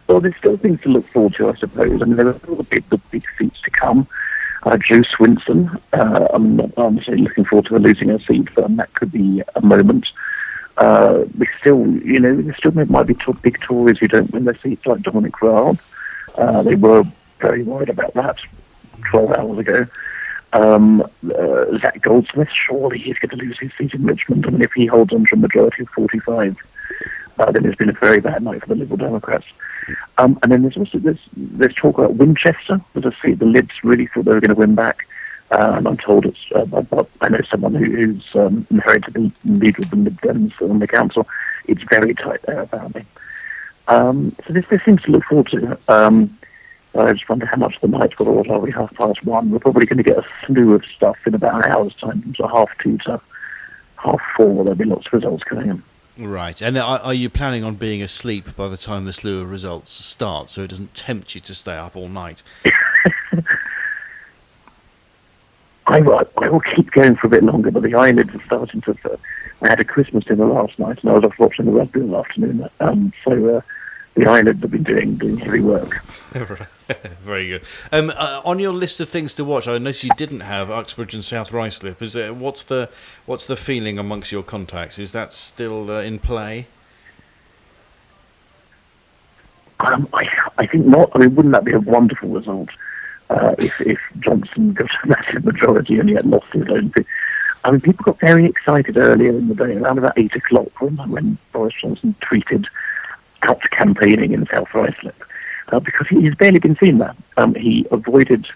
Well, there's still things to look forward to, I suppose. I mean, there are still the big seats to come. Joe Swinson, I'm not honestly looking forward to her losing her seat, but that could be a moment. We still, there still might be big Tories who don't win their seats, like Dominic Raab. They were very worried about that 12 hours ago. Zach Goldsmith, surely he's going to lose his seat in Richmond. I mean, if he holds on to a majority of 45, then it's been a very bad night for the Liberal Democrats. And then there's also there's talk about Winchester. There's a seat the Libs really thought they were going to win back. And I'm told it's. I know someone who's inherited the lead with the Lib Dems on the council. It's very tight there, apparently. So there's things to look forward to. I just wonder how much of the night's got all over 1:30. We're probably going to get a slew of stuff in about an hour's time, from 2:30 to 4:30. There'll be lots of results coming in. Right, and are you planning on being asleep by the time the slew of results start, so it doesn't tempt you to stay up all night? I will keep going for a bit longer, but the eyelids are starting to. I had a Christmas dinner last night, and I was off watching the rugby all afternoon. So the eyelids have been doing heavy work. Very good. On your list of things to watch, I noticed you didn't have Uxbridge and South Ruislip. What's the feeling amongst your contacts? Is that still in play? I think not. I mean, wouldn't that be a wonderful result if Johnson got a massive majority and yet lost his own thing? I mean, people got very excited earlier in the day, around about 8 o'clock, when Boris Johnson tweeted out campaigning in South Ruislip. Because he's barely been seen there. He avoided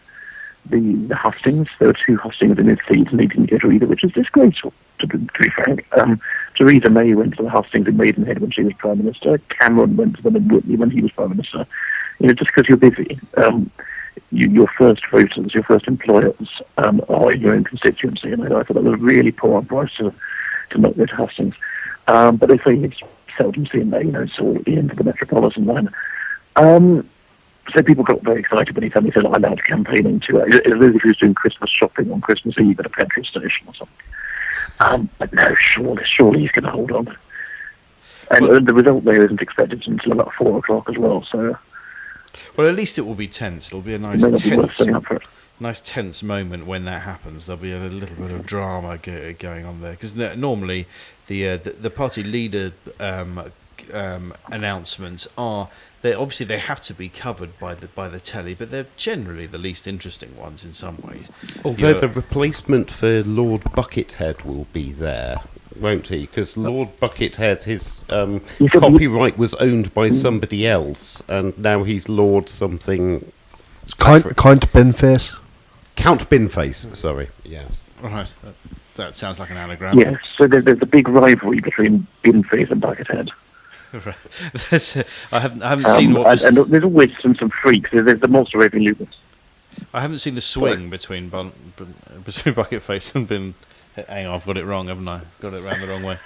the hustings. There were 2 hustings in his seat, and he didn't go to either, which is disgraceful, to be frank. Theresa May went to the hustings in Maidenhead when she was Prime Minister. Cameron went to them in Whitney when he was Prime Minister. Just because you're busy. Your first voters, your first employers are in your own constituency, and I thought that was really poor on Bryce to not go to hustings. But they say it's seldom seen there, it's all at the end of the Metropolitan line. So people got very excited when he suddenly said, I'm out campaigning too. As if he was doing Christmas shopping on Christmas Eve at a petrol station or something. But no, surely he's going to hold on. And the result there isn't expected until about 4 o'clock as well, so... Well, at least it will be tense. It'll be a nice tense moment when that happens. There'll be a little bit of drama going on there, because normally the party leader announcements are they have to be covered by the telly, but they're generally the least interesting ones in some ways. Although the replacement for Lord Buckethead will be there, won't he? Because Lord Buckethead, his copyright was owned by somebody else, and now he's Lord something. Count Binface. Count Binface. Sorry. Yes. Right. That sounds like an anagram. Yes. So there's a big rivalry between Binface and Buckethead. I haven't seen what. And there's always some freaks. There's the monster raving lupus. I haven't seen the swing between Bucketface and Bin. Hang on, I've got it wrong, haven't I? Got it round the wrong way.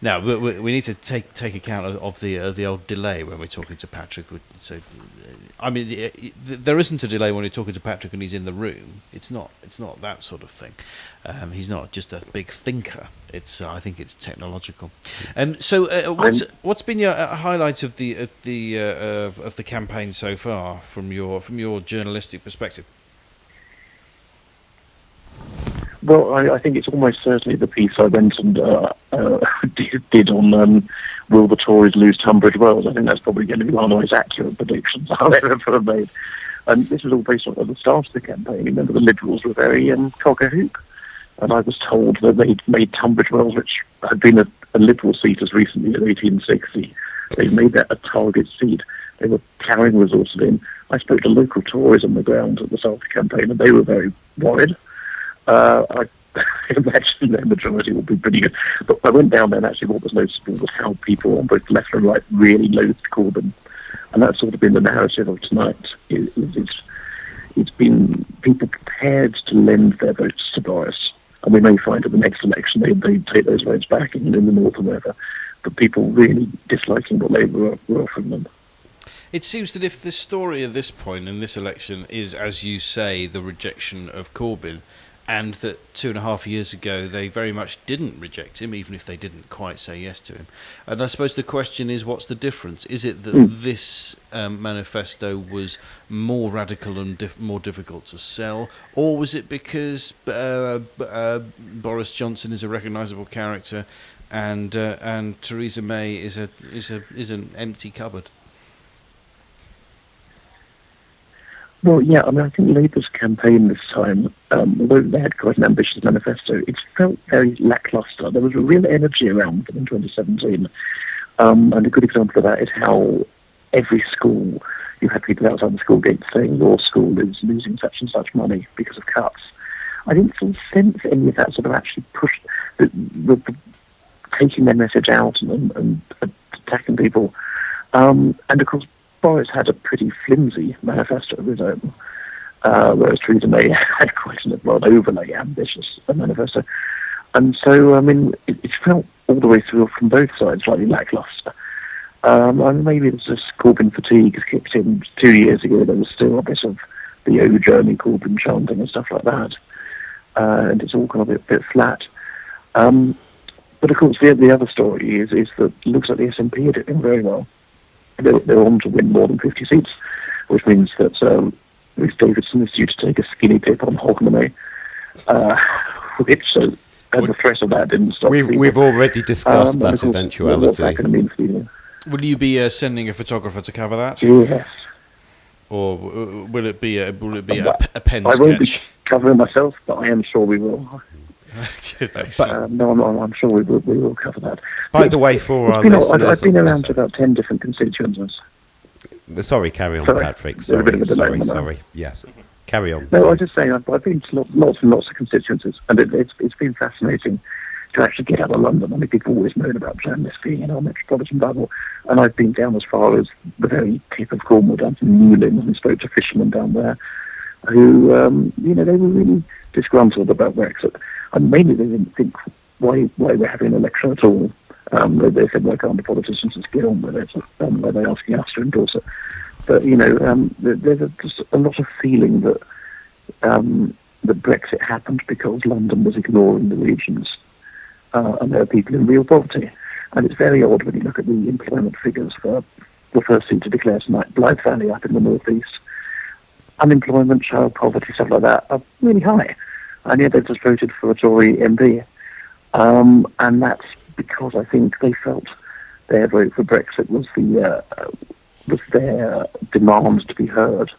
Now we need to take account of the old delay when we're talking to Patrick. So, I mean, there isn't a delay when you're talking to Patrick and he's in the room. It's not that sort of thing. He's not just a big thinker. I think it's technological. So what's been your highlight of the campaign so far from your journalistic perspective? Well, I think it's almost certainly the piece I went and did on will the Tories lose Tunbridge Wells. I think that's probably going to be one of the most accurate predictions I've ever made. And this was all based on at the start of the campaign. Remember, the Liberals were very cock-a-hoop. And I was told that they'd made Tunbridge Wells, which had been a Liberal seat as recently as 1860, they'd made that a target seat. They were carrying resources in. I spoke to local Tories on the ground at the start of the campaign, and they were very worried. I imagine their majority will be pretty good. But I went down there, and actually what was noticeable was how people on both left and right really loathed Corbyn. And that's sort of been the narrative of tonight. It's been people prepared to lend their votes to Boris. And we may find at the next election they take those votes back in the north and wherever. But people really disliking what Labour were offering them. It seems that if the story at this point in this election is, as you say, the rejection of Corbyn, and that 2.5 years ago they very much didn't reject him, even if they didn't quite say yes to him. And I suppose the question is, what's the difference? Is it that this manifesto was more radical and more difficult to sell, or was it because Boris Johnson is a recognisable character, and Theresa May is an empty cupboard? Well, yeah, I mean, I think Labour's campaign this time, although they had quite an ambitious manifesto, it felt very lacklustre. There was a real energy around them in 2017. And a good example of that is how every school, you had people outside the school gates saying your school is losing such and such money because of cuts. I didn't sort of sense any of that sort of actually pushed, the taking their message out and attacking people. And of course, Boris had a pretty flimsy manifesto of his own, whereas Theresa May had quite an overly ambitious manifesto. And so, I mean, it felt all the way through from both sides slightly lacklustre. And maybe it's just Corbyn fatigue has kicked in. 2 years ago, there was still a bit of the "Oh, Journey" Corbyn chanting and stuff like that. And it's all gone a bit flat. But of course, the other story is that it looks like the SNP are doing very well. They're on to win more than 50 seats, which means that Ruth Davidson is due to take a skinny dip on Hogmanay, which, as the threat of that didn't stop. We've already discussed that eventuality. What's that going to mean for you? Will you be sending a photographer to cover that? Yes. Or will it be a pen sketch? I won't be covering myself, but I am sure we will. No, I'm sure we will cover that. By the way, for our listeners... I've been around to about 10 different constituencies. Sorry, carry on, Patrick. Sorry. Yes, carry on. No, I was just saying, I've been to lots and lots of constituencies, and it's been fascinating to actually get out of London. I mean, people always moan about journalists being in our metropolitan bubble, and I've been down as far as the very tip of Cornwall, down to Newlyn, and spoke to fishermen down there who, they were really disgruntled about Brexit. And mainly they didn't think why we're having an election at all. They said, why can't the politicians just get on with it? Why are they asking us to endorse it? But, there's just a lot of feeling that Brexit happened because London was ignoring the regions. And there are people in real poverty. And it's very odd when you look at the employment figures for the first seat to declare tonight, Blythe Valley up in the northeast. Unemployment, child poverty, stuff like that are really high. And yet they've just voted for a Tory MP. And that's because I think they felt their vote for Brexit was their demand to be heard,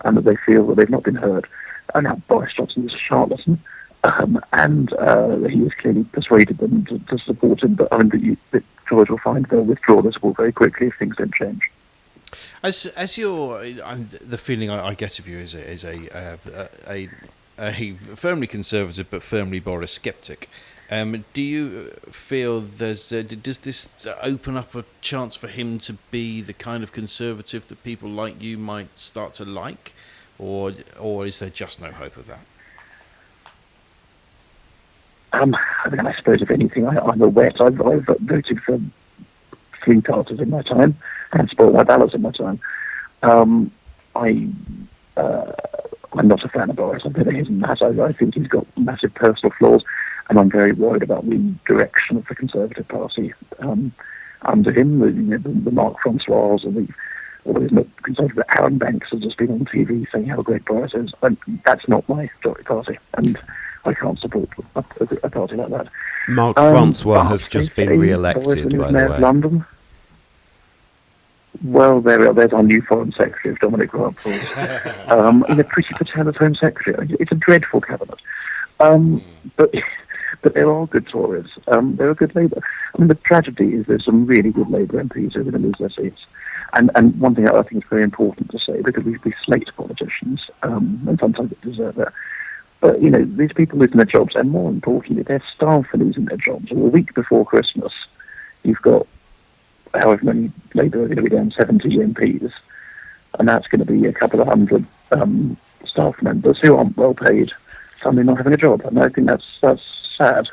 and that they feel that they've not been heard. And now Boris Johnson is a charlatan, and he has clearly persuaded them to support him. But I mean, the Tories will find they'll withdraw their support very quickly if things don't change. As your, the feeling I get of you is a firmly conservative but firmly Boris sceptic. Do you feel does this open up a chance for him to be the kind of conservative that people like you might start to like, or is there just no hope of that? I mean, I suppose if anything, I'm a wet. I've voted for three parties in my time and spoiled my ballots in my time. I'm not a fan of Boris. I think he's massive. I think he's got massive personal flaws, and I'm very worried about the direction of the Conservative Party under him. The Mark Francois and the Conservative Aaron Banks has just been on TV saying how great Boris is. That's not my Tory party, and I can't support a party like that. Mark Francois has just been re-elected, by the way. London. Well, there's our new Foreign Secretary, Dominic Raab. He's a pretty paternal Home Secretary. It's a dreadful cabinet. But there are good Tories. There are good Labour. I mean, the tragedy is there's some really good Labour MPs who are going to lose their seats. And one thing I think is very important to say, because we slate politicians, and sometimes they deserve it. But, these people losing their jobs, and more importantly, their staff are losing their jobs. Well, a week before Christmas, you've got however many Labour are going to be down 70 MPs, and that's going to be a couple of hundred staff members who aren't well paid, suddenly not having a job. And I think that's sad.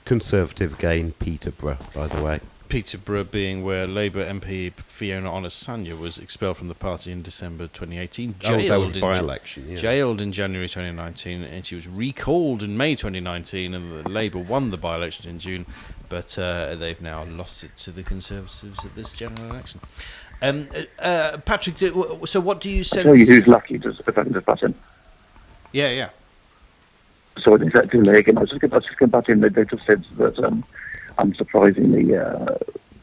Conservative gain Peterborough, by the way. Peterborough being where Labour MP Fiona Onasanya was expelled from the party in December 2018. That was by-election, yeah. Jailed in January 2019, and she was recalled in May 2019, and Labour won the by-election in June, but they've now lost it to the Conservatives at this general election. Patrick, so what do you sense... I'll tell you who's lucky, if I can just butt in. Yeah. So in fact, again, I was just going to butt in. They just said that, unsurprisingly,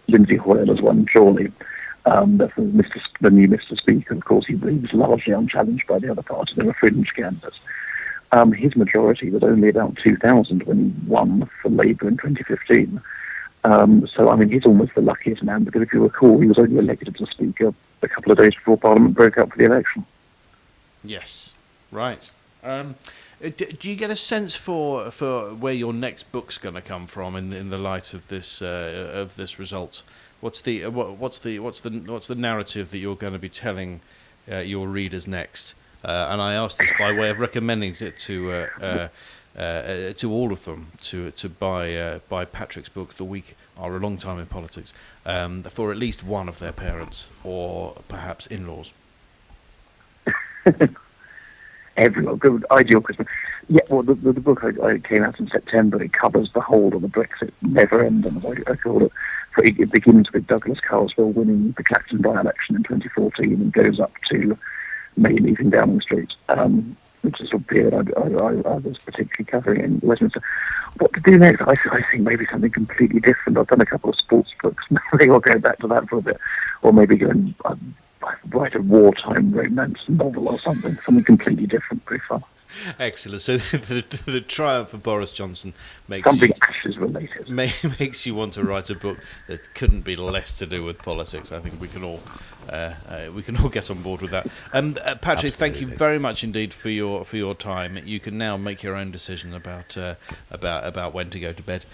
Lindsay Hoyle has won, surely. The new Mr. Speaker, of course, he was largely unchallenged by the other party. They were fringe candidates. His majority was only about 2,000 when he won for Labour in 2015. So, I mean, he's almost the luckiest man, because if you recall, he was only elected as Speaker a couple of days before Parliament broke up for the election. Yes, right. Do you get a sense for where your next book's going to come from in the light of this result? What's the narrative that you're going to be telling your readers next? And I ask this by way of recommending it to all of them to buy Patrick's book, The Week Are a Long Time in Politics, for at least one of their parents or perhaps in-laws. Everyone, good, ideal Christmas. Yeah, well, the book I came out in September. It covers the whole of the Brexit never-ending, as I call it. It begins with Douglas Carswell winning the Clacton by-election in 2014 and goes up to May leaving Downing Street, which is a period I was particularly covering in Westminster. What to do next? I think maybe something completely different. I've done a couple of sports books. Maybe I'll go back to that for a bit, or maybe go and write a wartime romance novel or something completely different, pretty fun. Excellent. So the triumph of Boris Johnson makes something Ashes related. Makes you want to write a book that couldn't be less to do with politics. I think we can all get on board with that. Patrick, Absolutely. Thank you very much indeed for your time. You can now make your own decision about when to go to bed.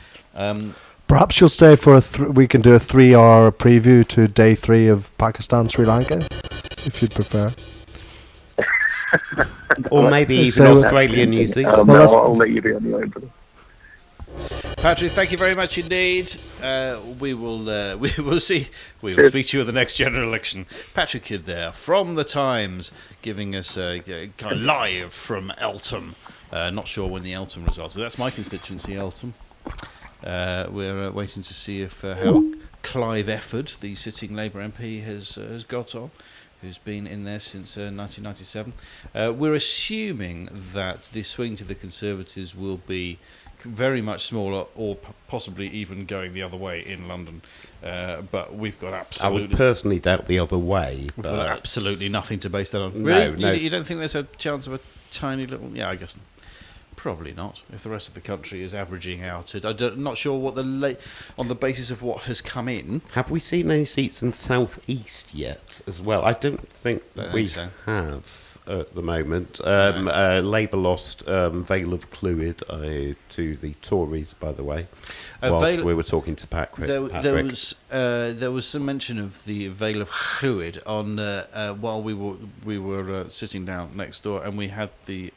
Perhaps you'll stay for we can do a 3-hour preview to day 3 of Pakistan, Sri Lanka, if you'd prefer. Or maybe even Australia, New Zealand. I'll let you be on your own. Patrick, thank you very much indeed. We will speak to you at the next general election. Patrick Kidd there from the Times, giving us kind of live from Eltham. Not sure when the Eltham results. So that's my constituency, Eltham. We're waiting to see if how Clive Efford, the sitting Labour MP, has got on, who's been in there since 1997. We're assuming that the swing to the Conservatives will be very much smaller, or possibly even going the other way in London. But we've got absolutely... I would personally doubt the other way. We've got absolutely nothing to base that on. No, really? no. You don't think there's a chance of a tiny little... Yeah, I guess... Probably not. If the rest of the country is averaging out, I'm not sure what on the basis of what has come in. Have we seen any seats in the South East yet as well? I don't think we have at the moment. Labour lost Vale of Clwyd to the Tories, by the way, whilst we were talking to Patrick. There was some mention of the Vale of Clwyd on while we were sitting down next door, and we had the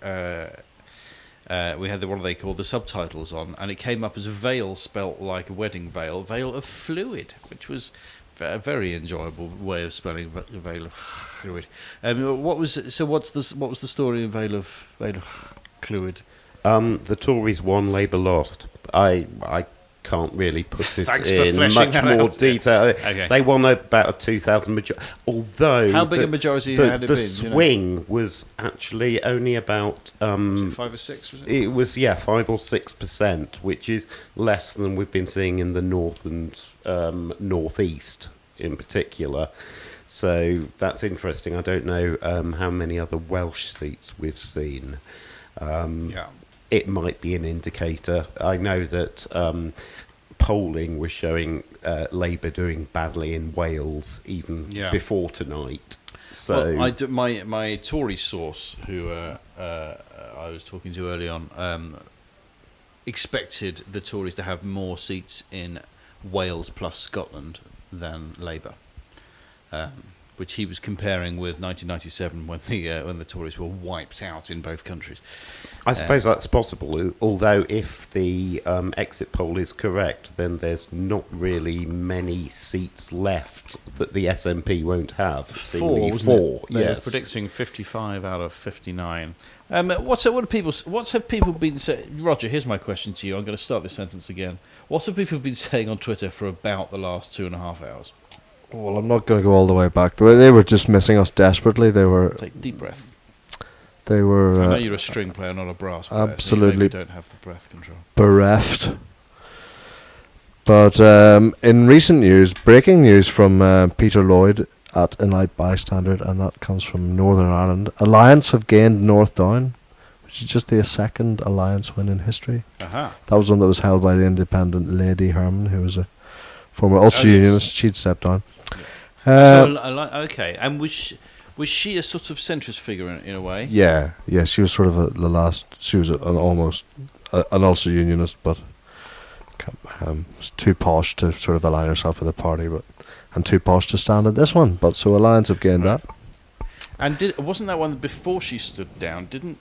what do they call the subtitles on, and it came up as veil spelt like a wedding veil, Vale of Fluid, which was a very enjoyable way of spelling Vale of Clwyd. What's the story of Vale of Clwyd? The Tories won, Labour lost. I can't really put it in much more detail. Okay. They won about a 2,000 majority. Although how big a majority had it been? The swing was actually only about 5 or 6. Was it? It was 5 or 6%, which is less than we've been seeing in the north and northeast in particular. So that's interesting. I don't know how many other Welsh seats we've seen. It might be an indicator. I know that polling was showing Labour doing badly in Wales even before tonight. So my Tory source, who I was talking to early on, expected the Tories to have more seats in Wales plus Scotland than Labour. which he was comparing with 1997 when the Tories were wiped out in both countries. I suppose that's possible, although if the exit poll is correct, then there's not really many seats left that the SNP won't have. Four, They were predicting 55 out of 59. What have people been saying? Roger, here's my question to you. I'm going to start this sentence again. What have people been saying on Twitter for about the last 2.5 hours? Well, I'm not going to go all the way back. They were just missing us desperately. They were. Take a deep breath. They were. I know you're a string player, not a brass player. Absolutely. So you don't have the breath control. Bereft. But in recent news, breaking news from Peter Lloyd at Enlight Bystander, and that comes from Northern Ireland. Alliance have gained North Down, which is just their second Alliance win in history. Aha. That was one that was held by the independent Lady Herman, who was a former Ulster Unionist. She'd stepped down. Okay, and was she a sort of centrist figure in a way? Yeah, she was sort of the last. She was almost an Ulster Unionist, but was too posh to sort of align herself with the party, and too posh to stand at this one. But so Alliance have gained that. And wasn't that one before she stood down? Didn't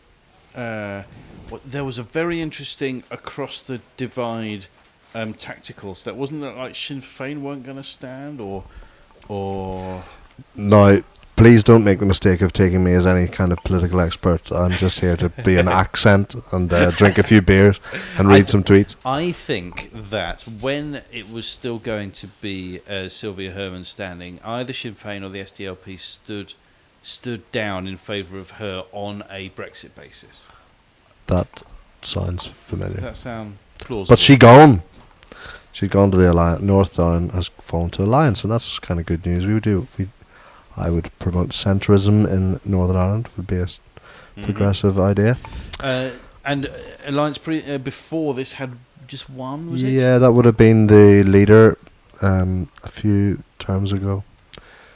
there was a very interesting across the divide tactical step? Wasn't that like Sinn Féin weren't going to stand, or? Now, please don't make the mistake of taking me as any kind of political expert. I'm just here to be an accent and drink a few beers and read some tweets. I think that when it was still going to be Sylvia Herman standing, either Sinn Féin or the SDLP stood down in favour of her on a Brexit basis. That sounds familiar. Does that sound plausible? But she'd gone to the Alliance. North Down has fallen to Alliance, and that's kind of good news. I would promote centrism in Northern Ireland. Would be a progressive idea. And Alliance before this had just one, was it? Yeah, that would have been the leader a few terms ago.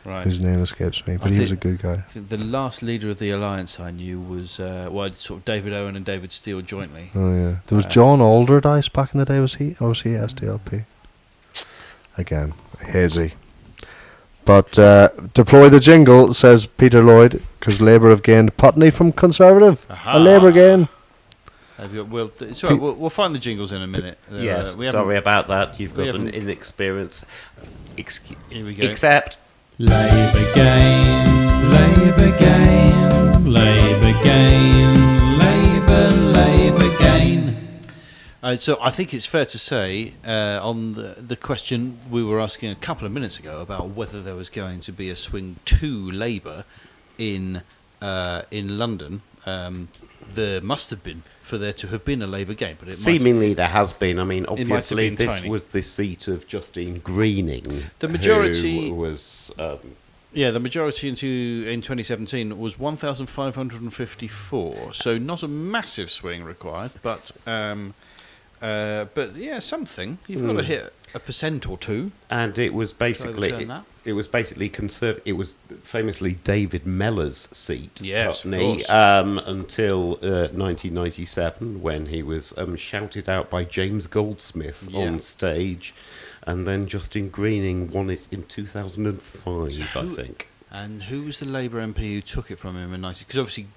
Right. His name escapes me, but he was a good guy. I think the last leader of the Alliance I knew was sort of David Owen and David Steele jointly. Oh yeah, there was John Alderdice back in the day. Was he, or was he SDLP? Again, hazy. But deploy the jingle, says Peter Lloyd, because Labour have gained Putney from Conservative. Aha. A Labour gain. It's all right, we'll find the jingles in a minute. Yes, sorry about that. You've got an inexperience. Here we go. Except Labour gain, Labour gain, Labour gain, Labour gain. So I think it's fair to say on the question we were asking a couple of minutes ago about whether there was going to be a swing to Labour in London, there must have been for there to have been a Labour gain, but seemingly there has been. I mean, obviously this was the seat of Justine Greening. The majority who was. The majority in 2017 was 1,554, so not a massive swing required, but yeah, something. You've got to hit a percent or two. And it was basically conservative. It was famously David Mellor's seat, yes, Putney, until 1997 when he was shouted out by James Goldsmith on stage. And then Justine Greening won it in 2005, I think. And who was the Labour MP who took it from him in 90? Because obviously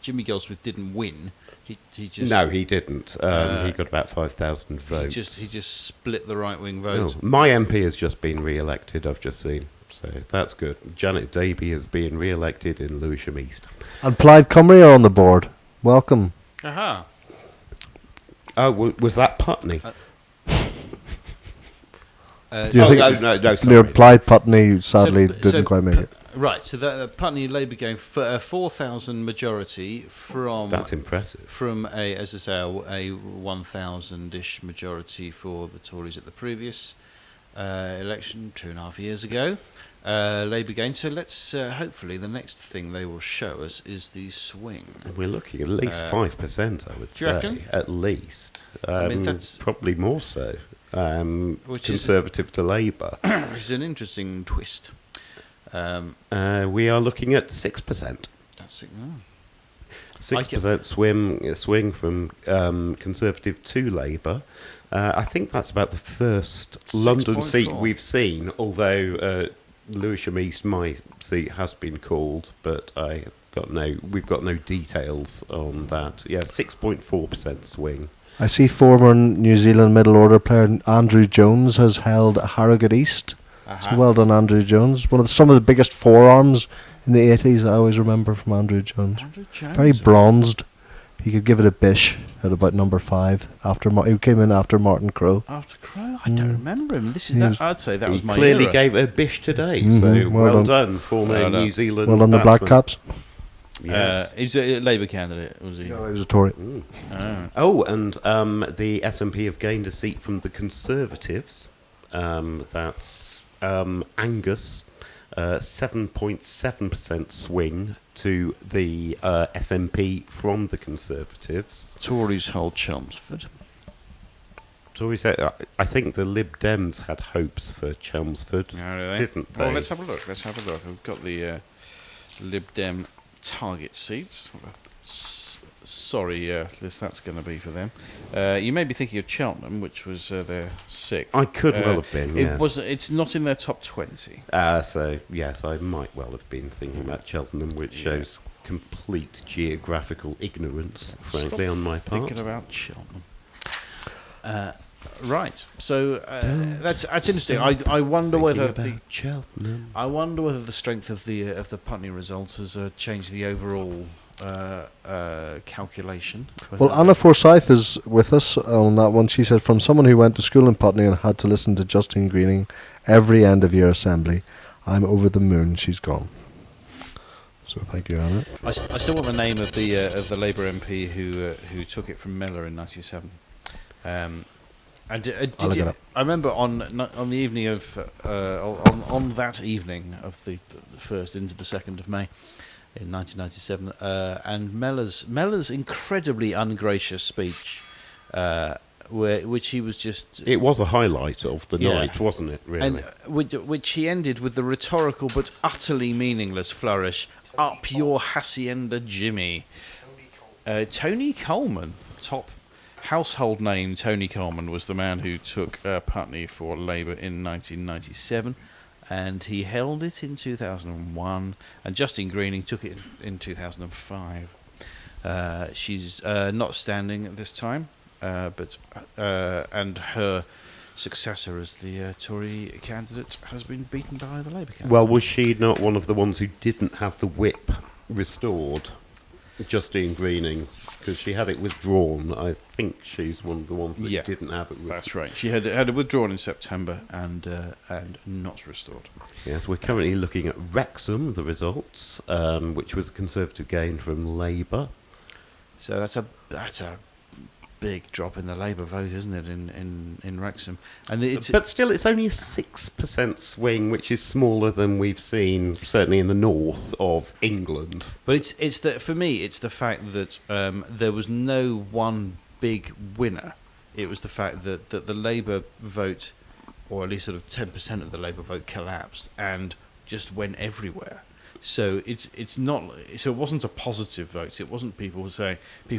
Jimmy Goldsmith didn't win. He just no, he didn't. He got about 5,000 votes. He just split the right wing vote. No, my MP has just been re-elected. I've just seen, so that's good. Janet Davey has been re-elected in Lewisham East. And Plaid Cymru are on the board. Welcome. Aha. Oh, was that Putney? No, sorry. Plaid Putney sadly didn't quite make it. Right, so that Putney Labour gained 4,000 majority from. That's impressive. From a 1,000-ish majority for the Tories at the previous election 2.5 years ago. Labour gained. So let's hopefully the next thing they will show us is the swing. We're looking at least 5%, I would say. Do you reckon? At least. I mean, that's probably more so. Conservative to Labour. Which is an interesting twist. We are looking at 6%. That's it. 6% swing from Conservative to Labour. I think that's about the first London seat we've seen, although Lewisham East, my seat has been called, but we've got no details on that. Yeah, 6.4% swing. I see former New Zealand middle order player Andrew Jones has held Harrogate East. So well done, Andrew Jones. Some of the biggest forearms in the 80s, I always remember from Andrew Jones. Very bronzed. He could give it a bish at about number 5. He came in after Martin Crowe. After Crowe? I don't remember him. I'd say that was my clearly era. gave it a bish today, so well done, former New Zealand Well done, the Black Caps. Yes. He's a Labour candidate, was he? No, he was a Tory. And the SNP have gained a seat from the Conservatives. That's Angus, 7.7% swing to the SNP from the Conservatives. Tories hold Chelmsford. Tories, I think the Lib Dems had hopes for Chelmsford, didn't they? Well, let's have a look. We've got the Lib Dem target seats. Sorry, list that's going to be for them. You may be thinking of Cheltenham, which was their 6th. I could well have been, yes. It's not in their top 20. So, yes, I might well have been thinking about Cheltenham, which shows complete geographical ignorance, frankly, on my part. Thinking about Cheltenham. Right, so that's interesting. I wonder whether the strength of the Putney results has changed the overall calculation. Well, Anna Forsyth is with us on that one. She said, from someone who went to school in Putney and had to listen to Justine Greening every end of year assembly, I'm over the moon she's gone. So thank you, Anna. I still want the name of the Labour MP who took it from Miller in '97. I remember on the evening of on that evening of the 1st into the 2nd of May in 1997, and Mellor's incredibly ungracious speech, which he was just. It was a highlight of the night, wasn't it? Really, and which he ended with the rhetorical but utterly meaningless flourish: "Up your hacienda, Jimmy." Tony Coleman, top household name Tony Coleman, was the man who took Putney for Labour in 1997, and he held it in 2001, and Justine Greening took it in 2005. She's not standing at this time, but and her successor as the Tory candidate has been beaten by the Labour candidate. Well, was she not one of the ones who didn't have the whip restored? Justine Greening, because she had it withdrawn. I think she's one of the ones that didn't have it restored. That's right. She had it withdrawn in September and not restored. Yes, we're currently looking at Wrexham, the results, which was a Conservative gain from Labour. So that's a big drop in the Labour vote, isn't it, in Wrexham? But still, it's only a 6% swing, which is smaller than we've seen, certainly in the north of England. But for me, it's the fact that there was no one big winner. It was the fact that the Labour vote, or at least sort of 10% of the Labour vote, collapsed and just went everywhere. So it's not. So it wasn't a positive vote. It wasn't people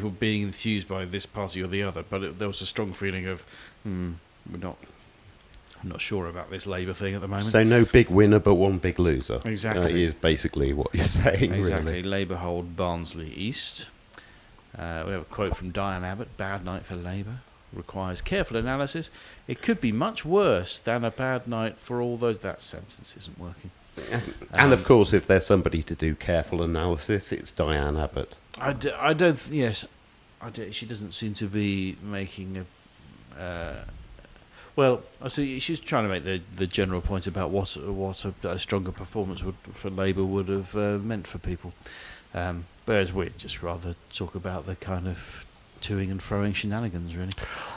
being enthused by this party or the other. But there was a strong feeling of, I'm not sure about this Labour thing at the moment. So no big winner, but one big loser. Exactly, is basically what you're saying. Exactly. Really. Labour hold Barnsley East. We have a quote from Diane Abbott: "Bad night for Labour. Requires careful analysis. It could be much worse than a bad night for all those." That sentence isn't working. And of course, if there's somebody to do careful analysis, it's Diane Abbott. I don't. Yes, she doesn't seem to be making a. Well, I see she's trying to make the general point about what a stronger performance for Labour would have meant for people. Whereas we'd just rather talk about the kind of toing and froing shenanigans, really.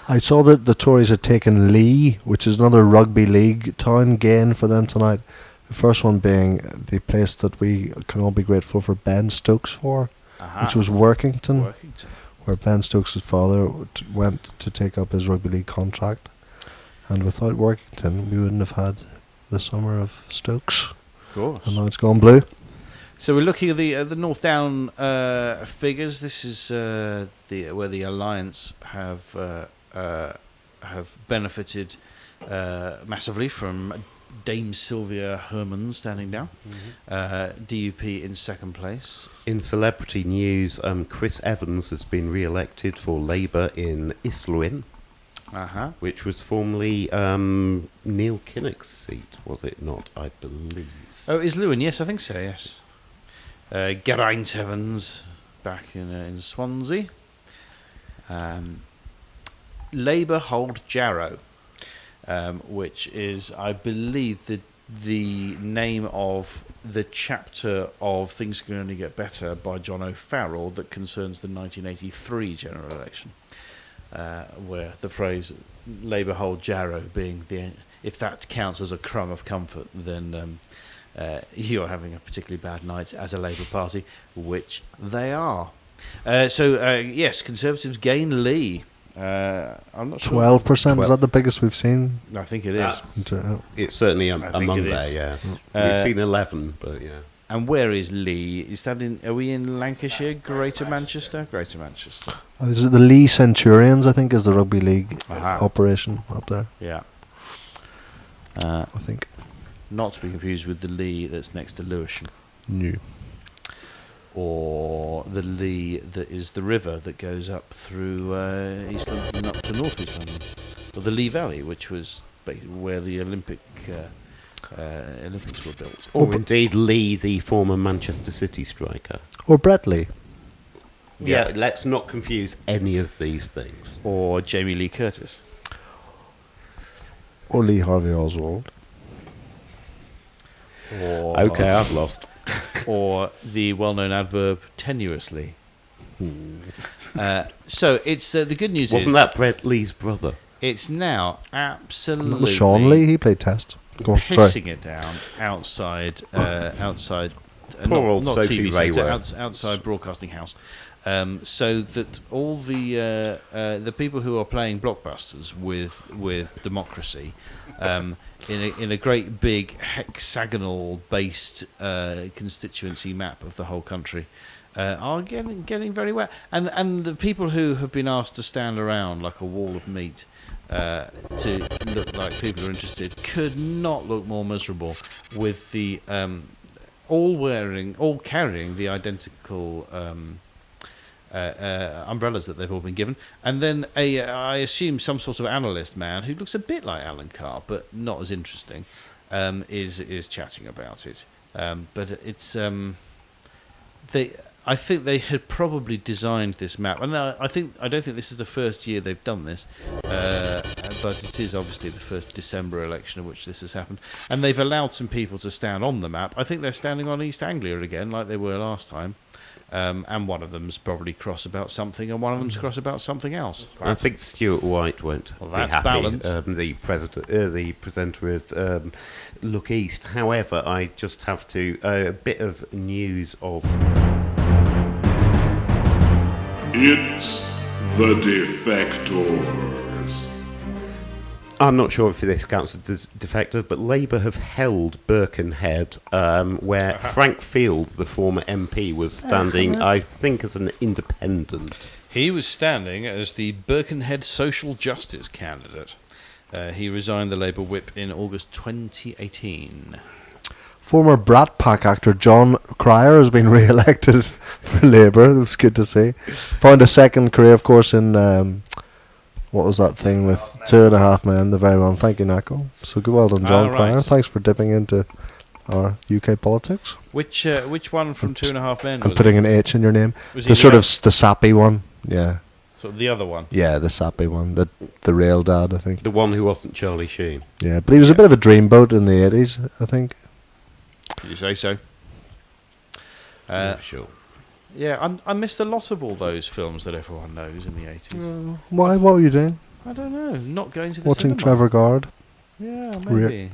I saw that the Tories had taken Lee, which is another rugby league town gain for them tonight. The first one being the place that we can all be grateful for Ben Stokes for, which was Workington, where Ben Stokes' father went to take up his rugby league contract. And without Workington, we wouldn't have had the summer of Stokes. Of course. And now it's gone blue. So we're looking at the North Down figures. This is where the Alliance have benefited massively from Dame Sylvia Herman standing down. DUP in second place. In celebrity news, Chris Evans has been re-elected for Labour in Islwyn, which was formerly Neil Kinnock's seat, was it not, I believe? Oh, is Lewin? Yes, I think so, yes. Geraint Evans back in Swansea. Labour hold Jarrow, which is, I believe, the name of the chapter of Things Can Only Get Better by John O'Farrell that concerns the 1983 general election, where the phrase Labour hold Jarrow being if that counts as a crumb of comfort, then you're having a particularly bad night as a Labour Party, which they are. Yes, Conservatives gain Lee. I'm not sure. 12%, is that the biggest we've seen? I think it is. It's certainly among it there, is. yes. We've seen 11, but yeah. And where is Lee? Is that are we in Lancashire, Greater Manchester? Greater Manchester. Is it the Lee Centurions, I think, is the rugby league Aha. operation up there, Yeah. I think. Not to be confused with the Lee that's next to Lewisham. New. Or the Lee that is the river that goes up through East London and up to North East London. Or the Lee Valley, which was basically where the Olympics were built. Or indeed Lee, the former Manchester City striker. Or Brett Lee. Yeah, let's not confuse any of these things. Or Jamie Lee Curtis. Or Lee Harvey Oswald. Or Okay, I've lost. Or the well-known adverb tenuously. So it's the good news Wasn't is that Brett Lee's brother? it's now absolutely Sean Lee, he played Test. Go on, sorry. pissing it down outside Poor old not Sophie TV centre, Rayworth. outside Broadcasting House, so that all the people who are playing blockbusters with democracy in a great big hexagonal based constituency map of the whole country are getting very wet, and the people who have been asked to stand around like a wall of meat to look like people who are interested could not look more miserable with the all carrying the identical umbrellas that they've all been given, and then I assume some sort of analyst man who looks a bit like Alan Carr but not as interesting is chatting about it. But it's I think they had probably designed this map, and I don't think this is the first year they've done this, but it is obviously the first December election in which this has happened, and they've allowed some people to stand on the map. I think they're standing on East Anglia again, like they were last time, and one of them's probably cross about something, and one of them's cross about something else. I think Stuart White won't be that's happy. balance. The presenter of Look East. However, I just have to a bit of news of. It's the Defectors. I'm not sure if this counts as defector, but Labour have held Birkenhead, where Frank Field, the former MP, was standing, I think, as an independent. He was standing as the Birkenhead social justice candidate. He resigned the Labour whip in August 2018. Former Brat Pack actor John Cryer has been re-elected for Labour. It was good to see. Found a second career, of course, in what was that thing with 2.5 Men, the very one. Thank you, Nako. So good, well done, John Cryer. Thanks for dipping into our UK politics. Which one from 2.5 Men? And putting an H in your name. Was The sort of the sappy one. Yeah. Sort of the other one. Yeah, the sappy one. The real dad, I think. The one who wasn't Charlie Sheen. Yeah, but he was a bit of a dreamboat in the 80s, I think. Did you say so? Yeah, sure. Yeah, I missed a lot of all those films that everyone knows in the 80s. Why? What were you doing? I don't know. Not going to the Watching cinema. Trevor Guard. Yeah, maybe.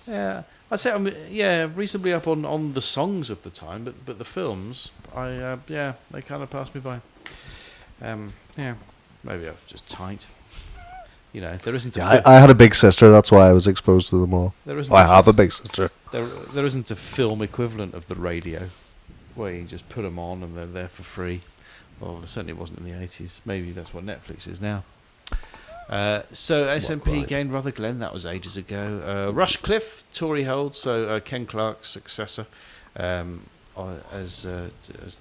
Yeah, I'd say I'm reasonably up on the songs of the time, but the films, they kind of passed me by. Yeah, maybe I was just tight. You know, there isn't. I had a big sister. That's why I was exposed to them all. I have a big sister. There isn't a film equivalent of the radio, where you just put them on and they're there for free. Well, there certainly wasn't in the 80s. Maybe that's what Netflix is now. So SNP right. gained Rutherglen, that was ages ago. Rushcliffe, Tory hold, so Ken Clarke's successor as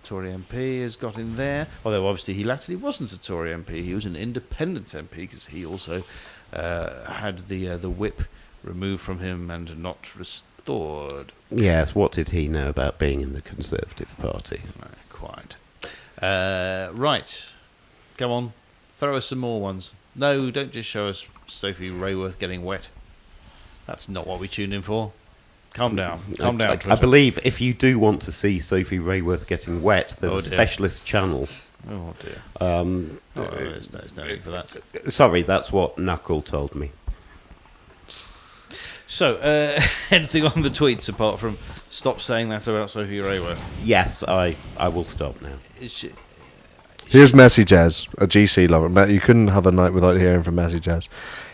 Tory MP has got in there. Although obviously he latterly wasn't a Tory MP, he was an independent MP because he also had the whip removed from him and not restored. Yes, what did he know about being in the Conservative Party? Quite. Right, go on, throw us some more ones. No, don't just show us Sophie Rayworth getting wet. That's not what we tuned in for. Calm down. Calm down, I Twitter. believe if you do want to see Sophie Rayworth getting wet, there's a dear. specialist channel. Oh, dear. There's no need for that. Sorry, that's what Knuckle told me. So, anything on the tweets apart from stop saying that about Sophie Rayworth? Yes, I will stop now. Is she, Here's Messy Jazz, a GC lover. You couldn't have a night without hearing from Messy Jazz.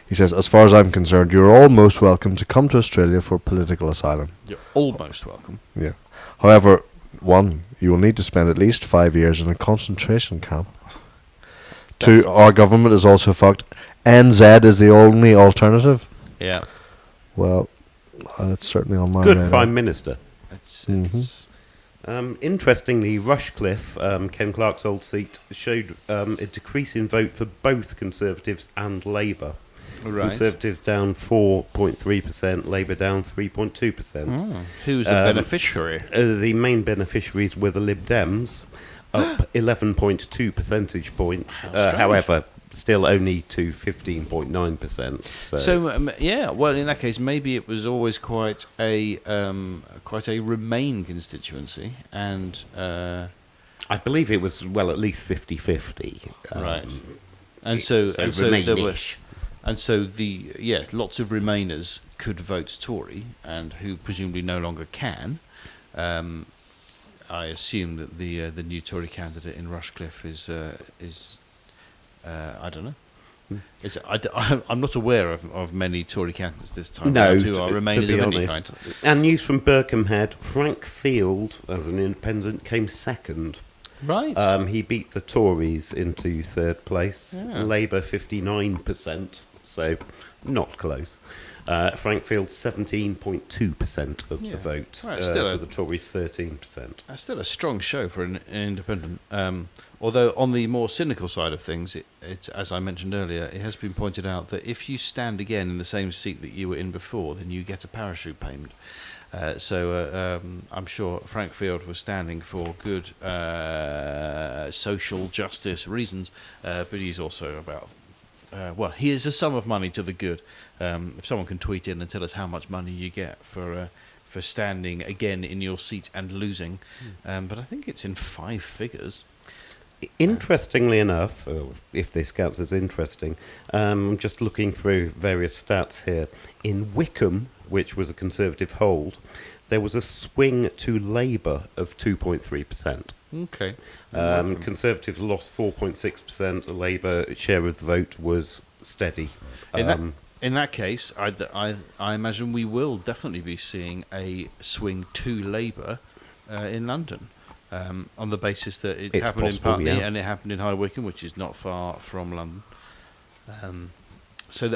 He says, as far as I'm concerned, you're all most welcome to come to Australia for political asylum. you're almost welcome. Yeah. However, one, you will need to spend at least 5 years in a concentration camp. Two, our government is also fucked. NZ is the only alternative. Yeah. Well, it's certainly on my Good radar. Prime Minister. It's Interestingly, Rushcliffe, Ken Clarke's old seat, showed a decrease in vote for both Conservatives and Labour. right. Conservatives down 4.3%, Labour down 3.2%. Who's the beneficiary? The main beneficiaries were the Lib Dems, up 11.2 percentage points. However, still only to 15.9%. So yeah, well, in that case, maybe it was always quite a Remain constituency, and I believe it was at least 50-50. right, and so there were, Remain-ish. and so lots of Remainers could vote Tory, and who presumably no longer can. I assume that the new Tory candidate in Rushcliffe is I don't know. I'm not aware of many Tory candidates this time around who are Remainers of any kind. And news from Birkenhead, Frank Field, as an independent, came second. Right. He beat the Tories into third place. Yeah. Labour 59%, so not close. Frank Field 17.2% of the vote. Well, still to the Tories 13%. That's still a strong show for an independent. Although on the more cynical side of things, it's as I mentioned earlier, it has been pointed out that if you stand again in the same seat that you were in before, then you get a parachute payment. So I'm sure Frank Field was standing for good social justice reasons, but he's also about. He is a sum of money to the good. If someone can tweet in and tell us how much money you get for standing again in your seat and losing, but I think it's in 5 figures. Interestingly enough, if this counts as interesting, I'm just looking through various stats here. In Wickham, which was a Conservative hold, there was a swing to Labour of 2.3%. Okay. Conservatives lost 4.6%. The Labour share of the vote was steady. In that case, I imagine we will definitely be seeing a swing to Labour in London, on the basis that it happened in Putney and it happened in High Wycombe, which is not far from London.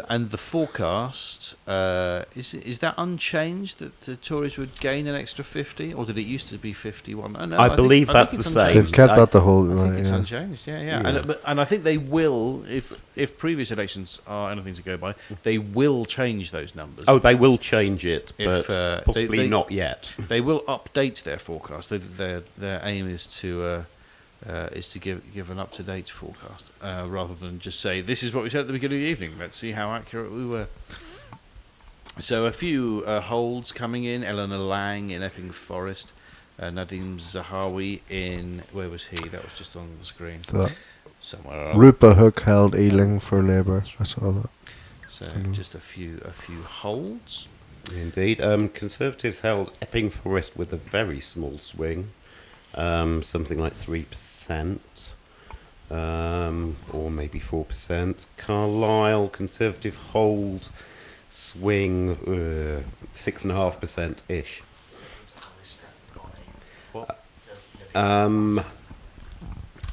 And the forecast is that unchanged, that the Tories would gain an extra 50, or did it used to be 51? Oh, no, I believe that's the same. They've kept that the whole. I think it's unchanged. Yeah. And I think they will, if previous elections are anything to go by, they will change those numbers. Oh, they will change it, If, but possibly not yet. They will update their forecast. Their aim is to give an up-to-date forecast, rather than just say, this is what we said at the beginning of the evening, let's see how accurate we were. So a few holds coming in. Eleanor Lang in Epping Forest, Nadim Zahawi in, where was he? That was just on the screen. Somewhere else. Rupa Hook held Ealing for Labour. I saw that. So just a few holds. Indeed. Conservatives held Epping Forest with a very small swing, something like 3%, or maybe 4%. Carlisle, Conservative hold, swing 6.5%-ish.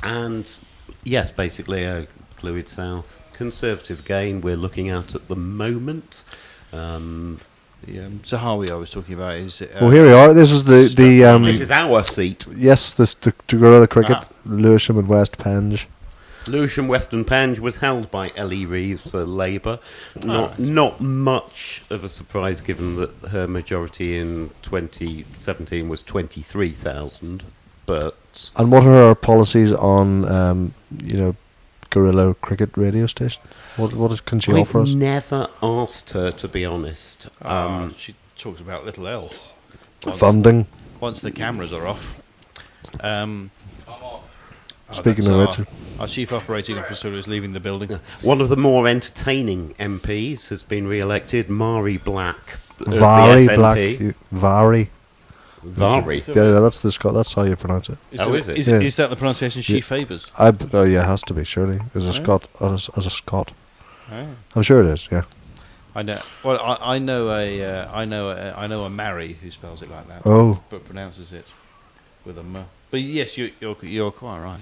And yes, basically Clwyd South, Conservative gain we're looking at the moment. Zahawi I was talking about is... well, here we are. This is the This is our seat. yes, this the Guerilla cricket, Lewisham and West Penge. Lewisham Western Penge was held by Ellie Reeves for Labour. Not much of a surprise given that her majority in 2017 was 23,000. But And what are our policies on Guerilla cricket radio station? What can she offer us? I've never asked her, to be honest. she talks about little else. Funding. Once the cameras are off. Speaking of which, our chief operating officer is leaving the building. One of the more entertaining MPs has been re-elected, Mari Black. Vari the Black, SNP. Vari. Vari. Yeah, that's the Scot. That's how you pronounce it. Is it? Yeah. Is that the pronunciation she favours? Oh yeah, it has to be surely. As a Scot, as a Scot, I'm sure it is. Yeah. I know. Well, I know a Mary who spells it like that. Oh. But pronounces it with a M. But yes, you're quite right.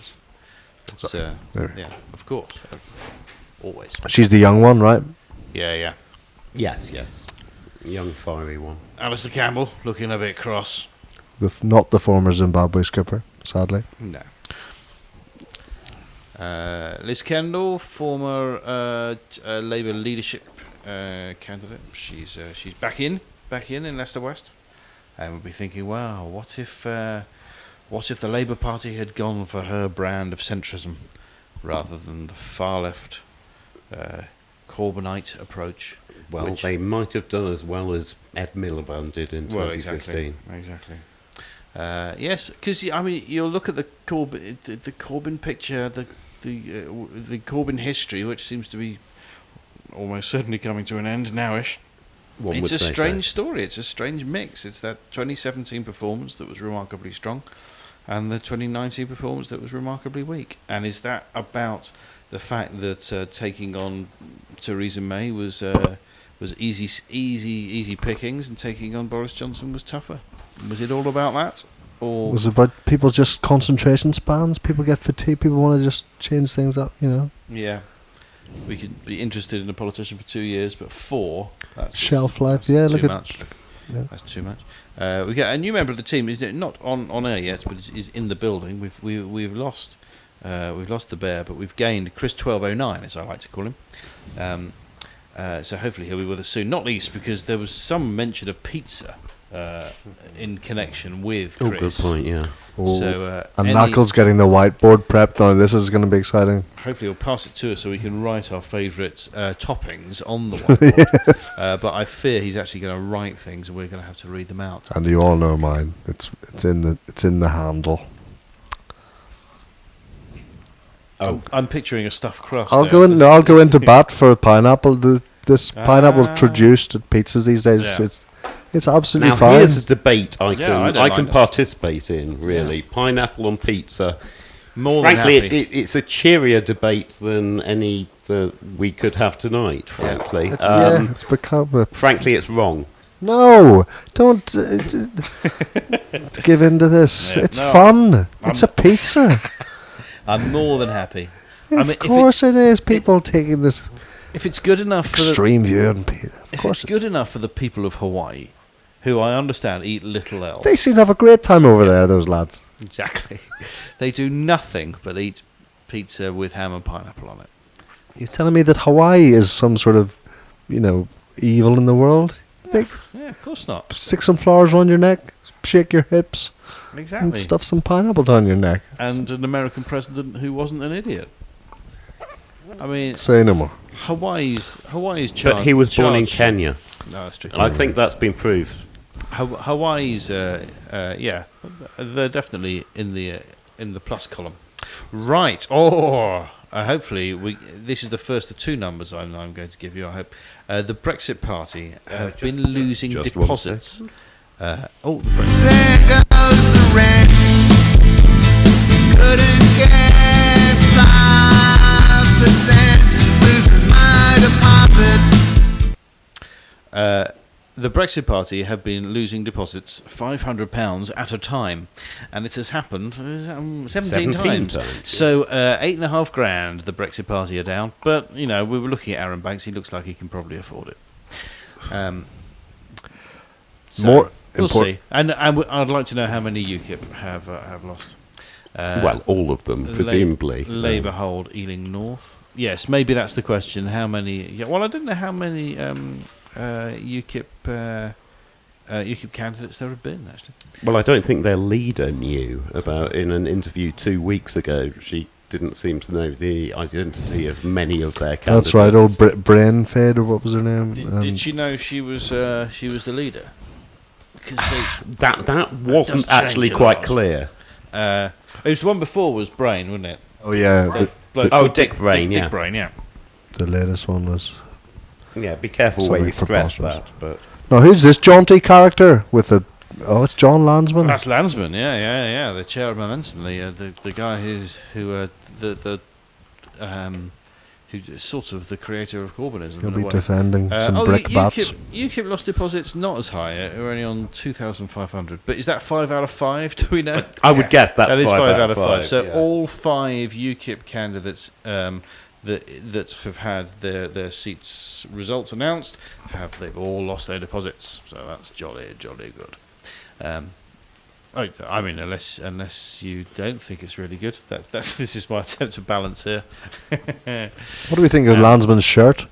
It's, There. yeah, of course, always. She's the young one, right? Yeah. Yes. Young, fiery one. Alistair Campbell looking a bit cross. Not the former Zimbabwe skipper, sadly. No. Liz Kendall, former Labour leadership candidate. She's back in Leicester West, and we'll be thinking, wow, what if the Labour Party had gone for her brand of centrism rather than the far left Corbynite approach? Well, they might have done as well as Ed Miliband did in 2015. Exactly. Yes, because you'll look at the Corbyn picture, the Corbyn history, which seems to be almost certainly coming to an end nowish. It's a strange story. It's a strange mix. It's that 2017 performance that was remarkably strong, and the 2019 performance that was remarkably weak. And is that about the fact that taking on Theresa May was easy pickings, and taking on Boris Johnson was tougher? Was it all about that, or Was it about people just concentration spans? People get fatigued. People want to just change things up. Yeah, we could be interested in a politician for 2 years, but 4. That's Shelf life. that's Yeah, too look at. much. Yeah. That's too much. We get a new member of the team. Is not on air yet, but is in the building. We've lost the bear, but we've gained Chris 1209, as I like to call him. So hopefully he'll be with us soon. Not least because there was some mention of pizza in connection with Chris. Oh, good point. Yeah. So And Knuckles getting the whiteboard prepped now. This is going to be exciting. hopefully he'll pass it to us so we can write our favourite toppings on the whiteboard. But I fear he's actually going to write things, and we're going to have to read them out. And you all know mine. It's in the handle. Oh, I'm picturing a stuffed crust. I'll go into bat for pineapple. This pineapple produced at pizzas these days. Yeah. It's absolutely now fine. here's a debate I don't can mind it. participate in. Really, pineapple on pizza. More than Frankly, happy. it's a cheerier debate than any that we could have tonight. Frankly, It's become a frankly, it's wrong. no. Don't give in to this. Yeah, It's no, fun. It's a pizza. I'm more than happy. Of course it is. People taking this If it's good enough for extreme view on pizza. Of if course it's good enough for the people of Hawaii, who I understand eat little else. They seem to have a great time over there. Those lads. Exactly. They do nothing but eat pizza with ham and pineapple on it. You're telling me that Hawaii is some sort of, evil in the world? They Yeah, of course not. stick some flowers on your neck, shake your hips, and Exactly. stuff some pineapple down your neck. And an American president who wasn't an idiot. I mean, Say no more. Hawaii's charge. But he was born in Kenya. No, that's true. I think that's been proved. Hawaii's, yeah, they're definitely in the plus column. Right. Hopefully this is the first of 2 numbers I'm going to give you. I hope the Brexit Party have been losing just one deposits. The Brexit. There goes the rent. Couldn't get 5%. Losing my deposit. The Brexit Party have been losing deposits £500 at a time, and it has happened 17 times. So £8,500 the Brexit Party are down, but we were looking at Aaron Banks. He looks like he can probably afford it. So we'll see. And I'd like to know how many UKIP have lost. Well, all of them, presumably. Labour hold Ealing North. Yes, maybe that's the question. How many? Yeah, well, I don't know how many UKIP candidates there have been, actually. Well, I don't think their leader knew about, in an interview 2 weeks ago, she didn't seem to know the identity of many of their candidates. That's right, old Brain Fade, or what was her name? Did she know she was the leader? That wasn't actually quite clear. It was the one before was Brain, wasn't it? Oh, yeah. Dick Brain, Dick Brain, yeah. The latest one was... Yeah, be careful where you stress that. But now, who's this jaunty character with the... Oh, it's John Landsman. That's Landsman, yeah. The chair of Momentum, the guy who's sort of the creator of Corbynism. He'll be defending some brickbats. UKIP lost deposits not as high. We're only on 2,500. But is that 5 out of 5? Do we know? I would guess that is 5 out of 5. So yeah. all 5 UKIP candidates that have had their seats results announced they've all lost their deposits. So that's jolly good. I mean, unless you don't think it's really good, this is my attempt to balance here. What do we think of Landsman's shirt?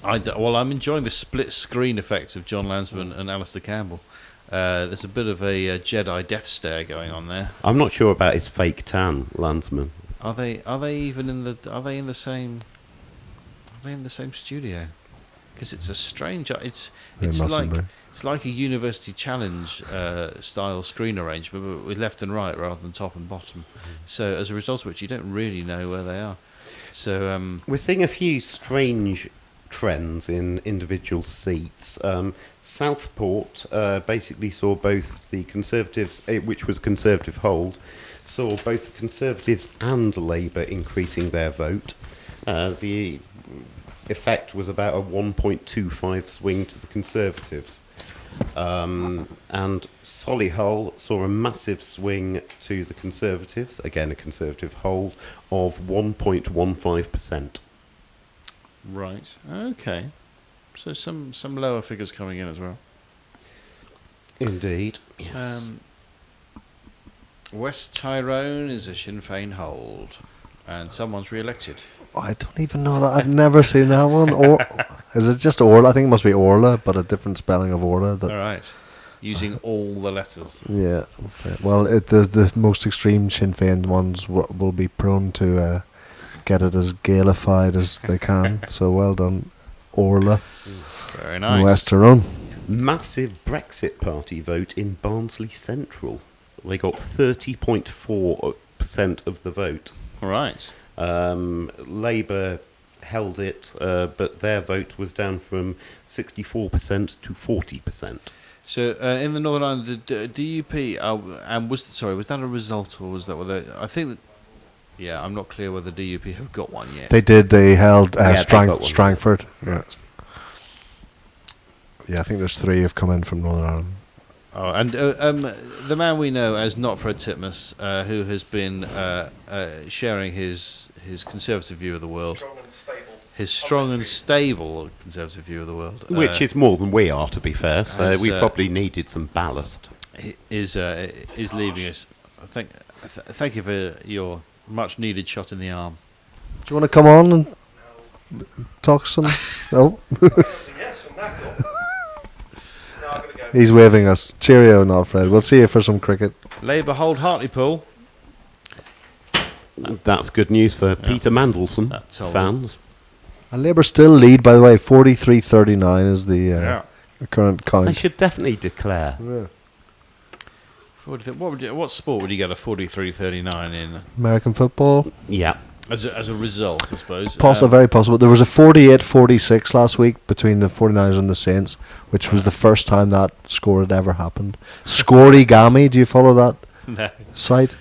I'm enjoying the split screen effect of John Landsman and Alistair Campbell. There's a bit of a Jedi death stare going on there. I'm not sure about his fake tan, Landsman. Are they even in the? Are they in the same? Are they in the same studio? Because it's a strange. It's like a University Challenge style screen arrangement, but with left and right rather than top and bottom. So as a result of which, you don't really know where they are. So we're seeing a few strange trends in individual seats. Southport basically saw both the Conservatives, which was Conservative hold, saw both the Conservatives and Labour increasing their vote. The effect was about a 1.25 swing to the Conservatives. And Solihull saw a massive swing to the Conservatives, again a Conservative hold, of 1.15%. Right, okay. So some lower figures coming in as well. Indeed, yes. West Tyrone is a Sinn Féin hold, and someone's re-elected. I don't even know that. I've never seen that one. Or is it just Orla? I think it must be Orla, but a different spelling of Orla. All right, using all the letters. Yeah. Well, the most extreme Sinn Féin ones will be prone to get it as Gaelified as they can. So well done, Orla. Very nice. West Tyrone. Massive Brexit Party vote in Barnsley Central. They got 30.4% of the vote. All right. Labour held it, but their vote was down from 64% to 40%. So in the Northern Ireland, the DUP, and was that a result, or was that I think that? Yeah, I'm not clear whether DUP have got one yet. They did. They held Strangford. Yeah. Yeah, I think there's 3 have come in from Northern Ireland. Oh, and the man we know as not Fred Titmuss, who has been sharing his conservative view of the world, his strong and stable conservative view of the world, which is more than we are, to be fair. So we probably needed some ballast. Is leaving us. Thank you for your much needed shot in the arm. Do you want to come on and talk some? No. He's waving us. Cheerio, not Fred. We'll see you for some cricket. Labour hold Hartlepool. That's good news for Peter Mandelson fans. And Labour still lead, by the way. 43-39 is the current count. They should definitely declare. Yeah. What sport would you get a 43-39 in? American football. Yeah. As a result, I suppose. Very possible. There was a 48-46 last week between the 49ers and the Saints, which was the first time that score had ever happened. Scorigami, do you follow that site?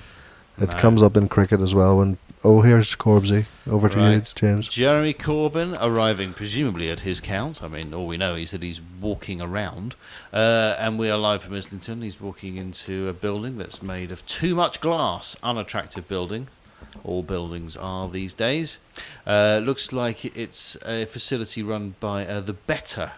It comes up in cricket as well when here's Corbsy. Over to you, Right. it's James. Jeremy Corbyn arriving presumably at his count. I mean, all we know is that he's walking around. And we are live from Islington. He's walking into a building that's made of too much glass. Unattractive building. All buildings are these days. Looks like it's a facility run by the Better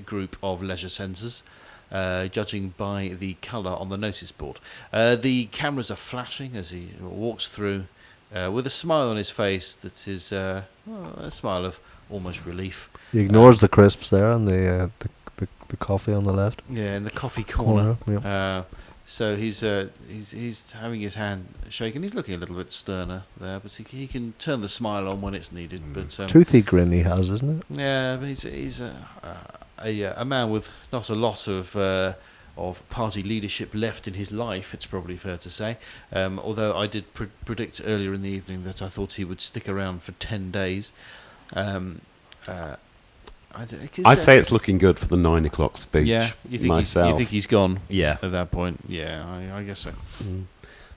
group of leisure centres. Judging by the colour on the notice board. The cameras are flashing as he walks through with a smile on his face that is a smile of almost relief. He ignores the crisps there and the coffee on the left. Yeah, in the coffee corner. Yeah. So he's having his hand shaken. He's looking a little bit sterner there, but he can turn the smile on when it's needed. But Toothy grin he has, isn't it? yeah, but he's a man with not a lot of party leadership left in his life, it's probably fair to say. Although I did predict earlier in the evening that I thought he would stick around for 10 days. I'd say it's looking good for the 9 o'clock speech. Yeah, you think myself. he's gone? Yeah. At that point, yeah, I guess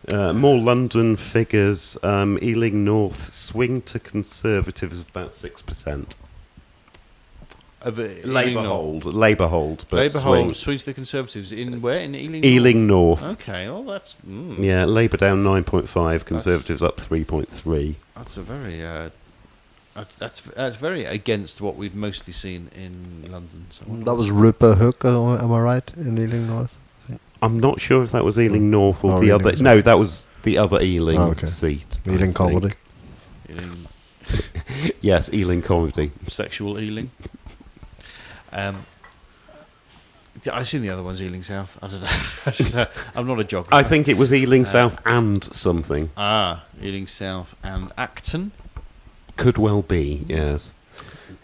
so. More London figures. Ealing North swing to Conservatives about 6%. Labour hold, but Labour swing. hold swings to the Conservatives in where? In Ealing. Ealing North. Okay, well that's Yeah, Labour down 9.5, Conservatives up 3.3. that's a very that's very against what we've mostly seen in London. So That was Rupa Hook, am I right, in Ealing North? I'm not sure if that was Ealing North or Oh, the Ealing, other. sorry. No, that was the other Ealing Oh, okay. seat. I Ealing think. Comedy. Ealing, Yes, Ealing Comedy. sexual Ealing. I assume the other one's Ealing South. I don't know. I'm not a geographer. I think it was Ealing South and something. Ealing South and Acton. Could well be, yes.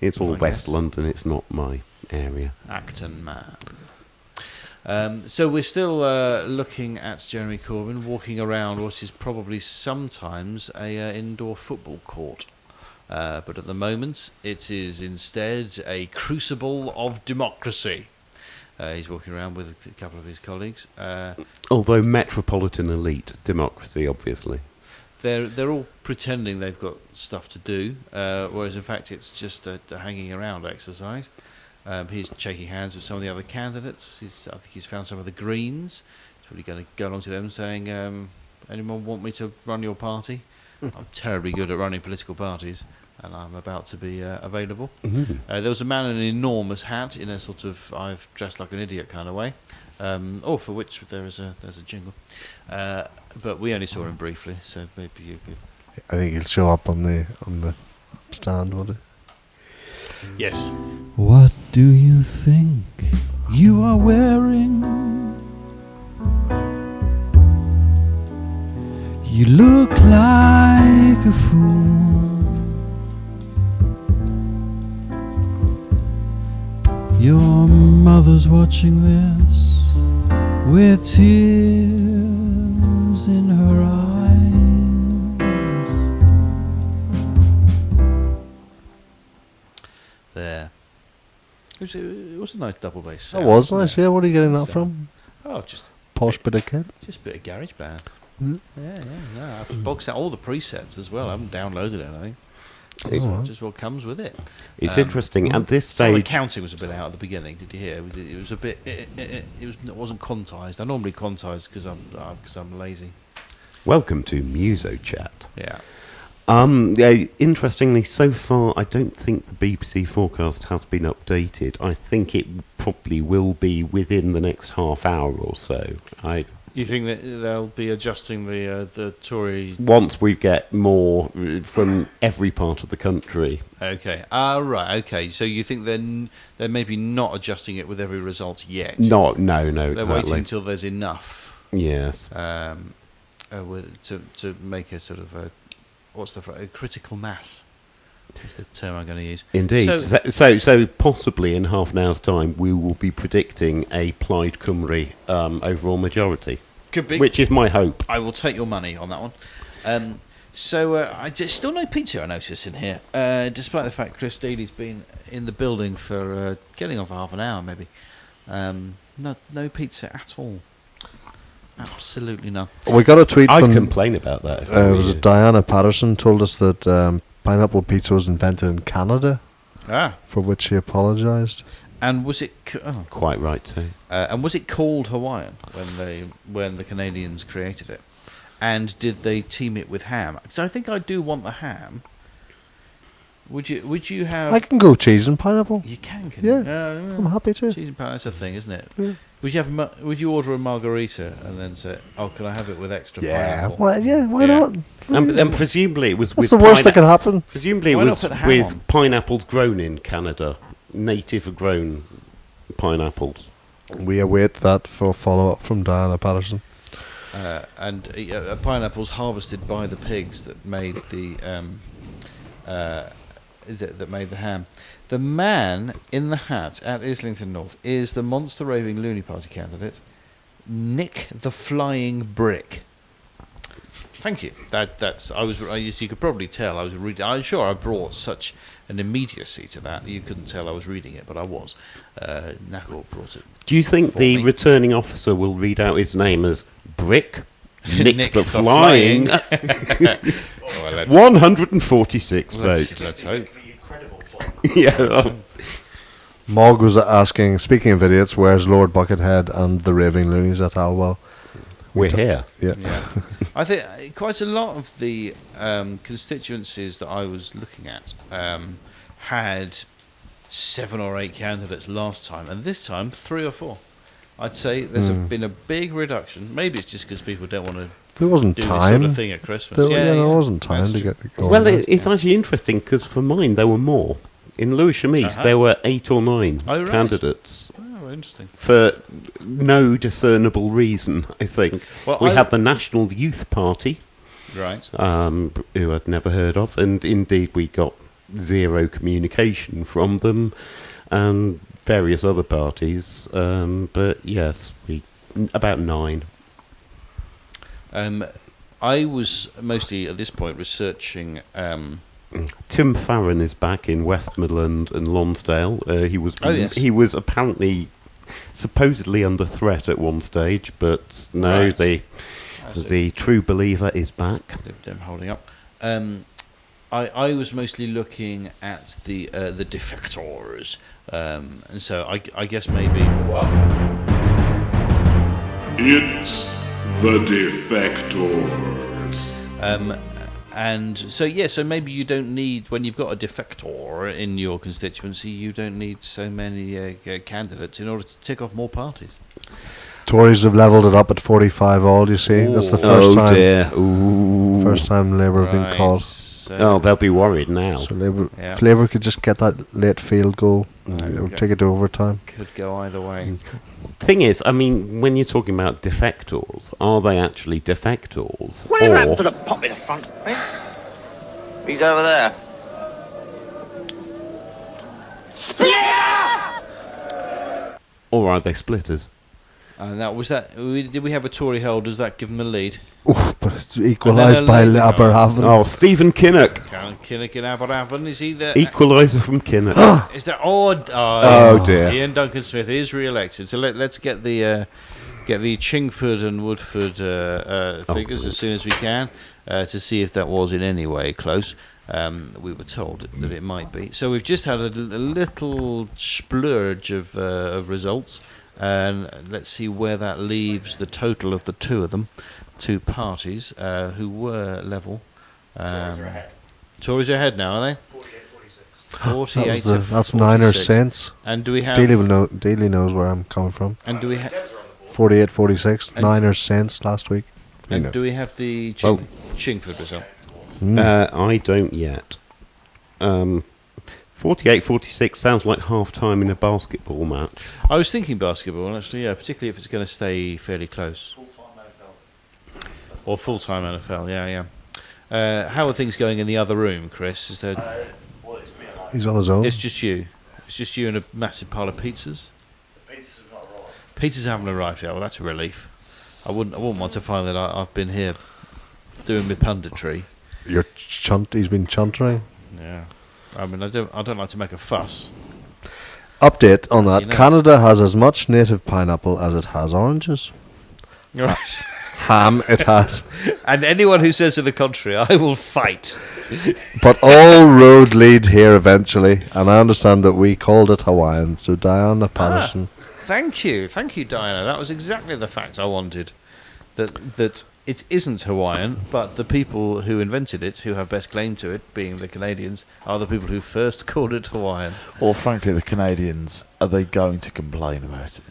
It's all I West guess. London, it's not my area. Acton man. So we're still looking at Jeremy Corbyn walking around what is probably sometimes a indoor football court. But at the moment, it is instead a crucible of democracy. He's walking around with a couple of his colleagues. Although metropolitan elite democracy, obviously. They're all pretending they've got stuff to do, whereas in fact it's just a hanging around exercise. He's shaking hands with some of the other candidates. I think he's found some of the Greens. He's probably going to go along to them saying, anyone want me to run your party? I'm terribly good at running political parties, and I'm about to be available. There was a man in an enormous hat in a sort of I've dressed like an idiot kind of way. For which there's a jingle. But we only saw him briefly, so maybe you could... I think he'll show up on the stand, would he? Yes. What do you think you are wearing? You look like a fool. Your mother's watching this with tears in her eyes. There. It was a nice double bass. That was nice, yeah. What are you getting that from? Oh, just Posh bit of kit? a bit of garage band. Mm. Yeah. I've boxed out all the presets as well. I haven't downloaded anything. Just what comes with it. It's interesting. At this Some of the stage, counting was a bit out at the beginning. Did you hear? It was a bit. It wasn't quantized. I normally quantize because I'm lazy. welcome to Muso Chat. Yeah. Interestingly, so far, I don't think the BBC forecast has been updated. I think it probably will be within the next half hour or so. You think that they'll be adjusting the Tory? Once we get more from every part of the country. Okay. Right. Okay. So you think they're maybe not adjusting it with every result yet? No, They're exactly. waiting until there's enough. Yes. To make a sort of a critical mass. Is the term I'm going to use. Indeed. So possibly in half an hour's time, we will be predicting a Plaid Cymru overall majority. Could be. Which is my hope. I will take your money on that one. Still no pizza, I notice, in here. Despite the fact Chris Dealey's been in the building for getting on for half an hour, maybe. No pizza at all. Absolutely none. We got a tweet I'd from complain about that. If I were was you. it Diana Patterson told us that pineapple pizza was invented in Canada, for which she apologised. And was it? Quite right too. And was it called Hawaiian when the Canadians created it? And did they team it with ham? Because I think I do want the ham. Would you have? I can go cheese and pineapple. You can Yeah, you? I'm happy to. Cheese and pineapple, that's a thing, isn't it? Yeah. Would you order a margarita and then say, "Oh, can I have it with extra Yeah, pineapple?" why Yeah. not? And presumably it was What's with the worst that can happen? Presumably it Why not was put ham with on? pineapples grown in Canada, native grown pineapples. We await that for follow-up from Diana Patterson. And pineapples harvested by the pigs that made the that made the ham. The man in the hat at Islington North is the monster raving loony party candidate, Nick the Flying Brick. Thank you. You could probably tell I was reading. I'm sure I brought such an immediacy to that you couldn't tell I was reading it, but I was. Knuckle brought it. Do you think For the me. returning officer will read out his name as Brick? Nick the the Flying. Well, let's- 146 let's votes. hope. Yeah. Mog was asking, speaking of idiots, where's Lord Buckethead and the raving loonies at Alwell? We're here. Yeah. Yeah, I think quite a lot of the constituencies that I was looking at had 7 or 8 candidates last time, and this time 3 or 4. I'd say there's been a big reduction. Maybe it's just because people don't want to There wasn't do time. this sort of thing at Christmas. There wasn't time That's to true. get going. Well, it's actually interesting because for mine there were more. In Lewisham East there were 8 or 9 Oh, right. candidates. Oh, interesting. For no discernible reason, I think. Well, We had the National Youth Party, Right. who I'd never heard of, and indeed we got 0 communication from them, and various other parties. But yes, about 9. I was mostly at this point researching. Tim Farron is back in Westmoreland and Lonsdale. He was Oh, yes. he was apparently supposedly under threat at one stage, but no, Right. the true believer is back. Them holding up. I was mostly looking at the defectors, and so I guess maybe. It's the defectors. And so so maybe you don't need, when you've got a defector in your constituency, you don't need so many candidates in order to tick off more parties. Tories have levelled it up at 45 all, you see. That's the first time. Dear. Ooh. First time Labour have been called. So Oh, they'll be worried now. So Labour, Yeah. if Labour could just get that late field goal, it would take it to overtime. could go either way. Thing is, I mean, when you're talking about defectors, are they actually defectors? Whatever Or happened to the pop in the front, eh? He's over there. or are they splitters? And that was that. Did we have a Tory hold? Does that give them the lead? Oof, but it's equalised by Labour card. Aberhaven. Oh, Stephen Kinnock. Kinnock and Aberhaven. Is he the? Equaliser from Kinnock. Is that odd? Oh, dear. Ian Duncan Smith is re-elected. So let's get the Chingford and Woodford figures as soon as we can to see if that was in any way close. We were told that it might be. So we've just had a little splurge of results, and let's see where that leaves the total of the two parties who were level. Tories are ahead now, are they? 48 to That's Niners 46. Saints. And do we have? Daly knows where I'm coming from. And do we have? 48-46. And- Niners Saints last week. You And know. do we have the Well- Chingford result? I don't yet. 48-46 sounds like half-time in a basketball match. I was thinking basketball, actually, yeah, particularly if it's going to stay fairly close. Or full-time NFL, yeah. How are things going in the other room, Chris? Is there? He's on his own. It's just you. It's just you and a massive pile of pizzas. Pizzas haven't arrived yet. Well, that's a relief. I wouldn't want to find that I've been here doing my punditry. He's been chuntering. Yeah. I mean, I don't like to make a fuss. Update on that. You know. Canada has as much native pineapple as it has oranges. Right. Ham it has. And anyone who says to the contrary, I will fight. But all road lead here eventually, and I understand that we called it Hawaiian. So Diana Patterson. Thank you, Diana. That was exactly the fact I wanted. That it isn't Hawaiian, but the people who invented it, who have best claim to it, being the Canadians, are the people who first called it Hawaiian. Or frankly, the Canadians, are they going to complain about it?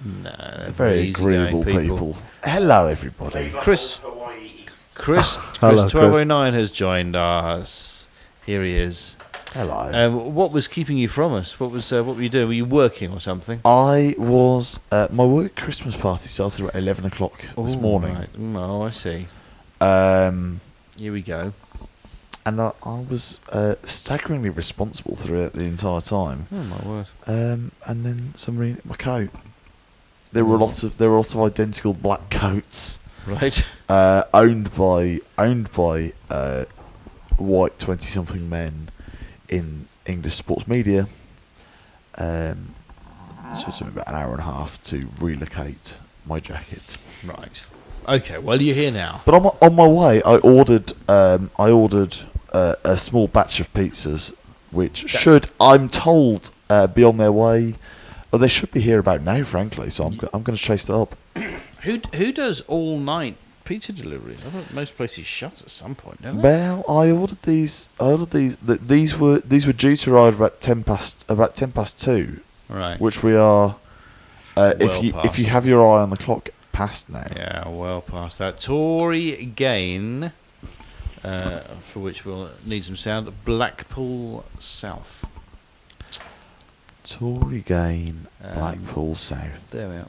No, They're very agreeable people. Hello, everybody. Chris Hello, 1209 has joined us. Here he is. Hello. What was keeping you from us? What were you doing? Were you working or something? I was my work Christmas party started at 11 o'clock this morning. Right. Oh, I see. Here we go. And I was staggeringly responsible throughout the entire time. Oh my word. And then somebody nicked my coat. There were lots of identical black coats. Right. Owned by white 20-something men in English sports media. So it took me about an hour and a half to relocate my jacket. Right. Okay. Well, you're here now. But on my way, I ordered a small batch of pizzas, which I'm told, be on their way. Well, they should be here about now, frankly. So I'm going to chase that up. Who does all night pizza deliveries? I thought most places shut at some point, don't they? Well, I ordered these. These were due to arrive about 2:10. Right. Which we are. Well past. If you have your eye on the clock, past now. Yeah, well past that. Tory gain, for which we'll need some sound. Blackpool South. Tory gain, Blackpool South. There we are.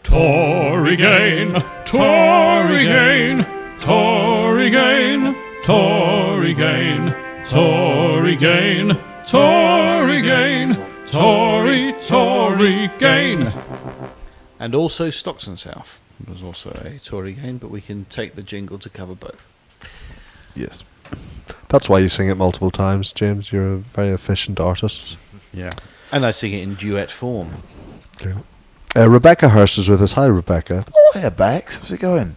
Tory gain, Tory gain, Tory gain, Tory gain, Tory gain, Tory gain, Tory gain. And also Stockton South was also a Tory gain, but we can take the jingle to cover both. Yes. That's why you sing it multiple times, James. You're a very efficient artist. Yeah. And I sing it in duet form. Yeah. Rebecca Hurst is with us. Hi, Rebecca. Oh, hiya, Bex. How's it going?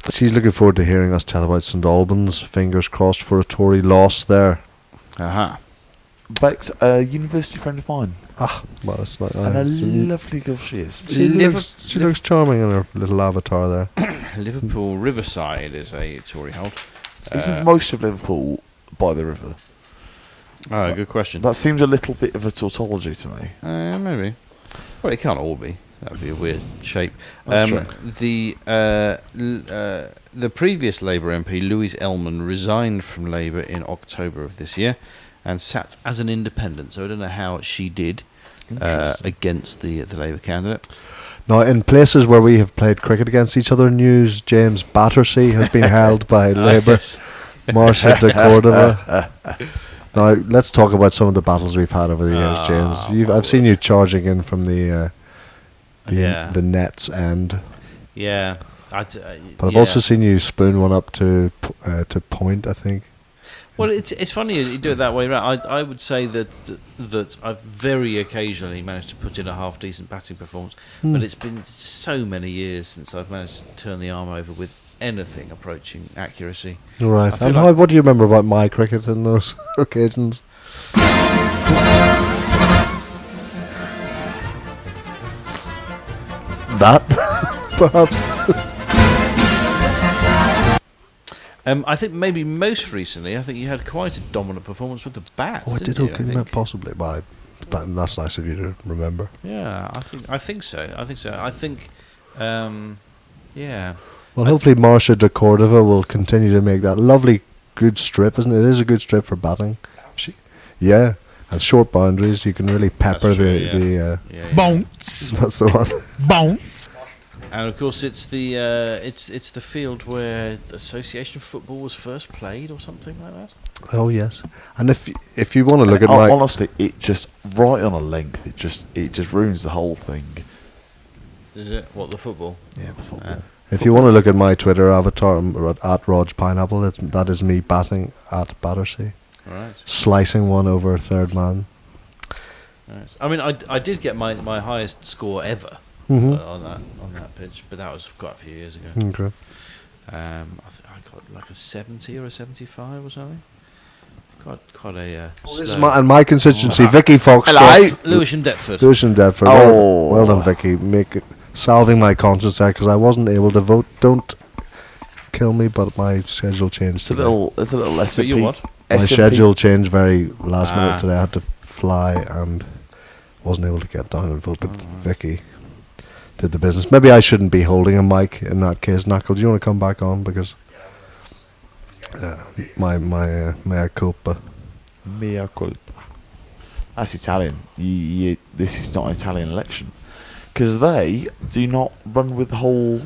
She's looking forward to hearing us tell about St Albans. Fingers crossed for a Tory loss there. Aha. Bex, a university friend of mine. Ah, well, it's not. And a lovely girl she is. She looks charming in her little avatar there. Liverpool Riverside is a Tory hold. Isn't most of Liverpool by the river? Oh, good question. That seems a little bit of a tautology to me. Maybe. Well, it can't all be. That would be a weird shape. That's true. The previous Labour MP, Louise Ellman, resigned from Labour in October of this year and sat as an independent. So I don't know how she did against the Labour candidate. Now, in places where we have played cricket against each other, news James Battersea has been held by Labour. Marcia de Cordova. Now, let's talk about some of the battles we've had over the years, James. I've seen you charging in from the net's end. Yeah. But I've also seen you spoon one up to point, I think. Well, it's funny you do it that way around. I would say that I've very occasionally managed to put in a half decent batting performance, but it's been so many years since I've managed to turn the arm over with anything approaching accuracy. Right. And what do you remember about my cricket in those occasions? That, perhaps. I think maybe most recently, I think you had quite a dominant performance with the bat. Oh, I did okay, possibly. But that's nice of you to remember. Yeah, I think so. Yeah. Well, hopefully Marcia de Cordova will continue to make that lovely, good strip, isn't it? It is a good strip for batting. Yeah, and short boundaries. You can really pepper the bounce. That's the one. Bounce. And of course, it's the field where the Association Football was first played, or something like that. Oh yes. And if you want to look at my honestly, it just right on a length. It just ruins the whole thing. Is it what, the football? Yeah, the football. If you want to look at my Twitter avatar, at Rog Pineapple, that is me batting at Battersea. Right. Slicing one over a third man. Right. I mean, I did get my highest score ever on that pitch, but that was quite a few years ago. Okay. I got like a 70 or a 75 or something. Quite a. This is my constituency. Vicky Fox. Hello. Lewisham Deptford. Lewisham Deptford. Oh. Well done, Vicky. Salving my conscience there because I wasn't able to vote. Don't kill me, but my schedule changed. It's a little less. But you what? My schedule changed very last minute today. I had to fly and wasn't able to get down and vote. But Vicky did the business. Maybe I shouldn't be holding a mic in that case. Knuckle, do you want to come back on because my mea culpa. Mea culpa. That's Italian. This is not an Italian election because they do not run with the whole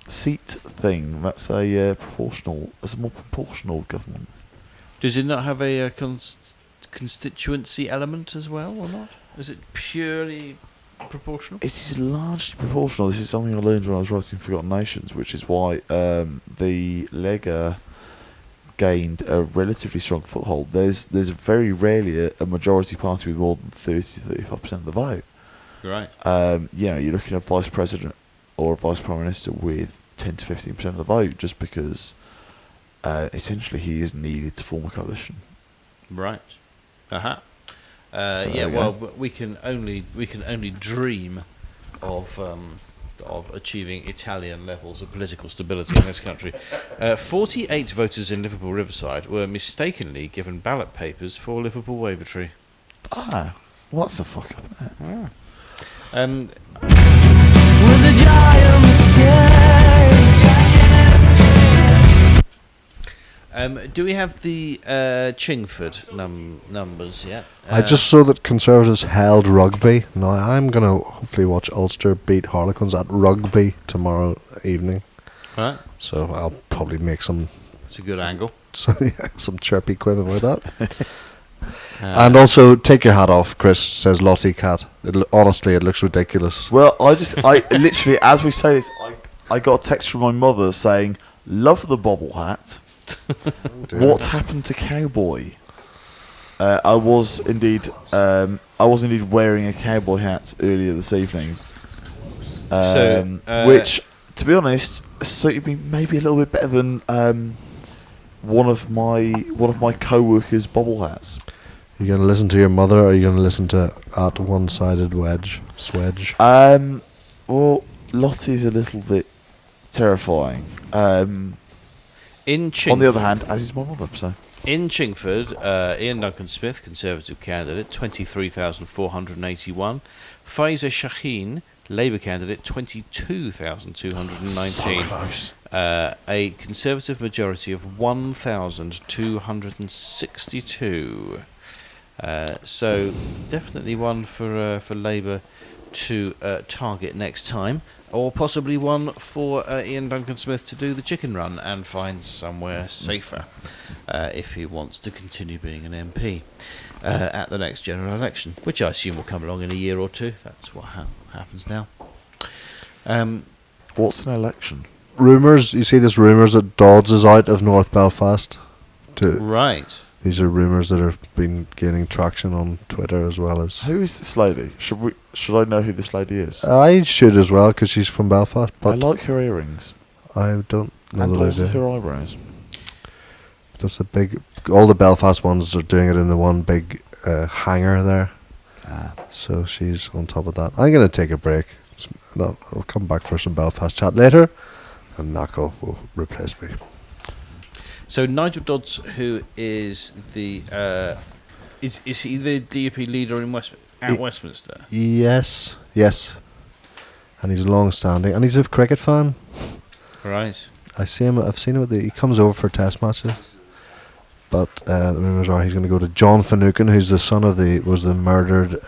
seat thing. That's a proportional. It's a more proportional government. Does it not have a constituency element as well, or not? Is it purely proportional? It is largely proportional. This is something I learned when I was writing Forgotten Nations, which is why the Lega gained a relatively strong foothold. There's very rarely a majority party with more than 30-35% of the vote. Right. You're looking at a vice president or a vice prime minister with 10-15% of the vote, just because essentially he is needed to form a coalition. Right. So we can only dream of achieving Italian levels of political stability in this country. 48 voters in Liverpool Riverside were mistakenly given ballot papers for Liverpool Wavertree. Ah, what's the fuck up there? Was a giant mistake. Do we have the Chingford numbers yet? I just saw that Conservatives held rugby. Now I'm going to hopefully watch Ulster beat Harlequins at rugby tomorrow evening. Right. So I'll probably make some It's a good angle. some chirpy quip about that. And also, take your hat off, Chris, says Lottie Cat. Honestly, it looks ridiculous. Well, I literally, as we say this, I got a text from my mother saying, "Love the bobble hat. What's happened to Cowboy?" I was indeed wearing a cowboy hat earlier this evening, which, to be honest, suited me maybe a little bit better than one of my co-workers' bobble hats. Are you going to listen to your mother, or are you going to listen to At One-Sided Swedge? Well, Lottie's a little bit terrifying. On the other hand, as is my mother, so. In Chingford, Ian Duncan-Smith, Conservative candidate, 23,481. Faiza Shaheen, Labour candidate, 22,219. So close. A Conservative majority of 1,262. So definitely one for Labour to target next time, or possibly one for Ian Duncan-Smith to do the chicken run and find somewhere safer if he wants to continue being an MP at the next general election, which I assume will come along in a year or two. That's what happens now. What's an election? Rumours, you see this rumours that Dodds is out of North Belfast. Right. These are rumours that have been gaining traction on Twitter as well as... Who is this lady? Should I know who this lady is? I should as well, because she's from Belfast. But I like her earrings. I don't know And that I also do. her eyebrows. Just a big... All the Belfast ones are doing it in the one big hanger there. So she's on top of that. I'm going to take a break. I'll come back for some Belfast chat later, and Knuckle will replace me. So Nigel Dodds, who is the is he the DUP leader in Westminster? Yes, and he's long-standing, and he's a cricket fan. Right. I've seen him. He comes over for test matches. But the rumours are he's going to go to John Finucane, who's the son of was the murdered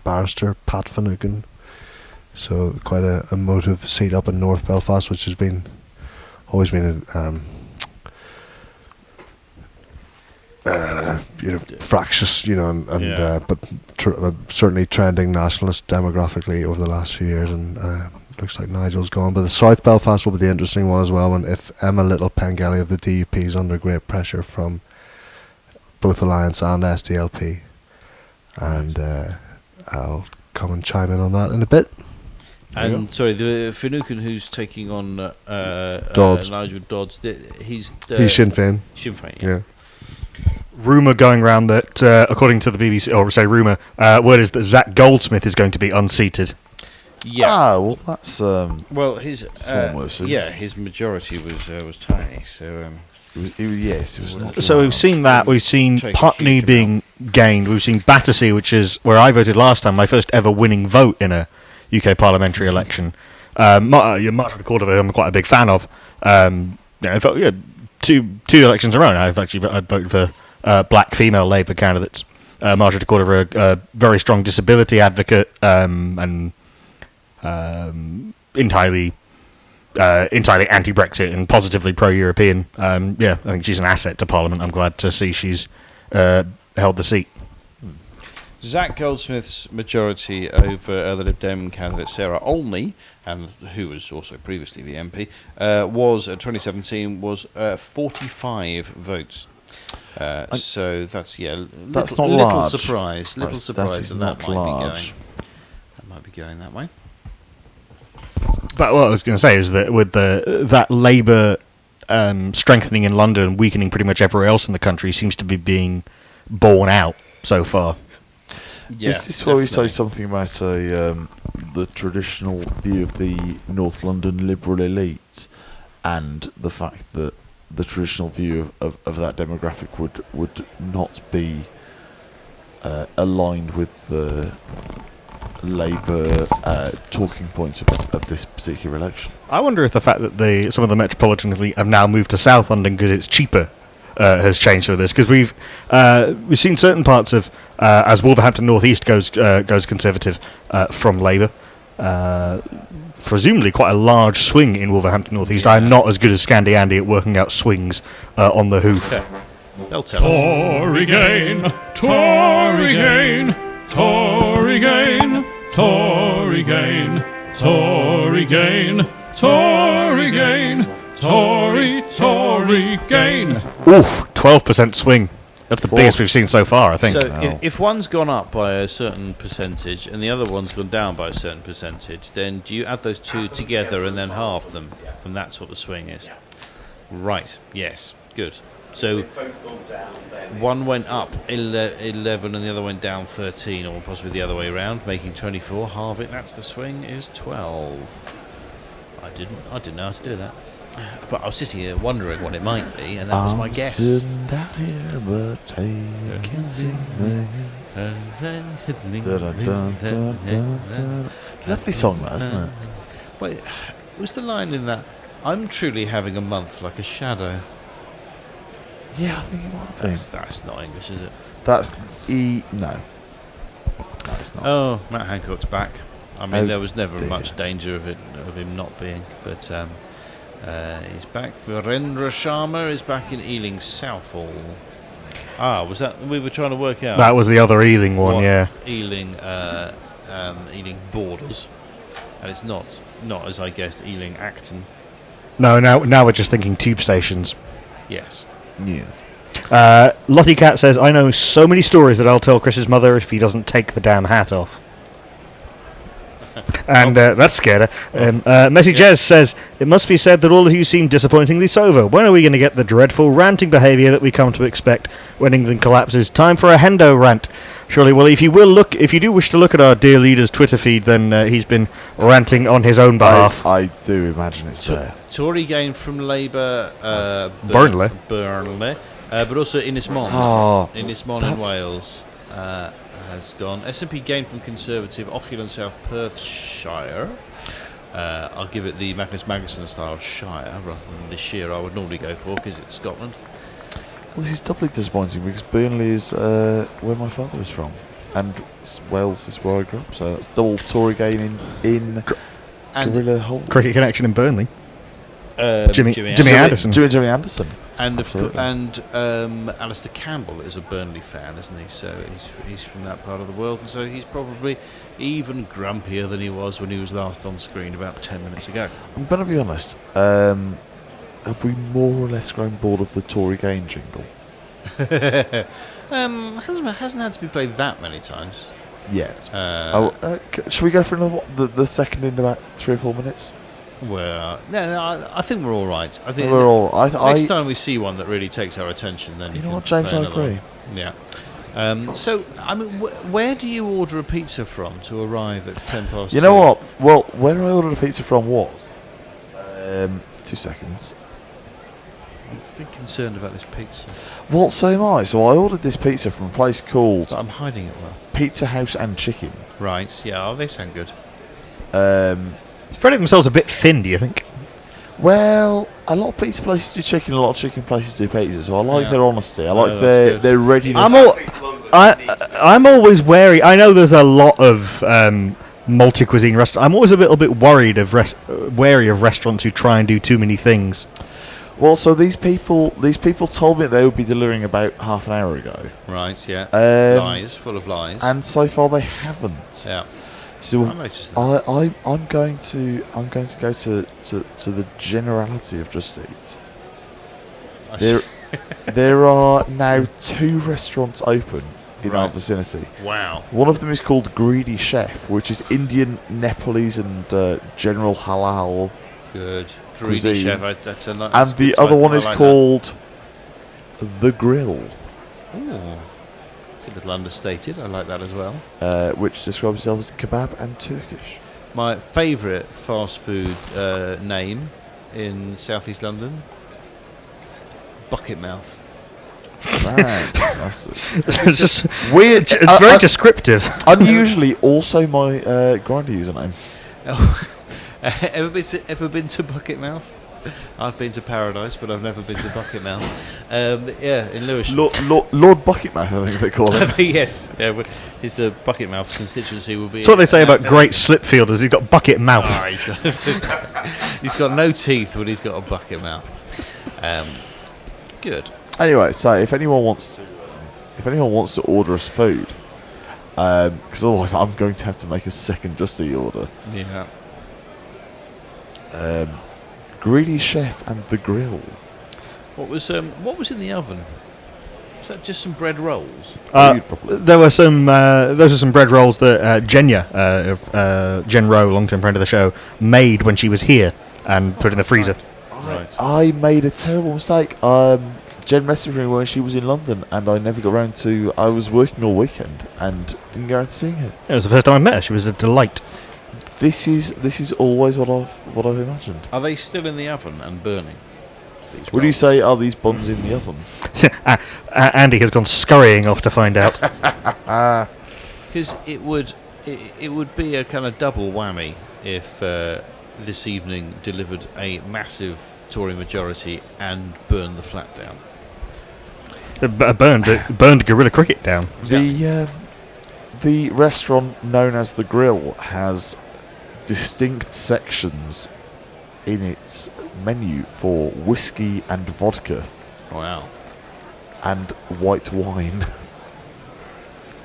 barrister Pat Finucane. So quite a emotive seat up in North Belfast, which has always been fractious, but certainly trending nationalist demographically over the last few years, and looks like Nigel's gone. But the South Belfast will be the interesting one as well, and if Emma Little Pengelly of the DUP is under great pressure from both Alliance and SDLP, and I'll come and chime in on that in a bit. And sorry, the Finucane who's taking on Dodds. Nigel Dodds. He's Sinn Féin. Sinn Féin. Yeah. Rumour going around that, according to the BBC, or say rumour, word is that Zach Goldsmith is going to be unseated. Yeah. Ah, well, that's well, his small mercy. yeah, his majority was tiny. So yes, it was not So we've seen that. We've seen Putney being gained. We've seen Battersea, which is where I voted last time, my first ever winning vote in a UK parliamentary election. Marshall de Cordova, I'm quite a big fan of. Two elections in a row now, I'd voted for black female Labour candidates. Marshall de Cordova, a very strong disability advocate, and entirely anti-Brexit and positively pro-European. I think she's an asset to Parliament. I'm glad to see she's held the seat. Zach Goldsmith's majority over the Lib Dem candidate Sarah Olney, and who was also previously the MP, was 2017 was 45 votes. So that's that's not little large. Surprise, little surprise that not large. That might be going that way. But what I was going to say is that with that Labour strengthening in London and weakening pretty much everywhere else in the country seems to be being borne out so far. Yeah, is this where we say something about the traditional view of the North London liberal elite and the fact that the traditional view of that demographic would not be aligned with the Labour talking points of this particular election? I wonder if the fact that some of the metropolitan elite have now moved to South London because it's cheaper has changed for this, because we've seen certain parts of as Wolverhampton North East goes Conservative from Labour. Presumably quite a large swing in Wolverhampton North East. I'm not as good as Scandi Andy at working out swings on the hoof. Okay. They'll tell us. Tory gain, Tory gain, Tory gain, Tory gain, Tory gain, Tory gain, Tory gain. Oof, 12% swing. That's the biggest we've seen so far, I think. So if one's gone up by a certain percentage and the other one's gone down by a certain percentage, then do you add those two together and then halve them? And that's what the swing is. Right, yes, good. So one went up 11 and the other went down 13, or possibly the other way around, making 24. Halve it, that's the swing, is 12. I didn't know how to do that. But I was sitting here wondering what it might be, and that was my guess. Sitting down here, but hey, I can see me. Lovely song, that, isn't it? Wait, was the line in that? I'm truly having a month like a shadow. Yeah, I think it might be. That's not English, is it? That's No. No, it's not. Oh, Matt Hancock's back. I mean, there was never much danger of him not being, but he's back. Virendra Sharma is back in Ealing Southall. Was that we were trying to work out? That was the other Ealing one, yeah. Ealing borders, and it's not as I guessed Ealing Acton. No, now we're just thinking tube stations. Yes. Yes. Lottie Cat says, I know so many stories that I'll tell Chris's mother if he doesn't take the damn hat off. And that scared her. Messy Jez says, it must be said that all of you seem disappointingly sober. When are we going to get the dreadful ranting behaviour that we come to expect when England collapses? Time for a Hendo rant. Surely, well, if you do wish to look at our dear leader's Twitter feed, then he's been ranting on his own behalf. I do imagine it's there. Tory gain from Labour, Burnley, but also Ynys Môn in Wales has gone. SNP gain from Conservative, Ochil and South Perthshire. I'll give it the Magnus Magnuson style Shire rather than the Shire I would normally go for because it's Scotland. Well, this is doubly disappointing because Burnley is where my father is from, and Wales is where I grew up. So that's double Tory gain in Guerilla Hole. Cricket connection in Burnley. Jimmy Anderson. Jimmy Anderson. And Alistair Campbell is a Burnley fan, isn't he? So he's from that part of the world, and so he's probably even grumpier than he was when he was last on screen about 10 minutes ago. I'm going to be honest. Have we more or less grown bored of the Tory gain jingle? Hasn't had to be played that many times. Yet. Uh, Should we go for another one? The second in about 3 or 4 minutes? Well, no, I think we're all right. I think We're all. next time we see one that really takes our attention, then You know can what, James? play I another agree. one. Yeah. So, I mean, where do you order a pizza from to arrive at 2:10? You know what? Well, where I ordered a pizza from was 2 seconds. I'm very concerned about this pizza. Well, so am I. So I ordered this pizza from a place called But I'm hiding it well. Pizza House and Chicken. Right. Yeah. Oh, they sound good. Spreading themselves a bit thin, do you think? Well, a lot of pizza places do chicken, a lot of chicken places do pizza. So I like Yeah. their honesty. I No, like that's their good. readiness. I'm always wary. I know there's a lot of multi-cuisine restaurants. I'm always a little bit worried of wary of restaurants who try and do too many things. Well, so these people told me they would be delivering about half an hour ago, Right. Yeah. Um, Full of lies. and so far they haven't. Yeah. So I noticed that. I'm going to go to the generality of Just Eat. I There see. there are now 2 restaurants open in our Right. vicinity. Wow. One of them is called Greedy Chef, which is Indian, Nepalese, and general halal. Good. Greedy Cuisine. chef. That's a And the other one is called The Grill, Ooh. It's a little understated. I like that as well. which describes itself as kebab and Turkish. My favourite fast food name in South East London, Bucket Mouth. Fantastic. It's just Weird. It's very descriptive. Unusually, also my Grindr username. Oh. Ever been to Bucket Mouth? I've been to Paradise, but I've never been to Bucket Mouth. Yeah, in Lewisham. Lord Bucketmouth, I think they call him. Yes, yeah. His Bucket Mouth's constituency will be. That's what they say about great slip fielders. He's got bucket mouth. Oh, he's got no teeth, but he's got a bucket mouth. Good. Anyway, so if anyone wants to order us food, because otherwise I'm going to have to make a second Just Eat order. Yeah. Greedy Chef and The Grill. What was in the oven? Was that just some bread rolls? There were some. Those are some bread rolls that Jen Rowe, long-term friend of the show, made when she was here and put in the freezer. Right. I made a terrible mistake. Jen messaged me when she was in London, and I never got around to. I was working all weekend and didn't get around to seeing her. It was the first time I met her. She was a delight. This is always what I've imagined. Are they still in the oven and burning? Would you say are these buns in the oven? Andy has gone scurrying off to find out. Because it would be a kind of double whammy if this evening delivered a massive Tory majority and burned the flat down. Burned Guerilla Cricket down. The restaurant known as The Grill has distinct sections in its menu for whiskey and vodka. Wow. And white wine.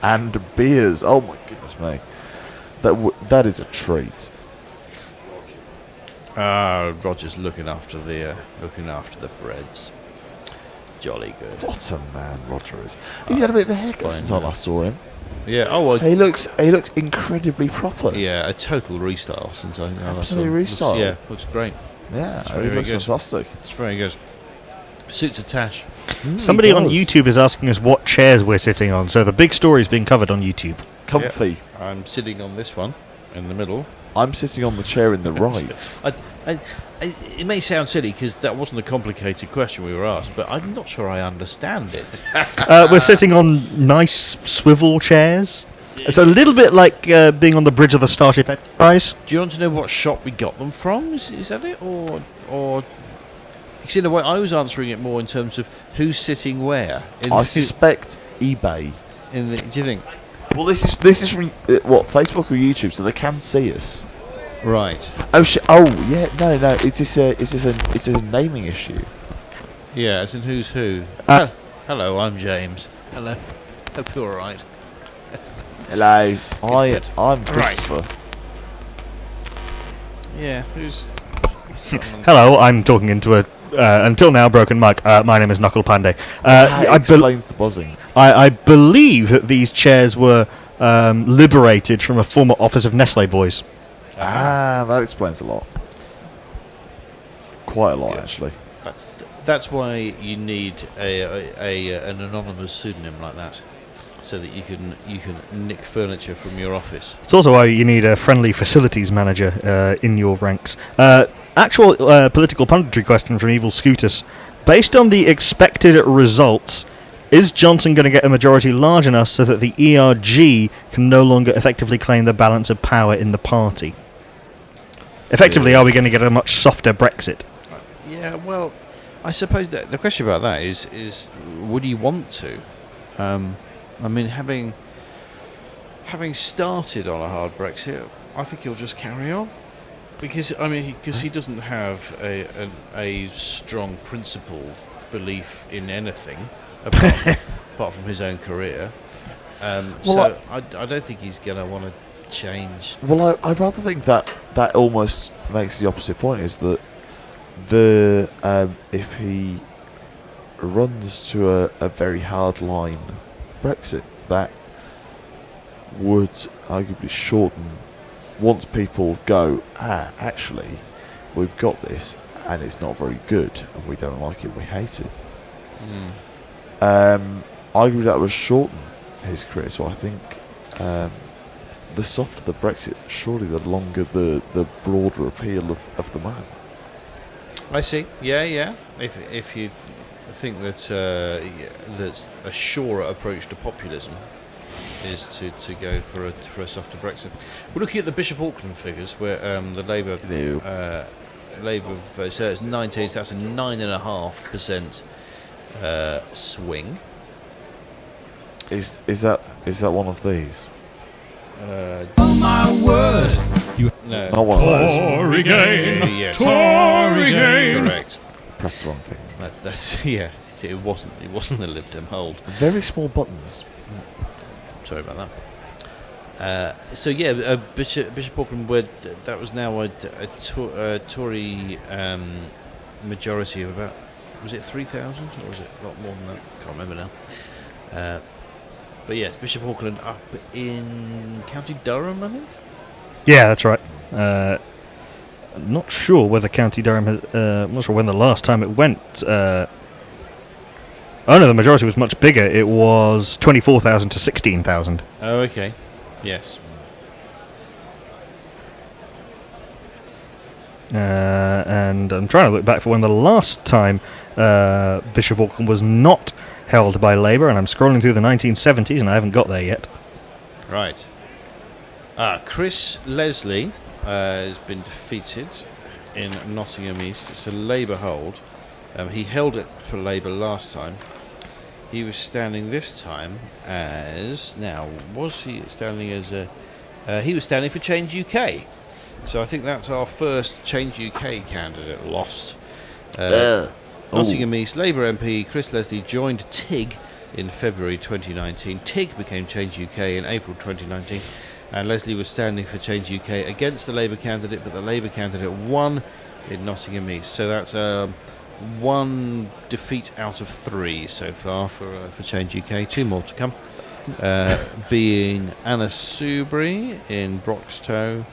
And beers. Oh my goodness me. That is a treat. Roger's looking after the breads. Jolly good. What a man Roger is. He's had a bit of a haircut since I last saw him. Yeah. Oh, well, he looks incredibly proper. Yeah, a total restyle since I last saw him. Absolutely restyle. Yeah, looks great. Yeah, It's he very looks good. fantastic. It's very good. Suits a tash. Somebody He on does. YouTube is asking us what chairs we're sitting on, so the big story's being covered on YouTube. Comfy. Yeah, I'm sitting on this one in the middle. I'm sitting on the chair in the right. It may sound silly because that wasn't a complicated question we were asked, but I'm not sure I understand it. We're sitting on nice swivel chairs. It's a little bit like being on the bridge of the Starship Enterprise. Do you want to know what shop we got them from? Is that it, or? Because in a way, I was answering it more in terms of who's sitting where. I suspect eBay. Do you think? Well, this is from what, Facebook or YouTube, so they can see us. Right. Oh shit! Oh yeah, no. It's just a naming issue. Yeah, as in who's who. Hello, I'm James. Hello. Hope you're all right. Hello, Good. I'm Christopher. Right. Yeah, who's? Hello, I'm talking into a until now broken mic. My name is Knuckle Pandey. That explains the buzzing. I believe that these chairs were liberated from a former office of Nestle boys. That explains a lot. Quite a lot, actually. That's why you need an anonymous pseudonym like that, so that you can nick furniture from your office. It's also why you need a friendly facilities manager in your ranks. Actual political punditry question from Evil Scootus. Based on the expected results, is Johnson going to get a majority large enough so that the ERG can no longer effectively claim the balance of power in the party? Effectively, are we going to get a much softer Brexit? Yeah, well, I suppose that the question about that is would he want to? I mean, having started on a hard Brexit, I think he'll just carry on. Because he doesn't have a strong principled belief in anything apart from his own career. So I don't think he's going to want to change. Well, I'd rather think that almost makes the opposite point, is that if he runs to a very hard line Brexit, that would arguably shorten. Once people go, actually, we've got this, and it's not very good, and we don't like it, we hate it. Arguably that would shorten his career, so I think the softer the Brexit, surely the longer the broader appeal of the man. I see. Yeah. If you think that that's a surer approach to populism is to go for a softer Brexit. We're looking at the Bishop Auckland figures, where the Labour vote, so it's 19, so that's a 9.5% swing. Is that one of these? Oh my word! No. Not one of those. Tory gain! Yes. Tory gain! Correct. Press the wrong thing. That's yeah. It wasn't the Lib Dem hold. Very small buttons. Sorry about that. So yeah, Bishop Auckland, where that was now a Tory majority of about, was it 3,000 or was it a lot more than that? Can't remember now. But yes, Bishop Auckland up in County Durham, I think. Yeah, that's right. I'm not sure whether County Durham has. I'm not sure when the last time it went. Oh no, the majority was much bigger. It was 24,000 to 16,000. Oh, okay. Yes. And I'm trying to look back for when the last time Bishop Auckland was not held by Labour, and I'm scrolling through the 1970s, and I haven't got there yet. Right. Chris Leslie has been defeated in Nottingham East. It's a Labour hold. He held it for Labour last time. He was standing this time as... Now, was he standing as a... he was standing for Change UK. So I think that's our first Change UK candidate lost. Nottingham East Labour MP Chris Leslie joined TIG in February 2019. TIG became Change UK in April 2019. And Leslie was standing for Change UK against the Labour candidate, but the Labour candidate won in Nottingham East. So that's one defeat out of 3 so far for Change UK. 2 more to come, being Anna Soubry in Broxtowe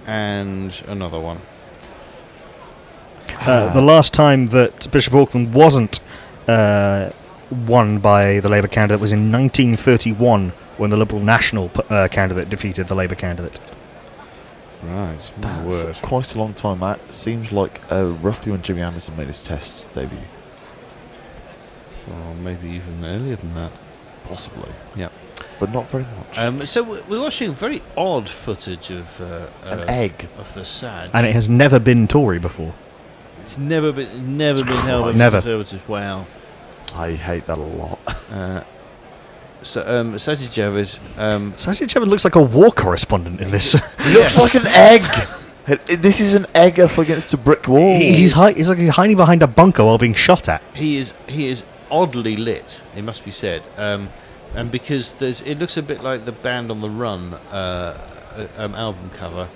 and another one. The last time that Bishop Auckland wasn't won by the Labour candidate was in 1931, when the Liberal National candidate defeated the Labour candidate. Right, that's quite a long time. That seems like roughly when Jimmy Anderson made his Test debut. Or maybe even earlier than that. Possibly. Yeah. But not very much. So we're watching very odd footage of an egg of the SAD. And it has never been Tory before. It's never been held by Conservatives. Wow. I hate that a lot. Sajid Javid. Sajid Javid looks like a war correspondent in this. He looks like an egg. This is an egg up against a brick wall. He's like he's hiding behind a bunker while being shot at. He is oddly lit. It must be said. And because it looks a bit like the Band on the Run album cover.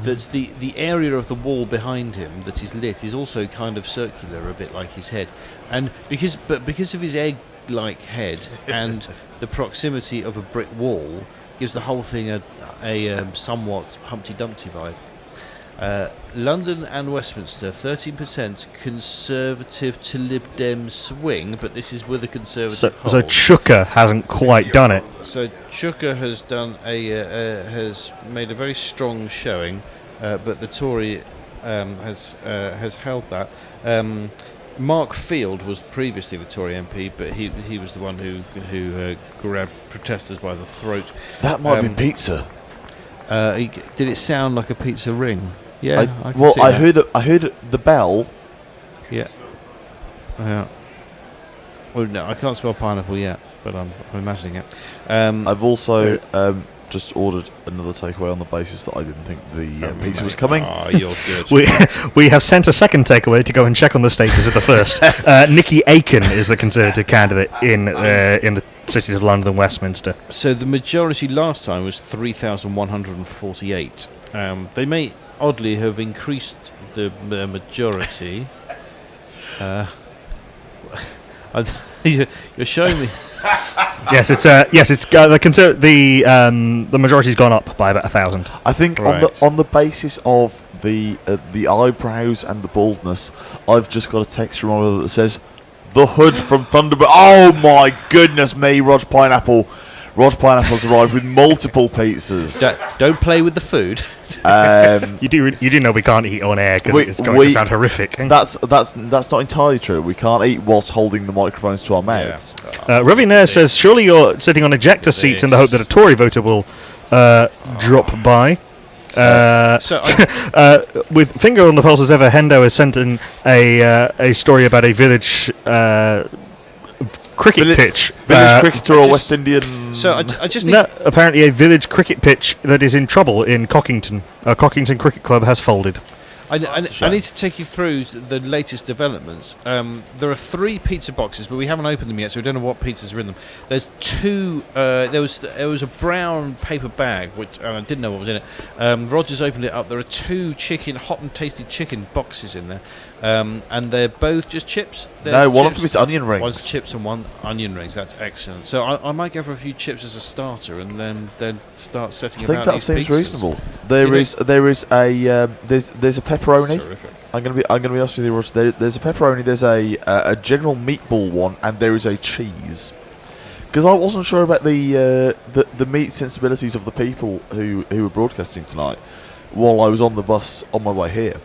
That's the area of the wall behind him that is lit is also kind of circular, a bit like his head. And because of his egg wig-like head and the proximity of a brick wall gives the whole thing a somewhat Humpty Dumpty vibe. London and Westminster, 13% Conservative to Lib Dem swing, but this is with a Conservative hold. So Chuka hasn't quite done it. So Chuka has done has made a very strong showing, but the Tory has held that. Mark Field was previously the Tory MP, but he was the one who grabbed protesters by the throat. That might have been pizza. Did it sound like a pizza ring? Yeah. I heard the bell. Yeah. Yeah. Well, no, I can't spell pineapple yet, but I'm imagining it. I've also just ordered another takeaway on the basis that I didn't think the pizza was coming. Oh, you're good. We have sent a second takeaway to go and check on the status of the first. Nikki Aiken is the Conservative candidate in the cities of London and Westminster. So the majority last time was 3,148. They may oddly have increased the majority. You're showing me. Yes, it's the majority's gone up by about 1,000. I think Right. on the basis of the eyebrows and the baldness, I've just got a text from Oliver that says, "The Hood from Thunderbird." Oh my goodness me, Rog Pineapple. Rog Pineapple's arrived with multiple pizzas. Don't play with the food. You do know we can't eat on air because it's going to sound horrific. That's not entirely true. We can't eat whilst holding the microphones to our mouths. Ravi Nair says, surely you're sitting on ejector seats in the hope that a Tory voter will drop by. With finger on the pulse as ever, Hendo has sent in a story about a village cricket pitch. Village cricketer or West Indian. So I just need apparently a village cricket pitch that is in trouble in Cockington. Cockington Cricket Club has folded. I need to take you through the latest developments. There are 3 pizza boxes, but we haven't opened them yet, so we don't know what pizzas are in them. There's 2. There was a brown paper bag, which I didn't know what was in it. Rogers opened it up. There are 2 hot and tasty chicken boxes in there, and they're both just chips. No, one of them is onion rings. One's chips and one onion rings. That's excellent. So I might go for a few chips as a starter, and then start setting about these I think that seems pizzas. reasonable. There's a pepperoni. Terrific. I'm gonna be honest with you, Ross. There's a pepperoni. There's a general meatball one, and there is a cheese. Because I wasn't sure about the meat sensibilities of the people who were broadcasting tonight while I was on the bus on my way here.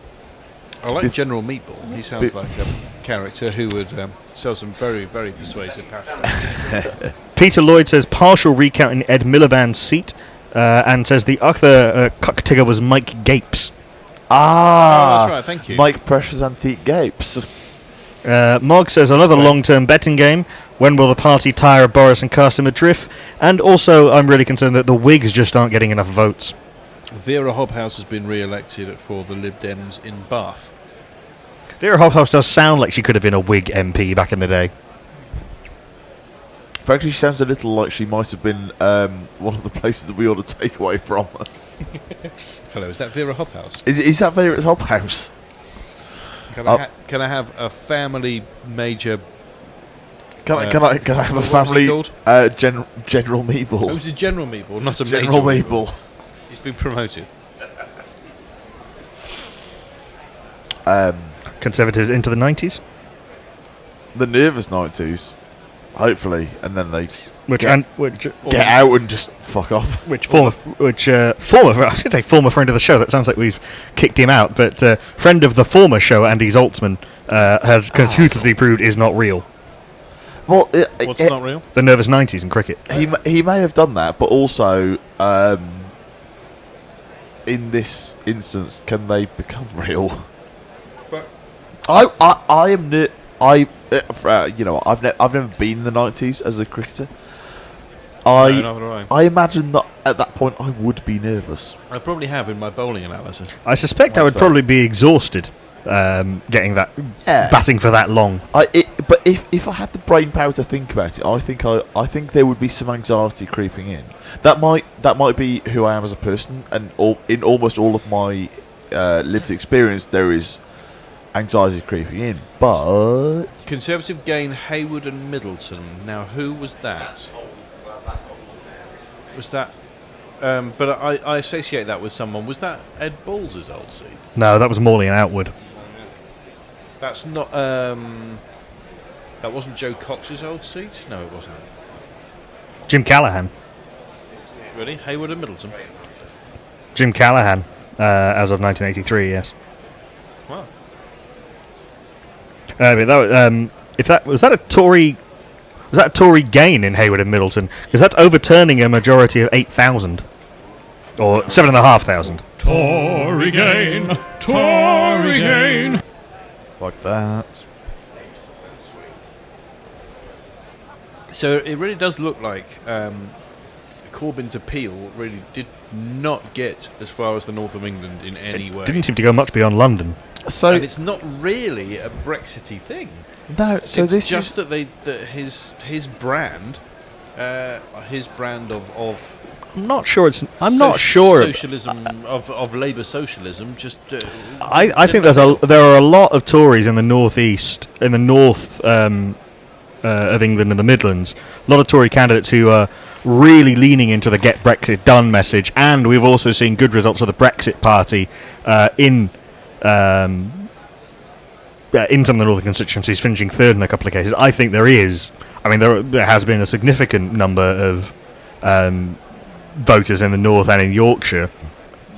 I like General Meatball. He sounds like a character who would sell some very, very persuasive pasta. Peter Lloyd says partial recount in Ed Miliband's seat, and says the other cuck-tigger was Mike Gapes. Ah, that's right, thank you. Mike Precious Antique Gapes. Mog says another long-term betting game. When will the party tire of Boris and cast him adrift? And also, I'm really concerned that the Whigs just aren't getting enough votes. Vera Hobhouse has been re-elected for the Lib Dems in Bath. Vera Hobhouse does sound like she could have been a Whig MP back in the day. Frankly, she sounds a little like she might have been one of the places that we ought to take away from. Hello, is that Vera Hobhouse? Is that Vera's Hobhouse? Can I have a family major? Can I have a family General Meatball? Oh, it was a General Meatball, not a General major Meatball. He's been promoted. Conservatives into the 90s? The nervous 90s, hopefully, and then they Get out and just fuck off. Former I should say former friend of the show. That sounds like we've kicked him out, but friend of the former show, Andy Zaltzman, has conclusively proved is not real. Well, what's not real? The nervous 90s in cricket. He may have done that, but also, in this instance, can they become real? But I've never been in the 90s as a cricketer. I imagine that at that point I would be nervous. I probably have in my bowling analysis. I suspect I would probably be exhausted getting that batting for that long. But if I had the brain power to think about it, I think there would be some anxiety creeping in. That might be who I am as a person, and in almost all of my lived experience, there is anxiety creeping in. But Conservative gain Hayward and Middleton. Now, who was that? Was that? But I associate that with someone. Was that Ed Balls' old seat? No, that was Morley and Outwood. That's not. That wasn't Joe Cox's old seat. No, it wasn't. Jim Callaghan. Ready? Hayward and Middleton. Jim Callaghan, as of 1983. Yes. Wow. But if that was that a Tory. Was that a Tory gain in Hayward and Middleton? Because that's overturning a majority of 8,000. Or 7,500. Tory gain, Tory gain. like that. So it really does look like Corbyn's appeal really did not get as far as the north of England in any way. Didn't seem to go much beyond London. So and it's not really a Brexity thing. No, so it's this just is that his brand of I'm not sure it's. I'm not sure. Socialism of Labour socialism. Just. I think there are a lot of Tories in the northeast, in the north of England and the Midlands. A lot of Tory candidates who are really leaning into the "Get Brexit Done" message, and we've also seen good results of the Brexit Party in some of the northern constituencies, finishing third in a couple of cases. I think there is. I mean, there has been a significant number of voters in the north and in Yorkshire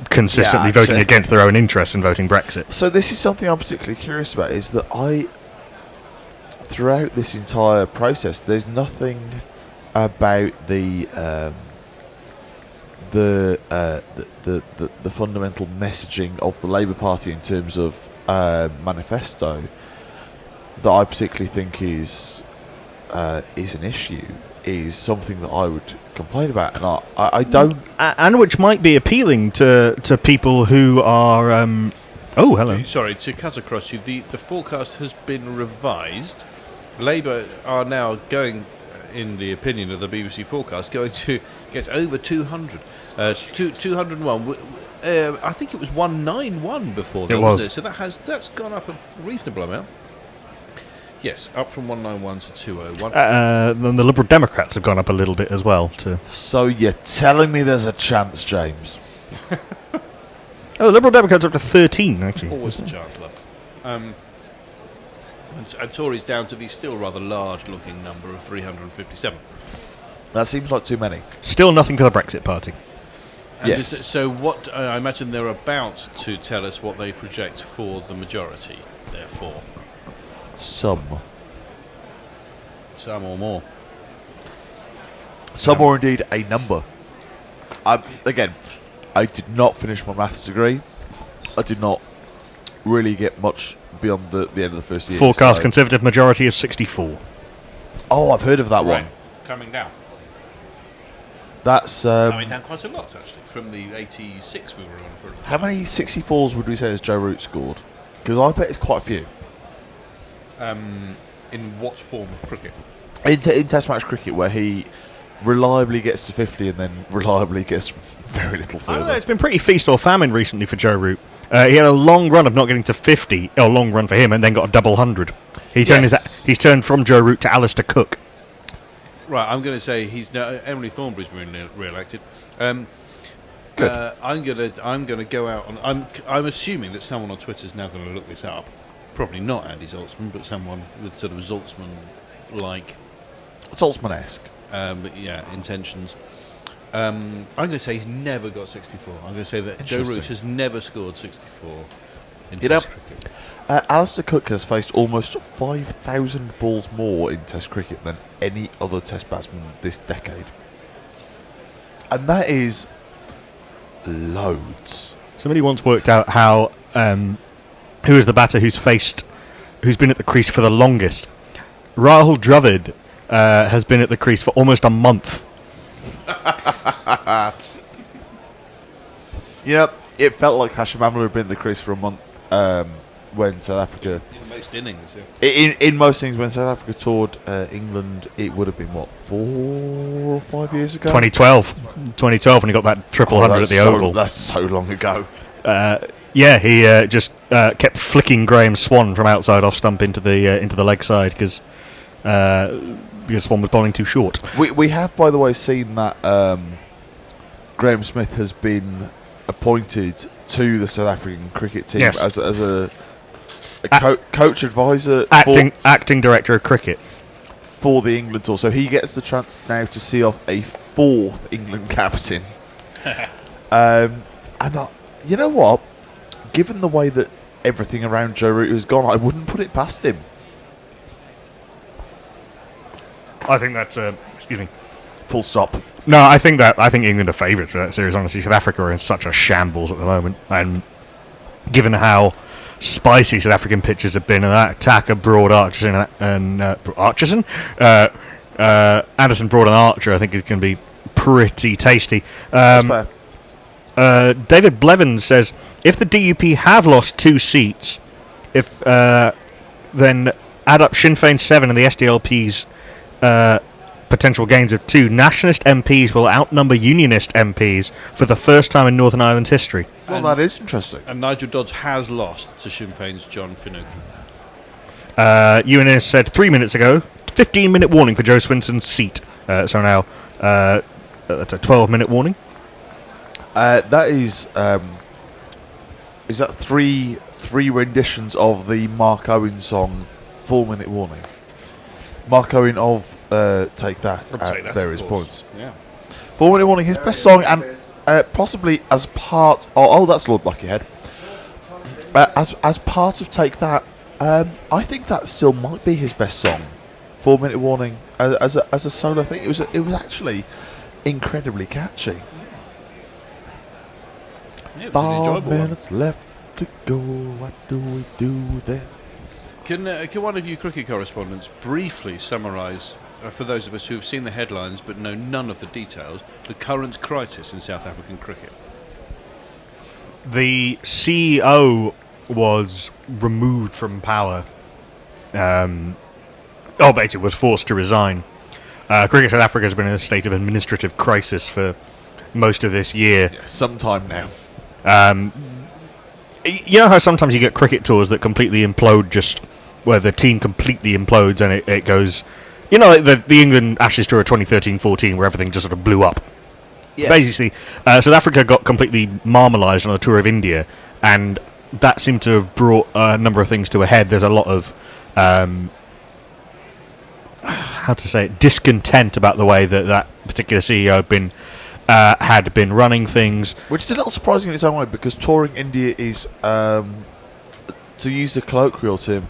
consistently voting against their own interests and voting Brexit. So this is something I'm particularly curious about, is that throughout this entire process, there's nothing about the fundamental messaging of the Labour Party in terms of manifesto that I particularly think is an issue, is something that I would complain about, and I don't, and which might be appealing to people who are. Oh, hello. Sorry to cut across you. The forecast has been revised. Labour are now going, in the opinion of the BBC forecast, going to get over 200. 201. I think it was 191 before. That, wasn't it? So that's gone up a reasonable amount. Yes, up from 191 to 201. Then the Liberal Democrats have gone up a little bit as well. So you're telling me there's a chance, James? The Liberal Democrats are up to 13, actually. Always a chance, love. And Tories down to the still rather large-looking number of 357. That seems like too many. Still nothing for the Brexit Party. And yes. So what? I imagine they're about to tell us what they project for the majority. Therefore, some or more. Some or indeed a number. Again, I did not finish my maths degree. I did not really get much beyond the end of the first year. Forecast Conservative majority of 64. Oh, I've heard of that one. Coming down. That's coming down quite a lot, actually, from the 86 we were on for. How many 64s would we say has Joe Root scored? Because I bet it's quite a few. In what form of cricket? In Test match cricket, where he reliably gets to 50 and then reliably gets very little further. I don't know, it's been pretty feast or famine recently for Joe Root. He had a long run of not getting to 50, a long run for him, and then got a double 100. He's turned from Joe Root to Alistair Cook. Right, I'm going to say he's now Emily Thornberry's been re-elected. Good. I'm going to go out on. I'm assuming that someone on Twitter is now going to look this up. Probably not Andy Zaltzman, but someone with sort of Zaltzman-like, Zaltzman-esque. But yeah, intentions. I'm going to say he's never got 64. I'm going to say that Joe Root has never scored 64 in Test cricket. Alistair Cook has faced almost 5,000 balls more in Test cricket than any other Test batsman this decade. And that is loads. Somebody once worked out how who is the batter who's been at the crease for the longest. Rahul Dravid has been at the crease for almost a month. Yep, it felt like Hashim Amla had been at the crease for a month when South Africa. In most innings, yeah. In most innings, when South Africa toured England, it would have been, 4 or 5 years ago? 2012 when he got that triple 100 at the Oval. That's so long ago. Yeah, he just kept flicking Graham Swan from outside off stump into the leg side because Swan was bowling too short. We have, by the way, seen that Graham Smith has been appointed to the South African cricket team as a coach advisor, acting director of cricket for the England tour. So he gets the chance now to see off a 4th England captain. You know what? Given the way that everything around Joe Root has gone, I wouldn't put it past him. I think that's excuse me. Full stop. No, I think England are favourites for that series. Honestly, South Africa are in such a shambles at the moment, and given how spicy South African pitches have been, and that attack of Broad, Archerson, and Archerson, Anderson, Broad, and Archer, I think is going to be pretty tasty. That's fair. David Blevins says, if the DUP have lost 2 seats, then add up Sinn Féin 7 and the SDLP's potential gains of 2, Nationalist MPs will outnumber Unionist MPs for the first time in Northern Ireland's history. Well, that is interesting. And Nigel Dodds has lost to Sinn Féin's John Finucane. UNS said 3 minutes ago, 15-minute warning for Joe Swinson's seat. So now that's a 12-minute warning. That is that three renditions of the Mark Owen song 4-minute warning? Mark Owen of Take That at various points. Yeah. 4-minute warning, his best song, and possibly as part that's Lord Buckethead. As part of Take That, I think that still might be his best song. 4-minute warning as a solo thing. It was actually incredibly catchy. Yeah, it was an 5 enjoyable one. minutes left to go. What do we do then? Can one of you cricket correspondents briefly summarise, for those of us who have seen the headlines but know none of the details, the current crisis in South African cricket? The CEO was removed from power. Basically was forced to resign. Cricket South Africa has been in a state of administrative crisis for most of this year. Yeah, some time now. You know how sometimes you get cricket tours that completely implode, just where the team completely implodes and it goes, like the England Ashes tour of 2013-14 where everything just sort of blew up. Yes. Basically, South Africa got completely marmalised on a tour of India, and that seemed to have brought a number of things to a head. There's a lot of discontent about the way that particular CEO had been running things. Which is a little surprising in its own way, because touring India is, to use the colloquial term,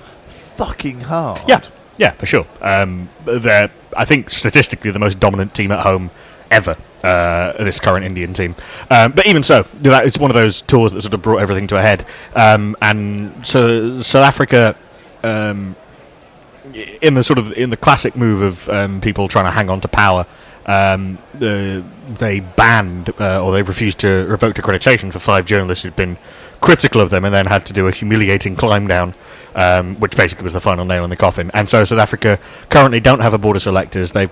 fucking hard. Yeah, for sure. They're, I think, statistically the most dominant team at home ever, this current Indian team. But even so, it's one of those tours that sort of brought everything to a head. And so South Africa, in the classic move of people trying to hang on to power, they banned or they refused to revoke accreditation for 5 journalists who'd been critical of them, and then had to do a humiliating climb down, which basically was the final nail in the coffin. And so South Africa currently don't have a board of selectors. They've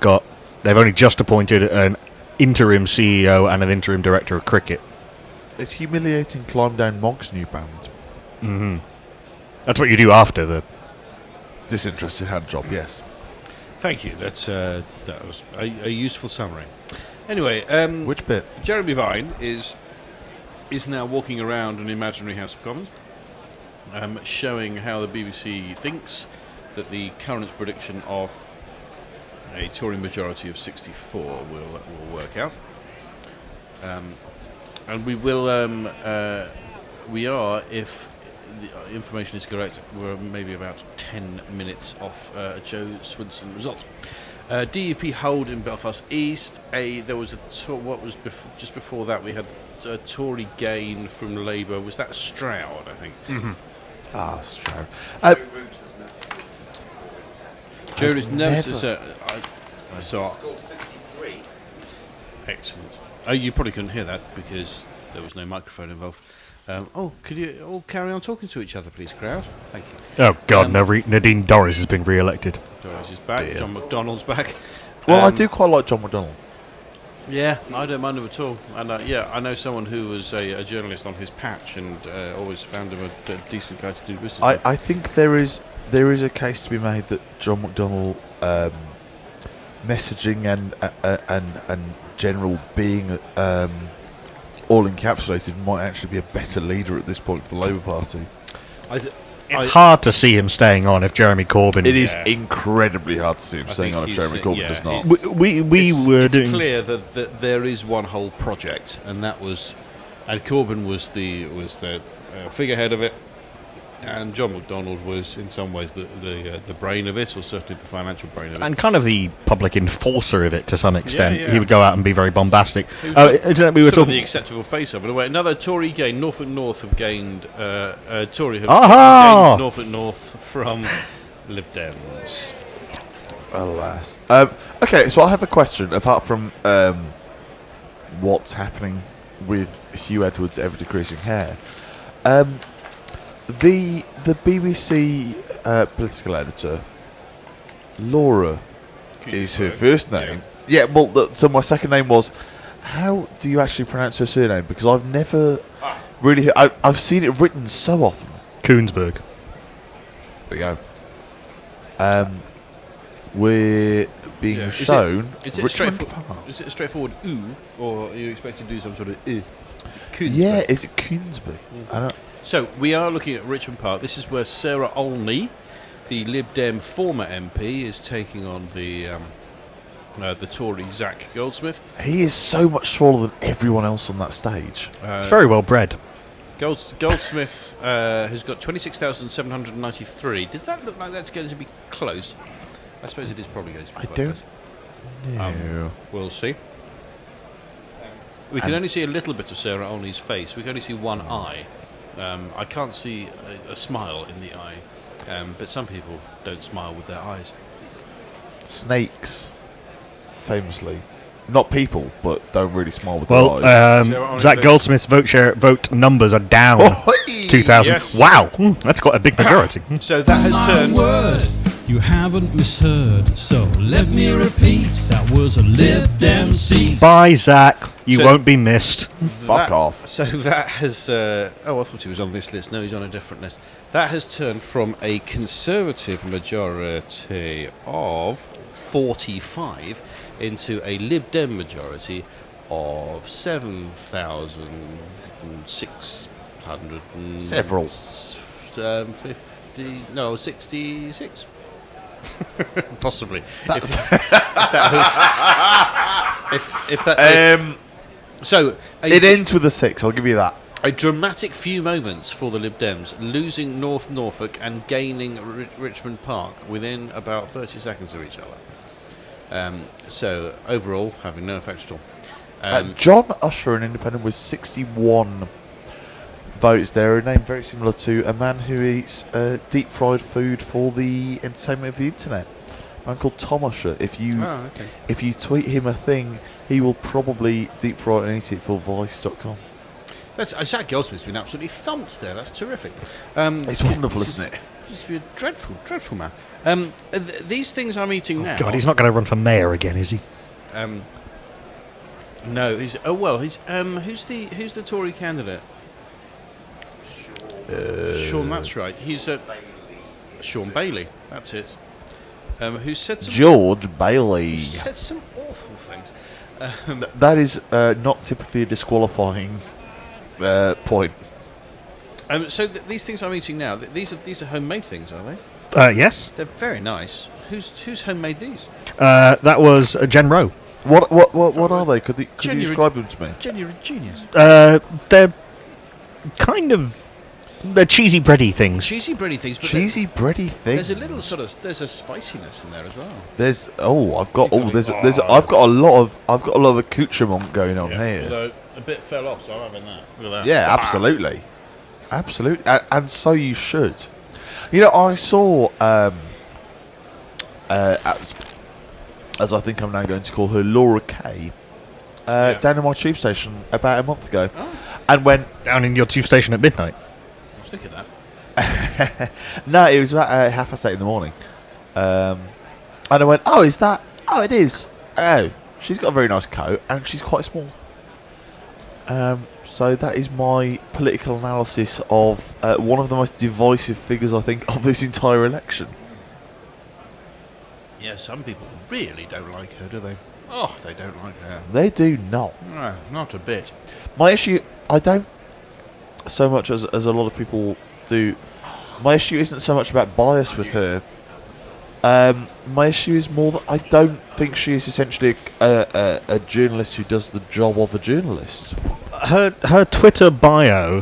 only just appointed an interim CEO and an interim director of cricket. It's humiliating climb down Mog's new band. Mm-hmm. That's what you do after the disinterested hand job. Yes. Thank you. That was a useful summary. Anyway, which bit? Jeremy Vine is now walking around an imaginary House of Commons, showing how the BBC thinks that the current prediction of a Tory majority of 64 will work out, and we are, if the information is correct, we're maybe about 10 minutes off Joe Swinson result. DUP hold in Belfast East. There was just before that we had a Tory gain from Labour. Was that Stroud, I think? Mm-hmm. Stroud. Joe is never. I saw. Scored 63. Excellent. Oh, you probably couldn't hear that because there was no microphone involved. Could you all carry on talking to each other, please, crowd? Thank you. Oh, God, Nadine Dorries has been re-elected. Dorries is back. John McDonnell's back. Well, I do quite like John McDonnell. Yeah, I don't mind him at all. And I know someone who was a journalist on his patch and always found him a decent guy to do business with. I think there is a case to be made that John McDonnell messaging and general being all encapsulated might actually be a better leader at this point for the Labour Party. It's hard to see him staying on if Jeremy Corbyn. It is incredibly hard to see him staying on if Jeremy Corbyn does not. It's clear that there is one whole project, and Corbyn was the figurehead of it, and John McDonnell was in some ways the brain of it, or certainly the financial brain of it, and kind of the public enforcer of it to some extent. Yeah. He would go out and be very bombastic. We were talking the acceptable face of it. Anyway, another Tory gain. Norfolk North have gained. Tory have gained Norfolk North from Lib Dems. Alas. Okay, so I have a question. Apart from what's happening with Hugh Edwards' ever decreasing hair, the BBC political editor Laura is her first name. Yeah, well, so my second name was. How do you actually pronounce her surname? Because I've never really. I've seen it written so often. Koonsberg. There we go. We're being shown. Is it a straightforward ooh, or are you expected to do some sort of ooh? Yeah, is it Koonsberg? I don't. So we are looking at Richmond Park. This is where Sarah Olney, the Lib Dem former MP, is taking on the Tory Zach Goldsmith. He is so much taller than everyone else on that stage. It's very well bred. Goldsmith has got 26,793. Does that look like that's going to be close? I suppose it is probably going to be close. No. We'll see. We can only see a little bit of Sarah Olney's face. We can only see one eye. I can't see a smile in the eye, but some people don't smile with their eyes. Snakes, famously, not people, but don't really smile with their eyes. Zach Goldsmith's vote numbers are down 2,000. Yes. Wow, that's quite a big majority. So that has turned. Word, you haven't misheard. So let me repeat, that was a Lib Dem seat. Bye, Zach. You won't be missed. Fuck off. So that has. I thought he was on this list. No, he's on a different list. That has turned from a Conservative majority of 45 into a Lib Dem majority of 7,600. Several. 66. Possibly. So it ends with a 6. I'll give you that. A dramatic few moments for the Lib Dems, losing North Norfolk and gaining Richmond Park within about 30 seconds of each other. So overall, having no effect at all. John Usher, an independent, with 61 votes there. A name very similar to a man who eats deep fried food for the entertainment of the internet. A man called Tom Usher. If you tweet him a thing, he will probably deep fry it and eat it for Vice.com. Zach Goldsmith's been absolutely thumped there. That's terrific. It's wonderful, isn't it? Just be a dreadful man. These things I'm eating now. God, he's not going to run for mayor again, is he? No, he's. Oh well, he's. Who's the Tory candidate? Sean, that's right. He's Sean Bailey. That's it. Who said some George Bailey said some awful things. That is not typically a disqualifying point. So these things I'm eating now, these are homemade things, are they? Yes. They're very nice. Who's homemade these? That was Jen Rowe. What are they? Could you describe them to me? Jen, you're a genius. They're kind of. They're cheesy bready things. Cheesy bready things. But cheesy bready things. There's a little there's a spiciness in there as well. I've got a lot of accoutrement going on here. Although a bit fell off, so I'm having that. Look at that. Yeah, absolutely, and so you should. You know, I saw as I think I'm now going to call her, Laura Kay, down in my tube station about a month ago, and went down in your tube station at midnight. I was thinking that. No, it was about 8:30 in the morning, and I went, "Oh, is that? Oh, it is. Oh, She's got a very nice coat, and she's quite small. So that is my political analysis of one of the most divisive figures, I think, of this entire election. Yeah, some people really don't like her, do they? Oh, they don't like her. They do not. No, not a bit. My issue, I don't, so much as a lot of people do, my issue isn't so much about bias with her. My issue is more that I don't think she is essentially a journalist who does the job of a journalist. Her Twitter bio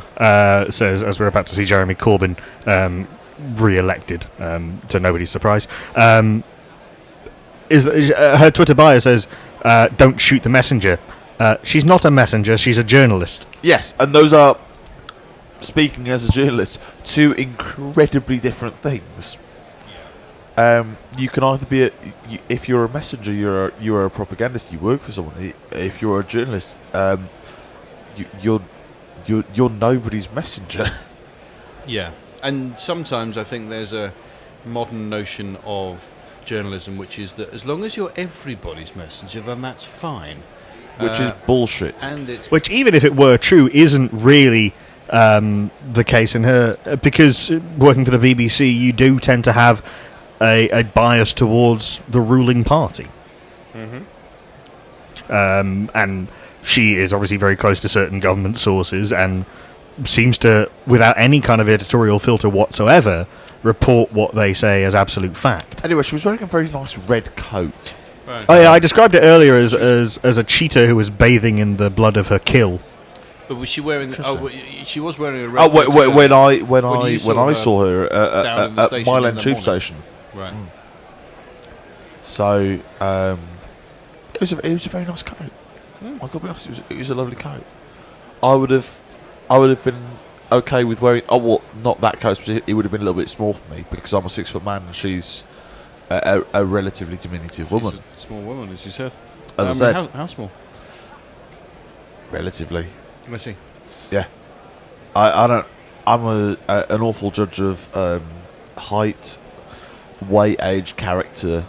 says, as we're about to see Jeremy Corbyn re-elected, to nobody's surprise, her Twitter bio says, "Don't shoot the messenger." She's not a messenger; she's a journalist. Yes, and those are, speaking as a journalist, two incredibly different things. You can either be if you're a messenger, you're a propagandist. You work for someone. If you're a journalist, you're nobody's messenger. Yeah, and sometimes I think there's a modern notion of journalism which is that as long as you're everybody's messenger, then that's fine. Which is bullshit. And it's Which, even if it were true, isn't really the case in her, because working for the BBC, you do tend to have a bias towards the ruling party. And she is obviously very close to certain government sources and seems to, without any kind of editorial filter whatsoever, report what they say as absolute fact. Anyway, she was wearing a very nice red coat. right. Oh yeah, I described it earlier as a cheetah who was bathing in the blood of her kill. But was she wearing? She was wearing a red. Oh, when I you saw her down the at station Mile in End the Tube morning. Station. Right. So it was a very nice coat. I gotta be honest, it was a lovely coat. I would have been okay with wearing. Oh, well, not that coat. It would have been a little bit small for me because I'm a 6 foot man and she's a relatively diminutive woman. She's a small woman, as you said. As I said, how small? relatively. Let's see. Yeah, I don't. I'm an awful judge of height, weight, age, character,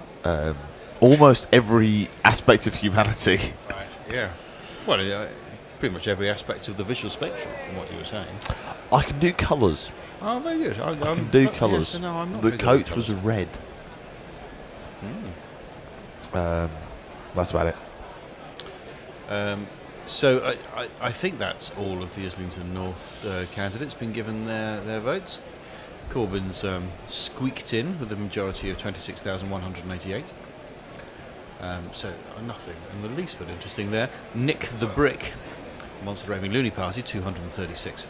almost every aspect of humanity. Right. Yeah. Well, pretty much every aspect of the visual spectrum, from what you were saying. I can do colours. Oh, very good. I can do colours. Yes, no, I'm not The very good at coat was colours. red. That's about it. So I think that's all of the Islington North candidates been given their votes. Corbyn's squeaked in with a majority of 26,188. So nothing in the least bit interesting there. Nick the Brick, Monster Raving Loony Party, 236.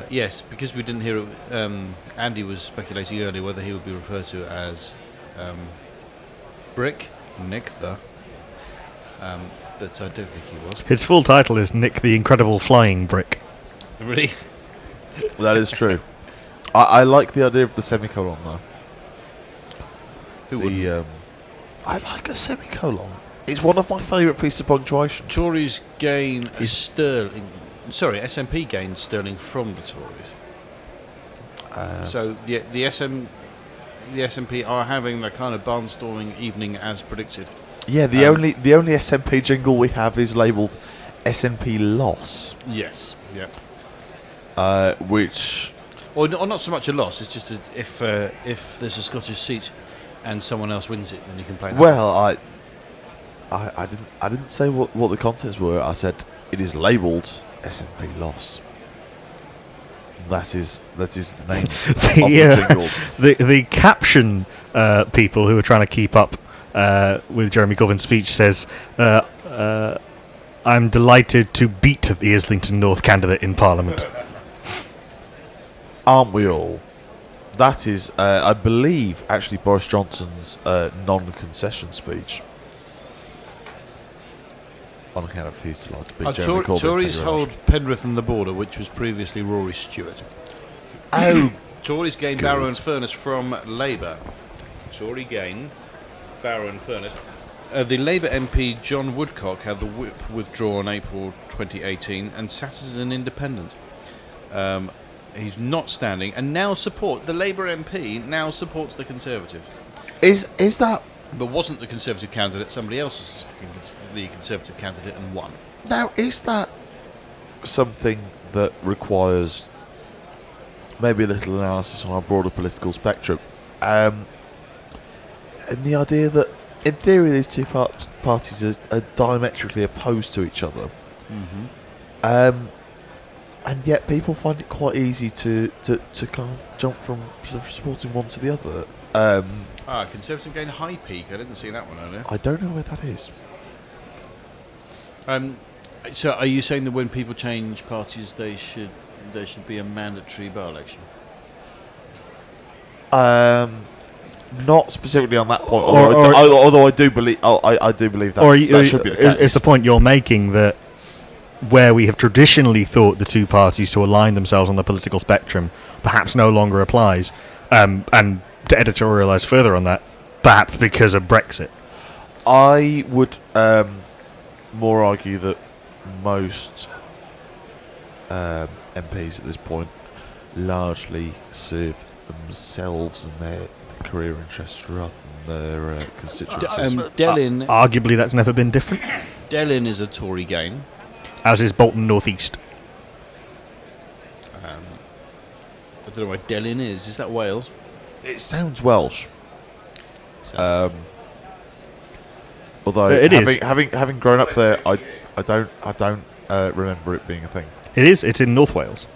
Yes, because we didn't hear it, Andy was speculating earlier whether he would be referred to as Brick, Nick the, but I don't think he was. His full title is Nick the Incredible Flying Brick. Really? That is true. I like the idea of the semicolon though. Who would? I like a semicolon. It's one of my favourite pieces of punctuation. Tories gain sterling. Sorry, SNP gained sterling from the Tories. So the SNP are having that kind of barnstorming evening as predicted. Yeah, the only SNP jingle we have is labelled SNP loss. Yes. Yeah. Which. Or not so much a loss. It's just if there's a Scottish seat and someone else wins it, then you can play that. Well, I didn't say what the contents were. I said it is labelled SNP loss. That is the name of the jingle. The caption people who are trying to keep up with Jeremy Corbyn's speech says, "I'm delighted to beat the Islington North candidate in Parliament." Aren't we all? That is, I believe, actually Boris Johnson's non-concession speech. On account of his delight to beat Jeremy Corbyn. Tories hold Penrith and the border, which was previously Rory Stewart. Oh, Tories gained good. Barrow and Furness from Labour. Tory gained Barrow and Furness. The Labour MP John Woodcock had the whip withdrawn April 2018 and sat as an independent. He's not standing and now the Labour MP now supports the Conservatives. Is that But wasn't the Conservative candidate somebody else's the Conservative candidate and won? Now, is that something that requires maybe a little analysis on our broader political spectrum? And the idea that, in theory, these two parties are diametrically opposed to each other. And yet people find it quite easy to kind of jump from sort of supporting one to the other. Conservative gained high peak. I didn't see that one earlier. I don't know where that is. So are you saying that when people change parties, there should be a mandatory by-election? Not specifically on that point, although I do believe. I do believe that. That should be the case. Is the point you're making that where we have traditionally thought the two parties to align themselves on the political spectrum perhaps no longer applies? And to editorialise further on that, perhaps because of Brexit. I would more argue that most MPs at this point largely serve themselves and their career interests rather than their constituencies. Arguably, that's never been different. Delyn is a Tory gain. As is Bolton North East. I don't know where Delyn is. Is that Wales? It sounds Welsh. Although It is. having grown up there, I don't remember it being a thing. It is. It's in North Wales.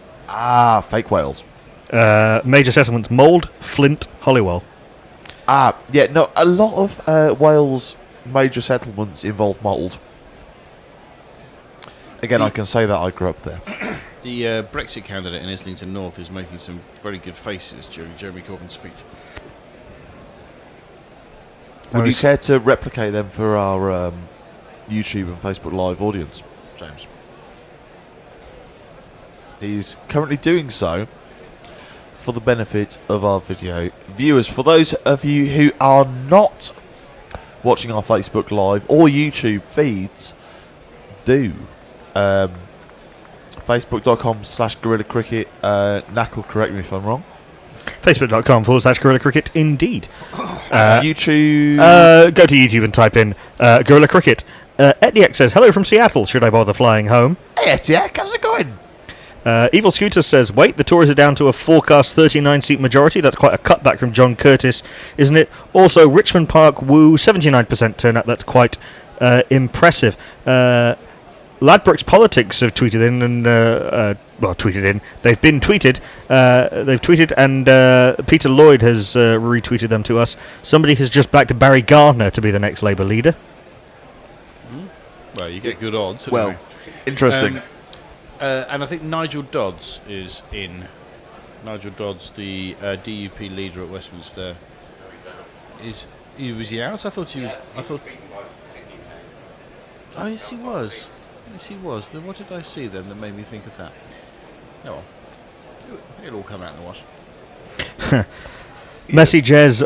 Fake Wales. Major settlements: Mould, Flint, Holywell. Yeah. No, a lot of Wales major settlements involve mould. Again, I can say that I grew up there. The Brexit candidate in Islington North is making some very good faces during Jeremy Corbyn's speech. Would you care to replicate them for our YouTube and Facebook Live audience, James? He's currently doing so for the benefit of our video viewers. For those of you who are not watching our Facebook Live or YouTube feeds, do. Facebook.com/Guerilla Cricket. Knackle, correct me if I'm wrong. Facebook.com/Guerilla Cricket, indeed. YouTube. Go to YouTube and type in Guerilla Cricket. Etiek says, hello from Seattle. Should I bother flying home? Hey, Etiek, how's it going? Evil Scooter says, wait, the Tories are down to a forecast 39-seat majority. That's quite a cutback from John Curtis, isn't it? Also, Richmond Park, woo, 79% turnout. That's quite impressive. Ladbrokes Politics have tweeted in and tweeted in. They've been tweeted. They've tweeted, and Peter Lloyd has retweeted them to us. Somebody has just backed Barry Gardner to be the next Labour leader. Well, you get good odds. Well, interesting. And I think Nigel Dodds is in. Nigel Dodds, the DUP leader at Westminster, was he out? I thought he was. Oh, yes, he was. Yes, he was. Then what did I see then that made me think of that? Oh, well. It'll all come out in the wash. Messy Jez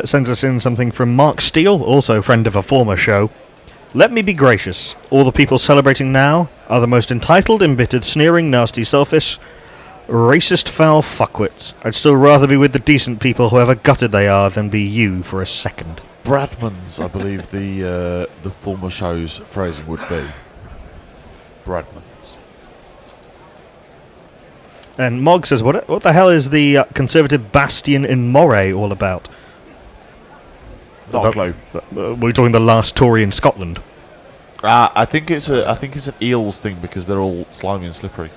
sends us in something from Mark Steele, also friend of a former show. Let me be gracious. All the people celebrating now are the most entitled, embittered, sneering, nasty, selfish, racist, foul fuckwits. I'd still rather be with the decent people, however gutted they are, than be you for a second. Bradman's, I believe the former show's phrasing would be. Bradman's. And Mog says, what the hell is the Conservative bastion in Moray all about? Not a clue. We're talking the last Tory in Scotland. I think it's an Eels thing because they're all slimy and slippery.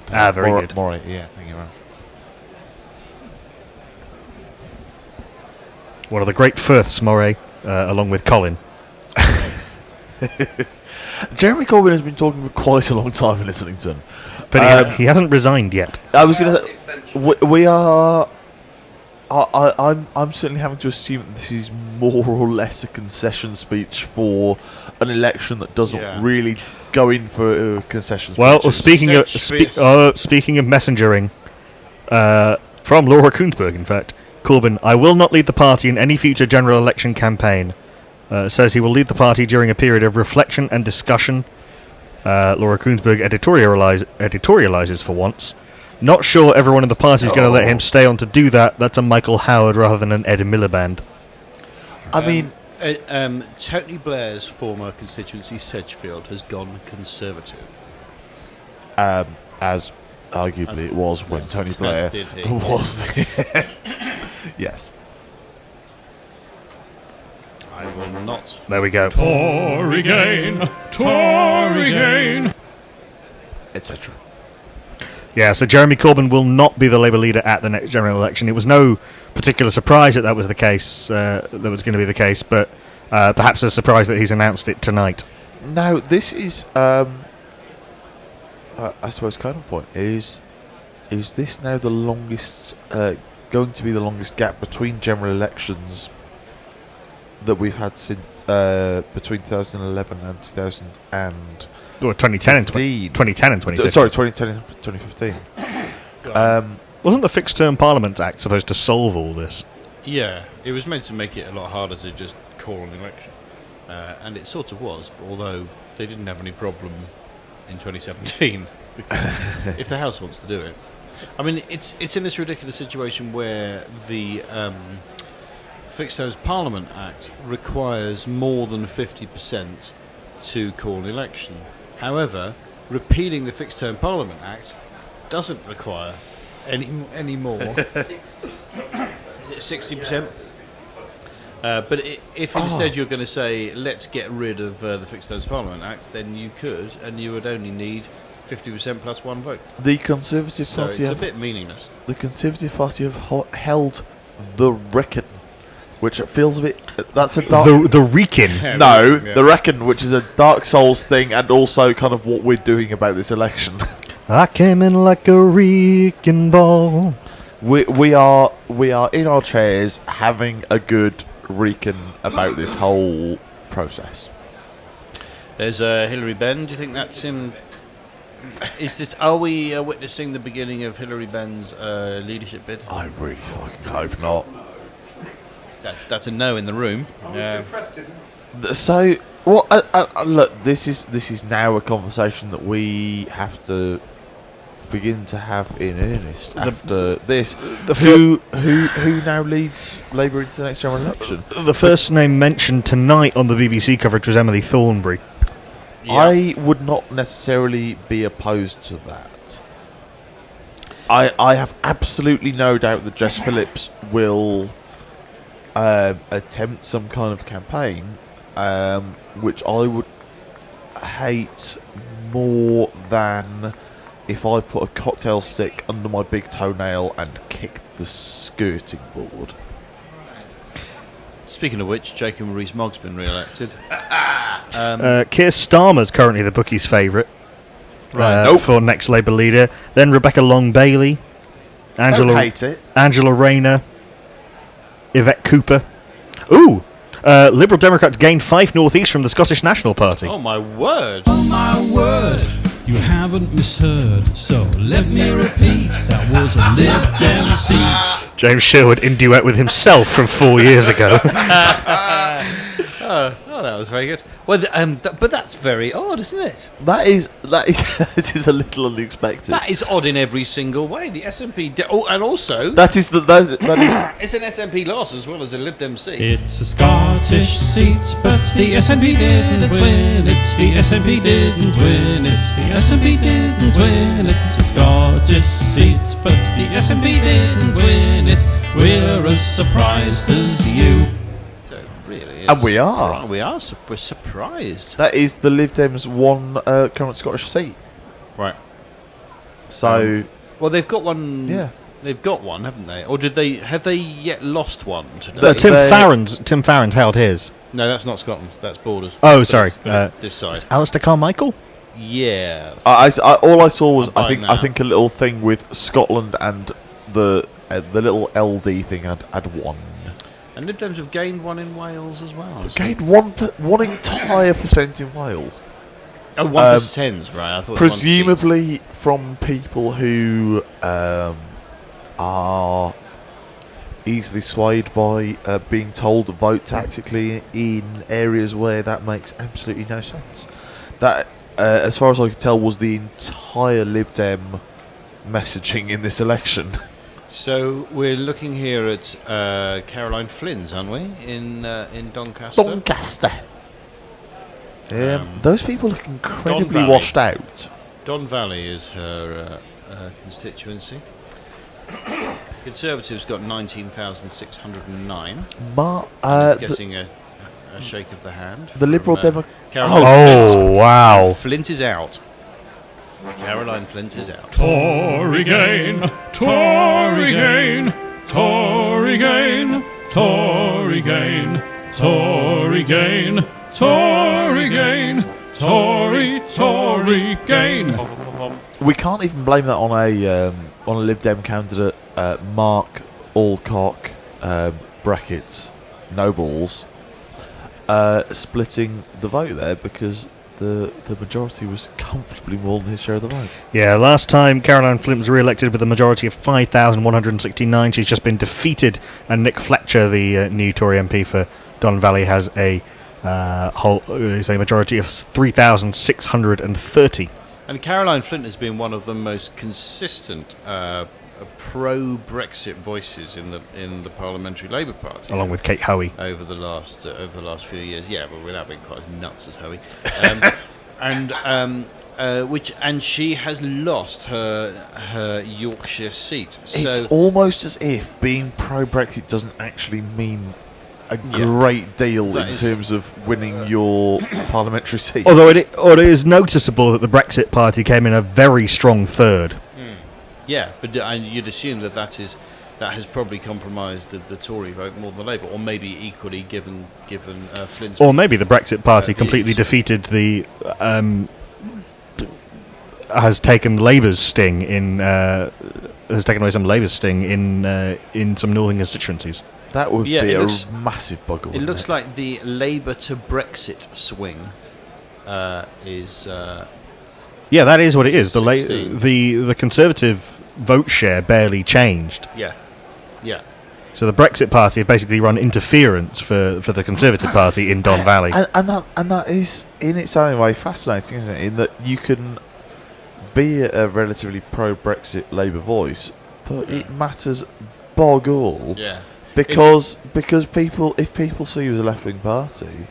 And, very good. Moray, yeah, thank you, right. One of the great Firths, Moray, along with Colin. Jeremy Corbyn has been talking for quite a long time in Islington. But he hasn't resigned yet. I was going to say, we are... I'm certainly having to assume that this is more or less a concession speech for an election that doesn't really go in for concession speeches. Well, speaking of messengering, from Laura Kuenssberg, in fact, Corbyn, I will not lead the party in any future general election campaign. Says he will lead the party during a period of reflection and discussion. Laura Kuenssberg editorialises for once. Not sure everyone in the party is going to let him stay on to do that. That's a Michael Howard rather than an Ed Miliband. I mean, Tony Blair's former constituency, Sedgefield, has gone Conservative. As arguably it was when Tony Blair did he. was. Yes. I will not. There we go. Tory gain, Tory gain. Etc. Yeah, so Jeremy Corbyn will not be the Labour leader at the next general election. It was no particular surprise that was the case, that was going to be the case, but perhaps a surprise that he's announced it tonight. Now, this is, I suppose, counterpoint is this now the longest, going to be the longest gap between general elections that we've had since between 2011 and 2000 and 2010 and 2015. Sorry, 2010 and 2015. Wasn't the Fixed Term Parliament Act supposed to solve all this? Yeah, it was meant to make it a lot harder to just call an election, and it sort of was. Although they didn't have any problem in 2017, because if the House wants to do it, I mean, it's in this ridiculous situation where the Fixed Term Parliament Act requires more than 50% to call an election. However, repealing the Fixed Term Parliament Act doesn't require any more. Is it 60%? But if instead you're going to say, let's get rid of the Fixed Term Parliament Act, then you could, and you would only need 50% plus one vote. The Conservative So Party it's a bit meaningless. The Conservative Party have held the reckon, which feels a bit. That's a dark. The Reekin. No, Yeah. the reckon, which is a Dark Souls thing, and also kind of what we're doing about this election. I came in like a wrecking ball. We are in our chairs having a good reckon about this whole process. There's Hilary Benn. Do you think that's him? Are we witnessing the beginning of Hilary Benn's leadership bid? I really fucking hope not. That's a no in the room. So, well, look, this is now a conversation that we have to begin to have in earnest after this. Who now leads Labour into the next general election? The first name mentioned tonight on the BBC coverage was Emily Thornberry. Yeah. I would not necessarily be opposed to that. I have absolutely no doubt that Jess Phillips will attempt some kind of campaign, which I would hate more than if I put a cocktail stick under my big toenail and kicked the skirting board. Speaking of which, Jacob Rees-Mogg's been re-elected. Keir Starmer's currently the bookies' favourite for next Labour leader. Then Rebecca Long-Bailey, Don't hate it. Angela Rayner, Yvette Cooper. Ooh! Liberal Democrats gained 5 North East from the Scottish National Party. Oh my word! Oh my word, you haven't misheard, so let me repeat, that was a Lib Dem seat. James Sherwood in duet with himself from 4 years ago. Oh, that was very good. Well, but that's very odd, isn't it? That is this is a little unexpected. That is odd in every single way. The SNP, and also That is it's an SNP loss as well as a Lib Dem seat. It's a Scottish seat, but the SNP didn't win it. The SNP didn't win it. The SNP didn't win it. It's a Scottish seat, but the SNP didn't win it. We're as surprised as you. So it really is. And we are. We're surprised. That is the Lib Dem's one current Scottish seat. Right. So Well, they've got one. yeah. They've got one, haven't they? Or have they yet lost one today? Tim Farron's held his. No, that's not Scotland. That's Borders. Oh, sorry. But it's this side. Alistair Carmichael? Yeah. All I saw was I'm buying I that. think a little thing with Scotland and the little LD thing had one. And Lib Dems have gained one in Wales as well. so- Gained one entire % in Wales. Oh, 1%, right. I thought it was Presumably from people who are easily swayed by being told to vote tactically in areas where that makes absolutely no sense. That, as far as I could tell, was the entire Lib Dem messaging in this election. So we're looking here at Caroline Flynn's, aren't we? In Doncaster. Doncaster. Those people look incredibly Don Valley. washed out. Don Valley is her constituency. Conservatives got 19,609. Getting a shake of the hand. The Liberal from, Democrat. Wow. Flint is out. Caroline Flint is out. Tory gain, Tory gain, Tory gain, Tory gain, Tory gain, Tory gain, Tory gain. We can't even blame that on a Lib Dem candidate, Mark Alcock, brackets, no balls, splitting the vote there because the majority was comfortably more than his share of the vote. Yeah, last time Caroline Flint was re-elected with a majority of 5,169. She's just been defeated, and Nick Fletcher, the new Tory MP for Don Valley, has a majority of 3,630. And Caroline Flint has been one of the most consistent pro-Brexit voices in the Parliamentary Labour Party, along with Kate Hoey over the last few years. Yeah, but without being quite as nuts as Hoey. And she has lost her Yorkshire seat. So It's almost as if being pro-Brexit doesn't actually mean a great deal in terms of winning your parliamentary seat. Although it is noticeable that the Brexit Party came in a very strong third. Yeah, but you'd assume that has probably compromised the Tory vote more than the Labour, or maybe equally given Flynn's. Or maybe the Brexit Party completely defeated the has taken Labour's sting in has taken away some Labour's sting in some northern constituencies. That would be a massive bugger. It looks like the Labour to Brexit swing is. Yeah, that is what it is. 16. The Conservative vote share barely changed. Yeah. So the Brexit Party have basically run interference for the Conservative Party in Don Valley. And that is in its own way fascinating, isn't it? In that you can be a relatively pro-Brexit Labour voice, but it matters bog all. Yeah. Because if people see you as a left-wing party,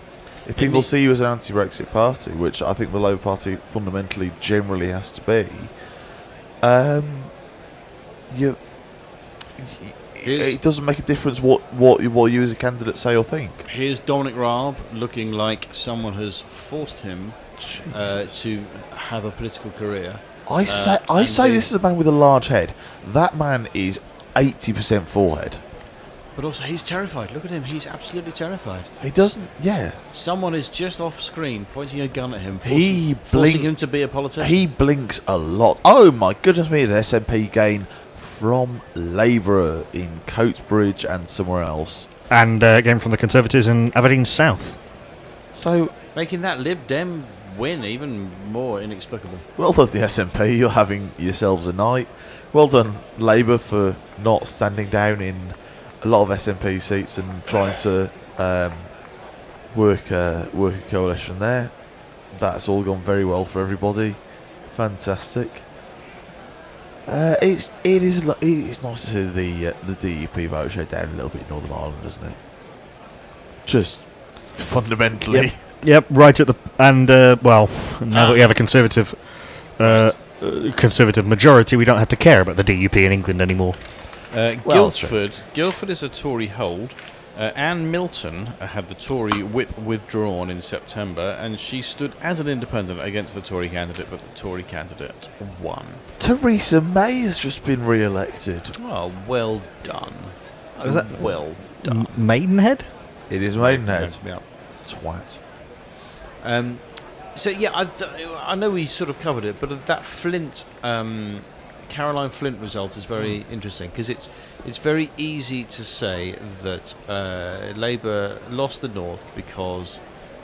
if people see you as an anti-Brexit party, which I think the Labour Party fundamentally generally has to be, it doesn't make a difference what you as a candidate say or think. Here's Dominic Raab looking like someone has forced him to have a political career. I say this is a man with a large head. That man is 80% forehead. But also, he's terrified. Look at him. He's absolutely terrified. He doesn't. Yeah. Someone is just off screen pointing a gun at him, forcing him to be a politician. He blinks a lot. Oh my goodness me! An SNP gain from Labour in Coatesbridge and somewhere else, and again from the Conservatives in Aberdeen South. So making that Lib Dem win even more inexplicable. Well done, the SNP. You're having yourselves a night. Well done, Labour, for not standing down in a lot of SNP seats and trying to work a coalition there. That's all gone very well for everybody. Fantastic. It's nice to see the DUP vote share down a little bit in Northern Ireland, isn't it? Just fundamentally. Yep. Right at the now that we have a conservative majority, we don't have to care about the DUP in England anymore. Guildford is a Tory hold. Anne Milton had the Tory whip withdrawn in September, and she stood as an independent against the Tory candidate, but the Tory candidate won. Theresa May has just been re-elected. Oh, well done. Well done. Maidenhead? It is Maidenhead. Yeah. Twat. So yeah, I know we sort of covered it, but that Caroline Flint result is very interesting because it's very easy to say that Labour lost the North because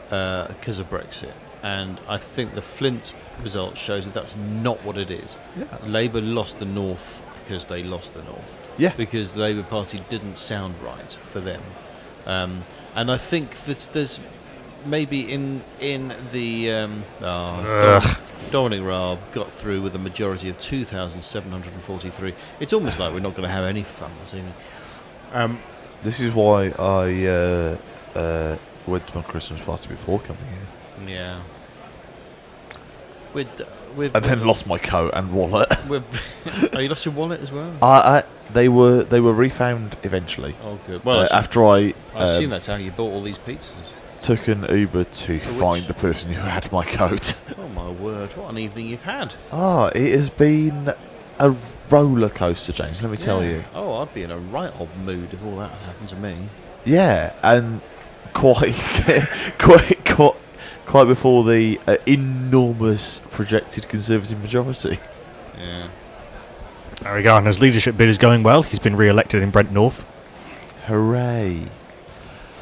of Brexit, and I think the Flint result shows that that's not what it is. Yeah. Labour lost the North because they lost the North. Yeah. Because the Labour Party didn't sound right for them, and I think that there's maybe in the Dominic Raab got through with a majority of 2,743. It's almost like we're not going to have any fun this evening. This is why I went to my Christmas party before coming here. Yeah. And then lost my coat and wallet. Oh, you lost your wallet as well? They were refound eventually. Oh, good. Well, after I assume that's how you bought all these pizzas. Took an Uber to find the person who had my coat. Oh my word! What an evening you've had. It has been a roller coaster, James. Let me tell you. Oh, I'd be in a right old mood if all that happened to me. Yeah, and quite before the enormous projected Conservative majority. Yeah. There we go, and his leadership bid is going well. He's been re-elected in Brent North. Hooray.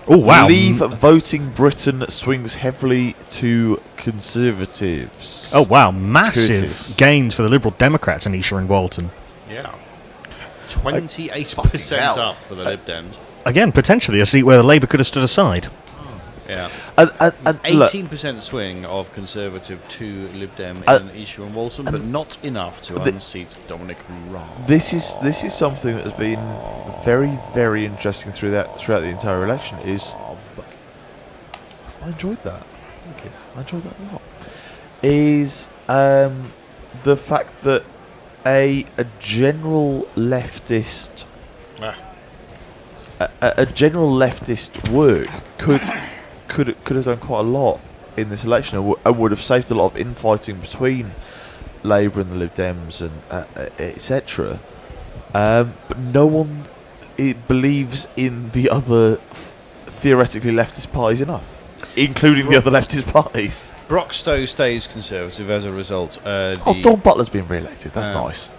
Oh, wow. Leave voting Britain swings heavily to Conservatives. Oh, wow. Massive Curtis. gains for the Liberal Democrats in Esher and Walton. Yeah. 28% up for the Lib Dems. Again, potentially a seat where the Labour could have stood aside. Yeah. And 18% swing of Conservative to Lib Dem in Esher and Walton, but not enough to unseat Dominic Raab. This is something that has been very, very interesting throughout the entire election. I enjoyed that. Thank you. I enjoyed that a lot. Is the fact that a general leftist a general leftist work could have done quite a lot in this election and would have saved a lot of infighting between Labour and the Lib Dems and etc. But no one believes in the other theoretically leftist parties enough, including the other leftist parties. Broxtowe stays Conservative as a result. Don Butler's been re-elected. That's nice.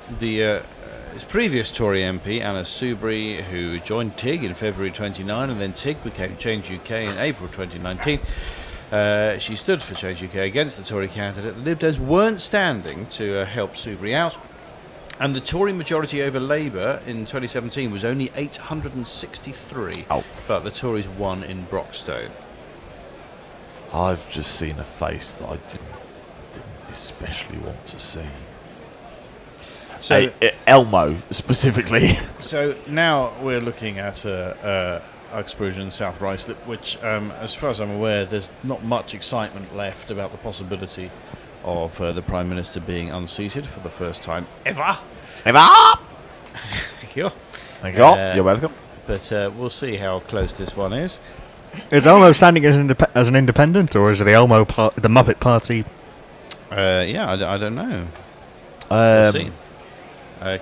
His previous Tory MP, Anna Soubry, who joined TIG in February 29, and then TIG became Change UK in April 2019. She stood for Change UK against the Tory candidate. The Lib Dems weren't standing to help Soubry out, and the Tory majority over Labour in 2017 was only 863. But the Tories won in Broxtowe. I've just seen a face that I didn't especially want to see. So Elmo specifically. So now we're looking at Uxbridge and South Ruislip, which, as far as I'm aware, there's not much excitement left about the possibility of the Prime Minister being unseated for the first time ever. Thank you. Thank you. You're welcome. But we'll see how close this one is. Is Elmo standing as an independent, or is it the the Muppet Party? Yeah, I don't know. We'll see.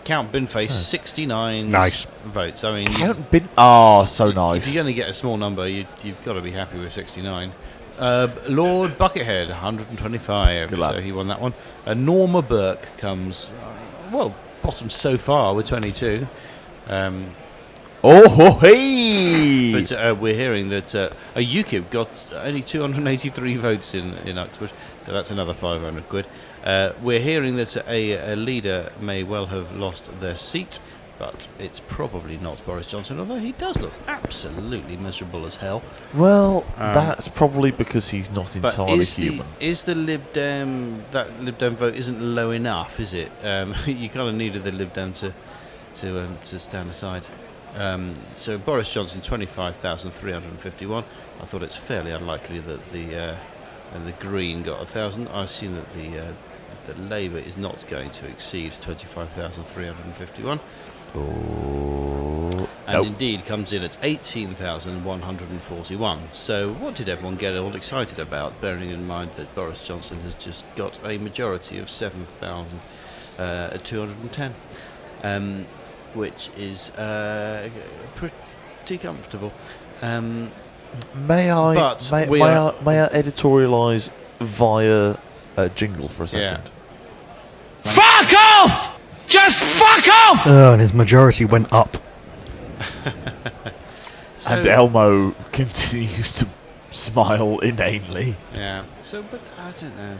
Count Binface, 69 votes. I mean, Count Bin. Oh, so nice. If you're going to get a small number, you've got to be happy with 69. Lord Buckethead, 125. So he won that one. Norma Burke comes, bottom so far with 22. Hey! But we're hearing that a UKIP got only 283 votes in Uxbridge, so that's another 500 quid. We're hearing that a leader may well have lost their seat, but it's probably not Boris Johnson, although he does look absolutely miserable as hell. Well, that's probably because he's not entirely human. Is the Lib Dem, that Lib Dem vote isn't low enough, is it? You kind of needed the Lib Dem to stand aside. So Boris Johnson, 25,351. I thought it's fairly unlikely that the Green got 1,000. I assume that the Labour is not going to exceed 25,351. And indeed comes in at 18,141. So what did everyone get all excited about, bearing in mind that Boris Johnson has just got a majority of 7,210, which is pretty comfortable. May I editorialise via a jingle for a second? Yeah. Fuck off! Just fuck off! Oh, and his majority went up. And Elmo continues to smile inanely. Yeah. So, but I don't know.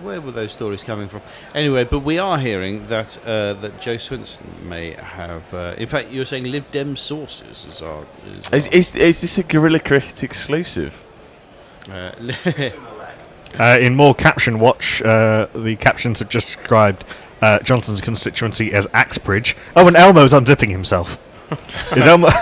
Where were those stories coming from? Anyway, but we are hearing that that Joe Swinson may have. In fact, you were saying Lib Dem sources Is this a Guerilla Cricket exclusive? In more caption watch, the captions have just described Johnson's constituency as Axbridge. Oh, and Elmo's unzipping himself. Is Elmo's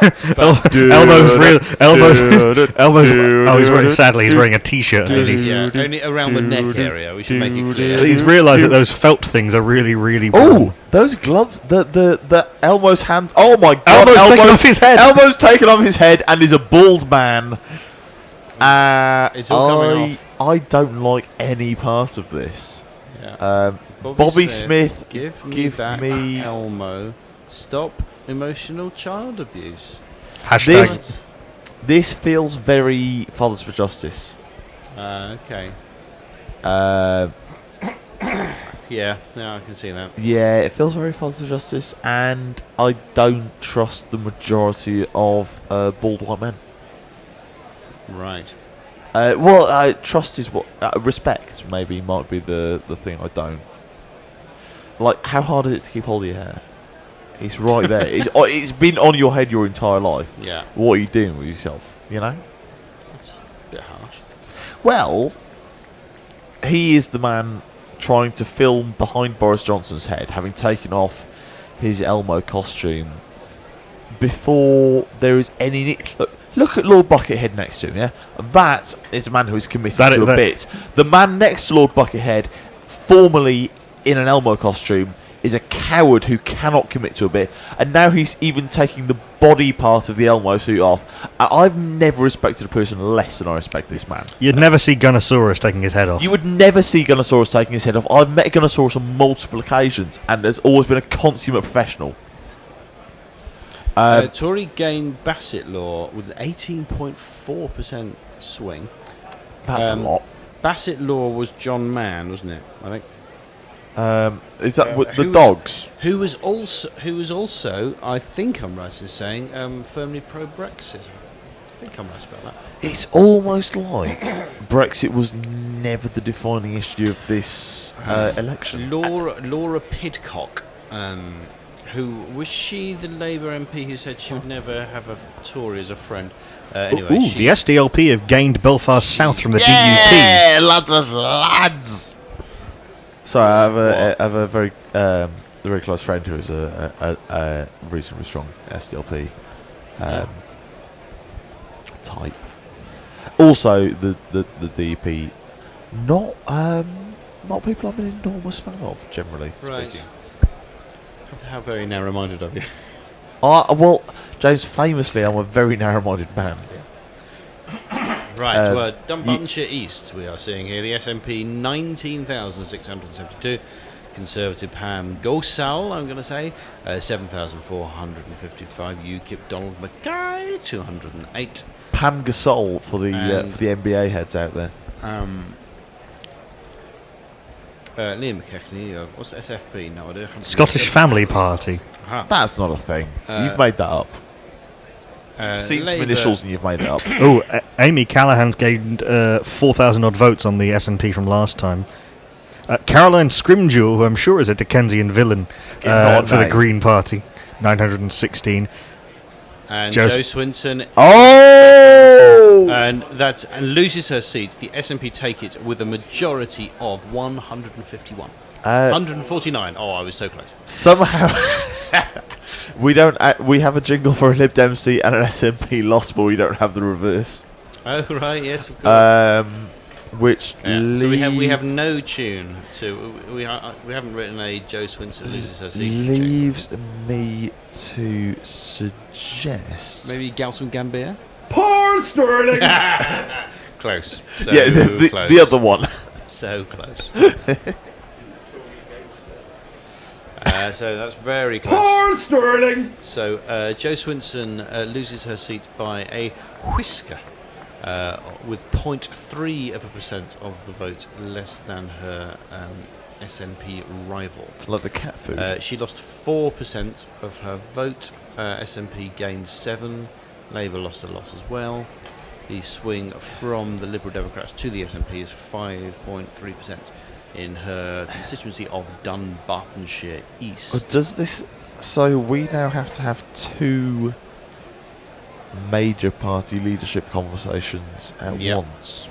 sadly he's wearing a t-shirt. Only around the neck area. We should make it clear. He's realised that those felt things are really, really warm. Oh, those gloves! The Elmo's hand. Oh my God! Elmo's taken off his head. Elmo's taken off his head and is a bald man. It's all coming off. I don't like any part of this. Yeah. Bobby Smith, give me Elmo. Stop emotional child abuse. This feels very Fathers for Justice. Okay. Yeah, I can see that. Yeah, it feels very Fathers for Justice, and I don't trust the majority of bald white men. Right. Trust is what respect maybe might be the thing I don't. Like, how hard is it to keep hold of your hair? It's right there. It's been on your head your entire life. Yeah. What are you doing with yourself? You know. That's a bit harsh. Well, he is the man trying to film behind Boris Johnson's head, having taken off his Elmo costume before there is any. Look at Lord Buckethead next to him. Yeah, that is a man who is committed to a bit. The man next to Lord Buckethead, formerly in an Elmo costume, is a coward who cannot commit to a bit, and now he's even taking the body part of the Elmo suit off. I've never respected a person less than I respect this man. You'd never see Gunnosaurus taking his head off. You would never see Gunnosaurus taking his head off. I've met Gunnosaurus on multiple occasions, and has always been a consummate professional. Tory gained Bassett Law with an 18.4% swing. That's a lot. Bassett Law was John Mann, wasn't it? I think. Is that the dogs? Who was also, I think I'm right in saying, firmly pro-Brexit. I think I'm right about that. It's almost like Brexit was never the defining issue of this election. Laura Pidcock, who was she the Labour MP who said she would never have a Tory as a friend? Anyway, the SDLP have gained Belfast South from the DUP. Yeah, lads. Sorry, I have a very close friend who is a reasonably strong SDLP type. Also, the DUP, not people I'm an enormous fan of, generally speaking. How very narrow-minded of you. Well, James, famously, I'm a very narrow-minded man. Right, Dunbartonshire East, we are seeing here. The SNP 19,672. Conservative Pam Gosal, I'm going to say, 7,455. UKIP Donald Mackay, 208. Pam Gasol for the NBA heads out there. Liam McKechnie, what's SFP? No idea. Scottish Family Party. That's not a thing. You've made that up. Seen some initials and you've made it up. Oh, Amy Callaghan's gained 4,000 odd votes on the SNP from last time. Caroline Scrimgeour, who I'm sure is a Dickensian villain for the Green Party, 916. And Jo Swinson. Oh! And loses her seat. The SNP take it with a majority of 151. 149. Oh, I was so close. Somehow, we have a jingle for a Lib Dem seat and an SNP loss, but we don't have the reverse. Oh right, yes, of course. Which so we have no tune to we haven't written a Jo Swinson loses her seat. Leaves me to suggest maybe Galton Gambier. Poor Sterling. Close. So close. The other one. So close. So that's very close. Poor Sterling. So Jo Swinson loses her seat by a whisker, with 0.3% of the vote less than her SNP rival. Like the cat food. She lost 4% of her vote. SNP gained 7. Labour lost a lot as well. The swing from the Liberal Democrats to the SNP is 5.3%. in her constituency of Dunbartonshire East. Does this... So we now have to have 2 major party leadership conversations at once?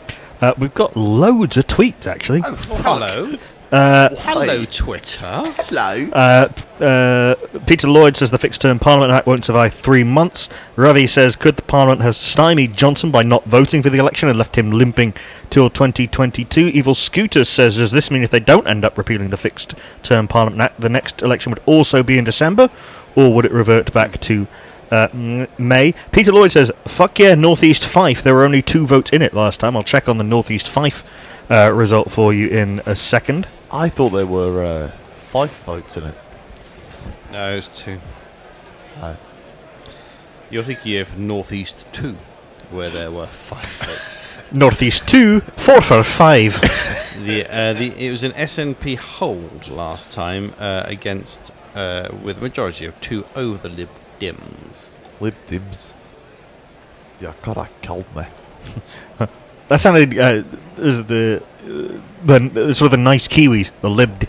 We've got loads of tweets, actually. Oh, fuck. Hello. Hello, Twitter. Hello. Peter Lloyd says the Fixed Term Parliament Act won't survive 3 months. Ravi says, could the Parliament have stymied Johnson by not voting for the election and left him limping till 2022? Evil Scooter says, does this mean if they don't end up repealing the Fixed Term Parliament Act, the next election would also be in December? Or would it revert back to May? Peter Lloyd says, fuck yeah, North East Fife. There were only 2 votes in it last time. I'll check on the North East Fife result for you in a second. I thought there were 5 votes in it. No, it was 2. Oh. You're thinking of North East 2, where there were 5 votes. North East 2, 4 for 5. It was an SNP hold last time against with a majority of 2 over the Lib Dems. Lib Dims. Yeah, God, that killed me. That sounded as the sort of the nice Kiwis, the Lub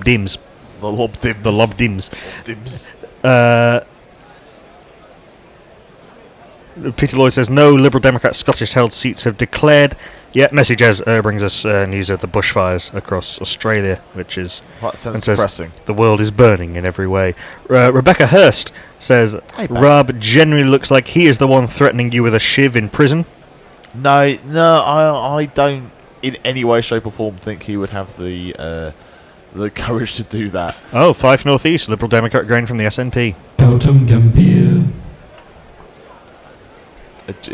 Dims. The Lub Dims. The Lub Dims. Dims. Peter Lloyd says, no Liberal Democrat Scottish held seats have declared. Yeah, Message as brings us news of the bushfires across Australia, which is... That sounds depressing. The world is burning in every way. Rebecca Hurst says, hey, Rob generally looks like he is the one threatening you with a shiv in prison. No, I don't in any way, shape or form think he would have the courage to do that. Oh, Fife North East, Liberal Democrat grain from the SNP. Gautam Gambhir.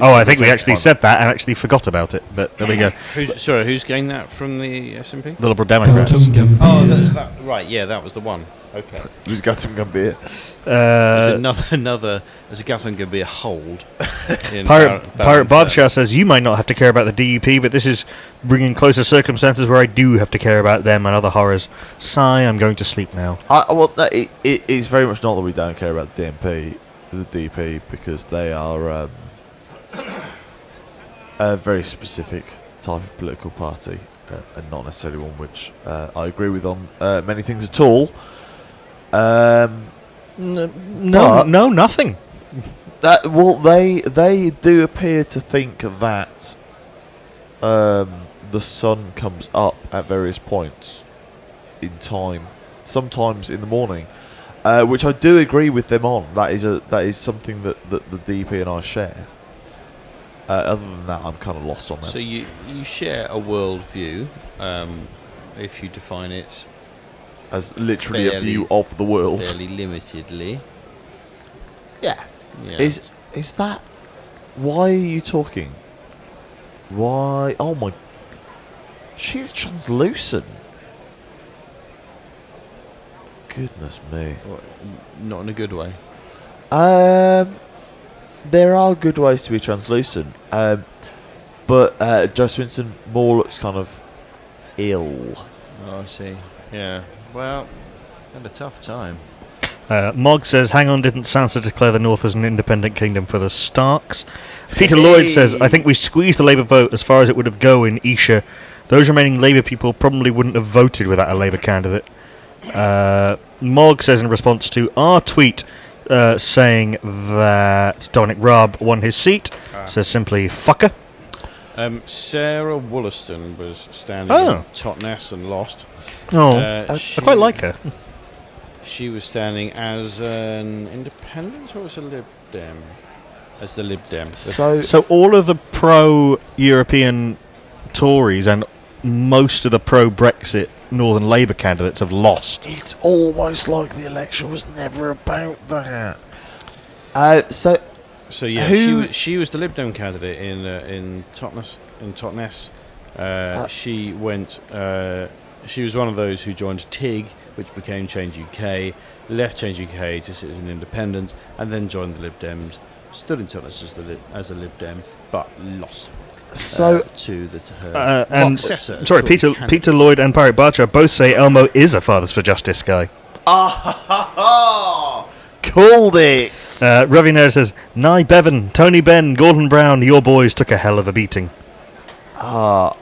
I think we actually said that and actually forgot about it, but there we go. Who's gained that from the SNP? The Liberal Democrats. Right, yeah, that was the one. Okay. Who's got some Gambhir? There's a Gautam Gambhir hold. Pirate Badshaw says, you might not have to care about the DUP, but this is bringing closer circumstances where I do have to care about them and other horrors. Sigh, I'm going to sleep now. It is very much not that we don't care about the DP, because they are a very specific type of political party, and not necessarily one which I agree with on many things at all. No, nothing. They do appear to think that the sun comes up at various points in time, sometimes in the morning, which I do agree with them on. That is something that the DP and I share. Other than that, I'm kind of lost on that. So you share a worldview, if you define it as literally a view of the world, fairly limitedly. Yeah. Is that why are you talking? Why? Oh my! She's translucent. Goodness me! What, not in a good way. There are good ways to be translucent, but Joe Swinson more looks kind of ill. Oh, I see. Yeah. Well, had a tough time. Mog says, hang on, didn't Sansa declare the North as an independent kingdom for the Starks? Peter Lloyd says, I think we squeezed the Labour vote as far as it would have go in Esher. Those remaining Labour people probably wouldn't have voted without a Labour candidate. Mog says in response to our tweet saying that Dominic Raab won his seat, says simply, fucker. Sarah Wollaston was standing in Totnes and lost. I quite like her. She was standing as an independent or as a Lib Dem? As the Lib Dem. So all of the pro-European Tories and most of the pro-Brexit Northern Labour candidates have lost. It's almost like the election was never about that. So yeah, she was the Lib Dem candidate in Totnes. She went. She was one of those who joined TIG, which became Change UK, left Change UK to sit as an independent, and then joined the Lib Dems. Stood in Totnes as a Lib Dem, but lost. To her successor. Sorry, Peter Lloyd and Pirate Barcher both say Elmo is a Fathers for Justice guy. Called it. Ravi Nair says, Nye Bevan, Tony Benn, Gordon Brown, your boys took a hell of a beating. I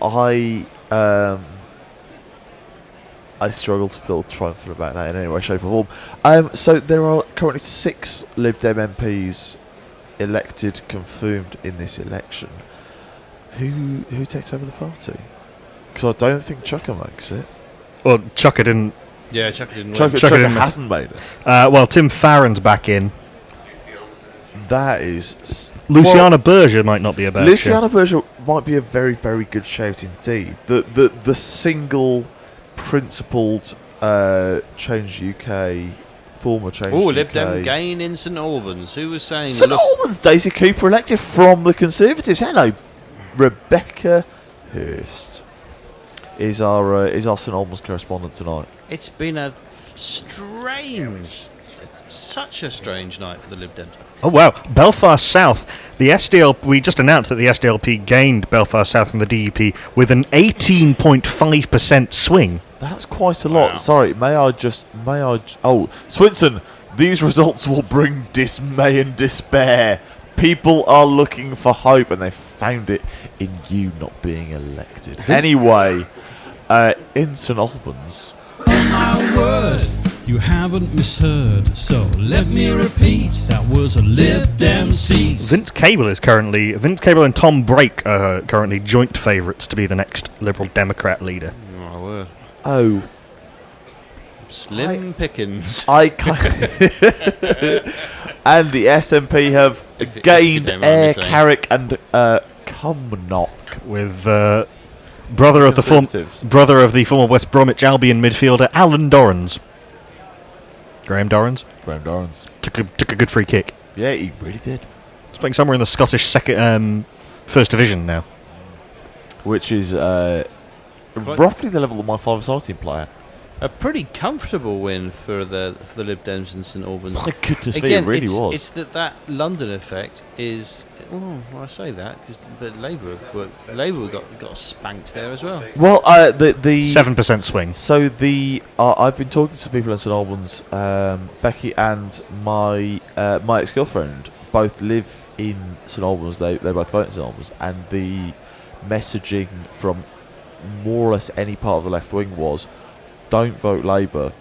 struggle to feel triumphant about that in any way, shape or form. So there are currently 6 Lib Dem MPs elected, confirmed in this election. Who takes over the party? Because I don't think Chucker makes it. Well, Chucker didn't. Yeah, Chucker didn't win. Chucker didn't hasn't made it. Well, Tim Farron's back in. That is... Luciana Berger might not be a bad Luciana Berger might be a very, very good shout indeed. The single principled Change UK, former Change UK... Oh, Lib Dem gain in St Albans. Who was saying... St Albans, Daisy Cooper elected from the Conservatives. Hello, Rebecca Hurst is our St Albans correspondent tonight. It's been a strange... Such a strange night for the Lib Dems. Oh wow, Belfast South. The SDLP. We just announced that the SDLP gained Belfast South from the DUP with an 18.5% swing. That's quite a lot. Wow. Sorry, may I? Oh, Swinson, these results will bring dismay and despair. People are looking for hope, and they found it in you not being elected. Anyway, in St Albans. On my word, you haven't misheard, so let me repeat, that was a Lib Dem seat. Vince Cable and Tom Brake are currently joint favourites to be the next Liberal Democrat leader. Oh, my word. Oh. Slim pickings. And the SNP have gained Ayr, Carrick and Cumnock. With brother of the former West Bromwich Albion midfielder Alan Dorrans. Graham Dorrans took a good free kick. Yeah, he really did. He's playing somewhere in the Scottish First Division now, which is roughly the level of my five-a-side team player. A pretty comfortable win for the Lib Dems in St Albans. My goodness me, it really was. It's that London effect is. Oh, well, I say that but Labour got spanked there as well. Well, the 7% swing. So I've been talking to people in St Albans. Becky and my ex-girlfriend both live in St Albans. They both vote in St Albans, and the messaging from more or less any part of the left wing was, don't vote Labour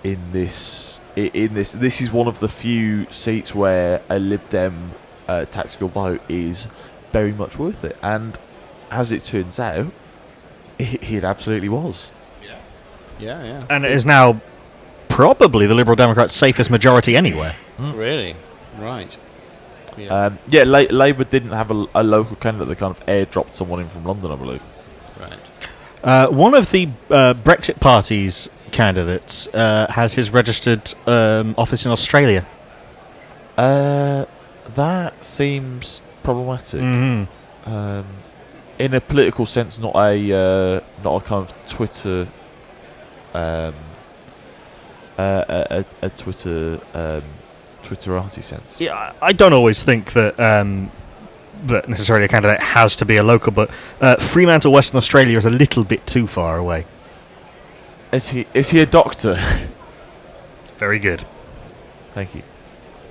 in this. This is one of the few seats where a Lib Dem tactical vote is very much worth it. And as it turns out, it absolutely was. Yeah. And it is now probably the Liberal Democrats' safest majority anywhere. Really? Right. Yeah. Labour didn't have a local candidate. They kind of airdropped someone in from London, I believe. Right. One of the Brexit Party's candidates has his registered office in Australia. That seems problematic. Mm-hmm. In a political sense, not a kind of Twitter, a Twitter, Twitterati sense. Yeah, I don't always think that that necessarily a candidate has to be a local, but Fremantle, Western Australia, is a little bit too far away. Is he a doctor? Very good. Thank you.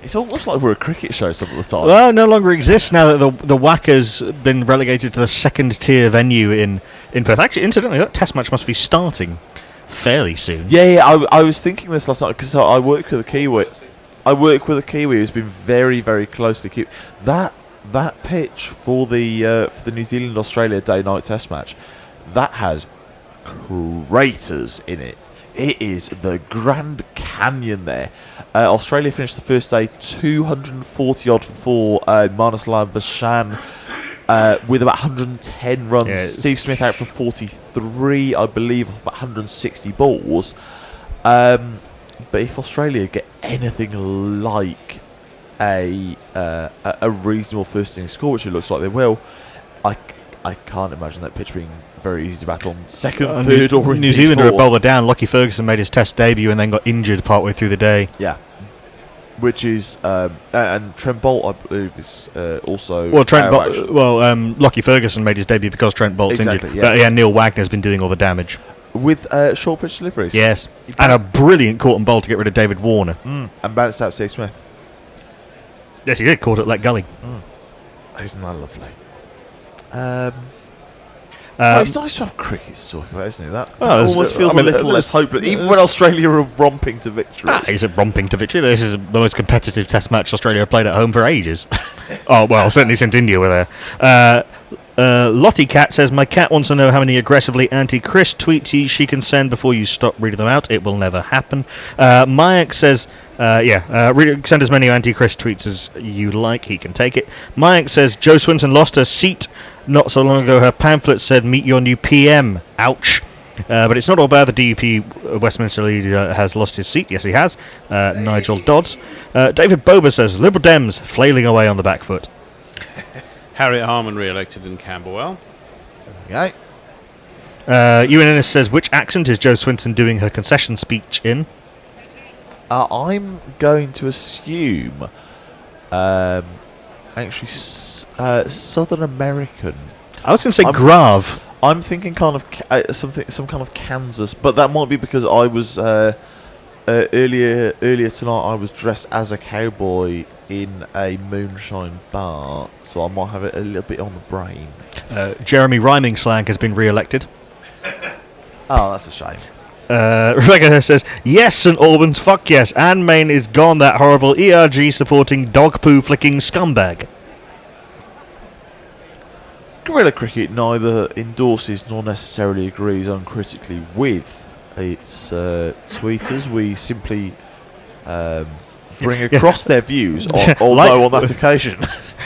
It's almost like we're a cricket show some of the time. Well, it no longer exists now that the WACA's been relegated to the second-tier venue in Perth. Actually, incidentally, that test match must be starting fairly soon. Yeah, I was thinking this last night because I work with a Kiwi. I work with a Kiwi who's been very, very closely kept. That pitch for the New Zealand Australia day-night test match, that has craters in it. It is the Grand Canyon there. Australia finished the first day 240 odd for 4. Marnus Bashan with about 110 runs. Yeah, Steve Smith out for 43, I believe, about 160 balls. But if Australia get anything like a reasonable first innings score, which it looks like they will, I can't imagine that pitch being very easy to bat on second, third, or New Zealand are a bowler down. Lockie Ferguson made his Test debut and then got injured partway through the day. Yeah, which is and Trent Bolt, I believe, is also. Well, Lockie Ferguson made his debut because Trent Bolt's injured. Yeah. But yeah, Neil Wagner's been doing all the damage with short pitch deliveries. Yes, and a brilliant caught and bowl to get rid of David Warner. And bounced out Steve Smith. Yes, he did. Caught at Let Gully. Isn't that lovely? It's nice to have cricket to talk about, isn't it? That almost feels a little less hopeless, even when Australia are romping to victory. Is it romping to victory? This is the most competitive Test match Australia have played at home for ages. Oh well, certainly since India were there. Lottie Cat says, my cat wants to know how many aggressively anti-Chris tweets she can send before you stop reading them out. It will never happen. Mayak says, send as many anti-Chris tweets as you like. He can take it. Mayak says, Jo Swinson lost her seat not so long ago. Her pamphlet said, meet your new PM. Ouch. But it's not all bad. The DUP Westminster leader has lost his seat. Yes, he has. Nigel Dodds. David Bober says, Liberal Dems flailing away on the back foot. Harriet Harman re-elected in Camberwell. Okay. Ewan Ennis says, which accent is Jo Swinson doing her concession speech in? I'm going to assume, Southern American. I was going to say Grav. I'm thinking kind of some kind of Kansas, but that might be because I was earlier tonight. I was dressed as a cowboy in a moonshine bar, so I might have it a little bit on the brain. Jeremy Rhyming Slang has been re-elected. Oh, that's a shame. Rebecca says, yes, St Albans, fuck yes. Anne Main is gone, that horrible ERG supporting dog poo flicking scumbag. Guerilla Cricket neither endorses nor necessarily agrees uncritically with its tweeters. We simply bring across their views, although on that occasion.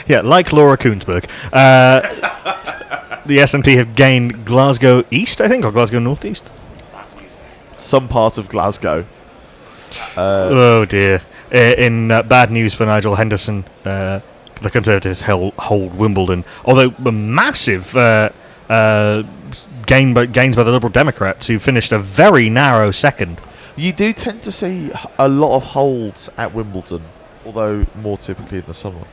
Yeah, like Laura Koonsberg. The SNP have gained Glasgow East, I think, or Glasgow North East. Some part of Glasgow. Oh dear. In bad news for Nigel Henderson, the Conservatives hold Wimbledon. Although a massive gains by the Liberal Democrats, who finished a very narrow second. You do tend to see a lot of holds at Wimbledon, although more typically in the summer.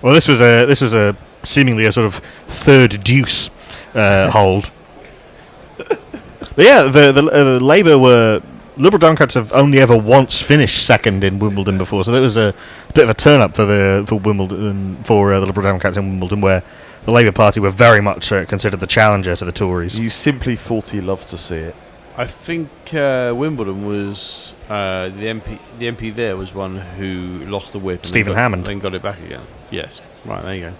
Well, this was a seemingly a sort of third deuce hold. But yeah, the Liberal Democrats have only ever once finished second in Wimbledon before, so there was a bit of a turn up for Wimbledon for the Liberal Democrats in Wimbledon, where the Labour Party were very much considered the challenger to the Tories. You simply thought you loved to see it. I think Wimbledon was the MP there was one who lost the whip. Stephen Hammond. Then got it back again. Yes, right, there you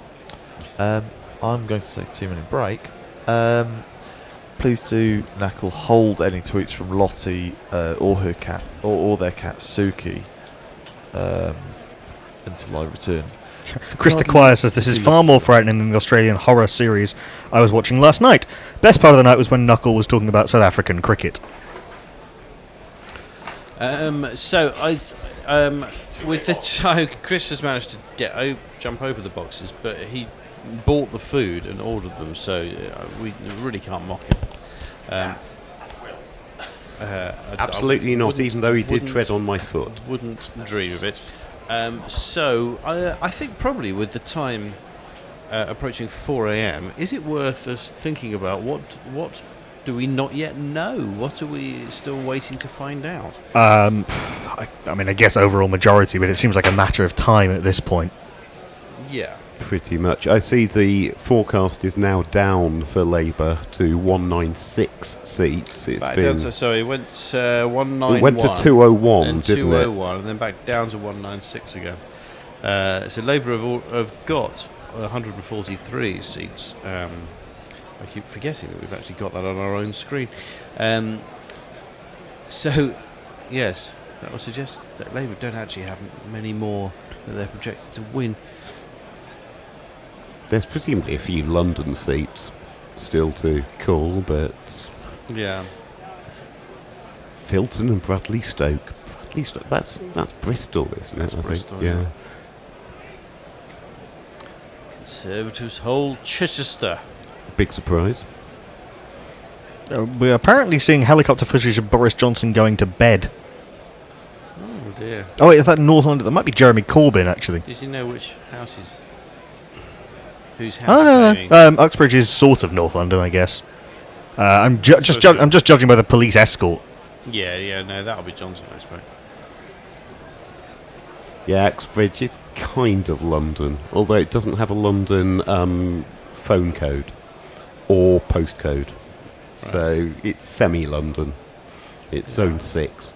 go. I'm going to say 2-minute break. Please do, Knackle, hold any tweets from Lottie or her cat or their cat Suki until I return. Krista Quire says, this is far more frightening than the Australian horror series I was watching last night. Best part of the night was when Knuckle was talking about South African cricket. So with the time, Chris has managed to jump over the boxes, but he bought the food and ordered them, so we really can't mock him. Absolutely not, even though he did tread on my foot. Wouldn't dream of it. So I think probably with the time approaching 4 a.m, is it worth us thinking about what do we not yet know? What are we still waiting to find out? I mean, I guess overall majority, but it seems like a matter of time at this point. Yeah. Pretty much. I see the forecast is now down for Labour to 196 seats. It's back been down to, so it went 191. It went to 201, then didn't 201, and then back down to 196 again. So Labour have got 143 seats. I keep forgetting that we've actually got that on our own screen. So, yes, that would suggest that Labour don't actually have many more that they're projected to win. There's presumably a few London seats still to call, but yeah, Filton and Bradley Stoke. That's Bristol, isn't it? That's Bristol, yeah. Conservatives hold Chichester. Big surprise. We're apparently seeing helicopter footage of Boris Johnson going to bed. Oh dear. Oh wait, is that North London? That might be Jeremy Corbyn, actually. Does he know which house is? Whose house? Oh no, Uxbridge is sort of North London, I guess. I'm just judging by the police escort. Yeah, no, that'll be Johnson, I expect. Yeah, Uxbridge is kind of London, although it doesn't have a London phone code or postcode. Right. So it's semi-London. It's Zone 6.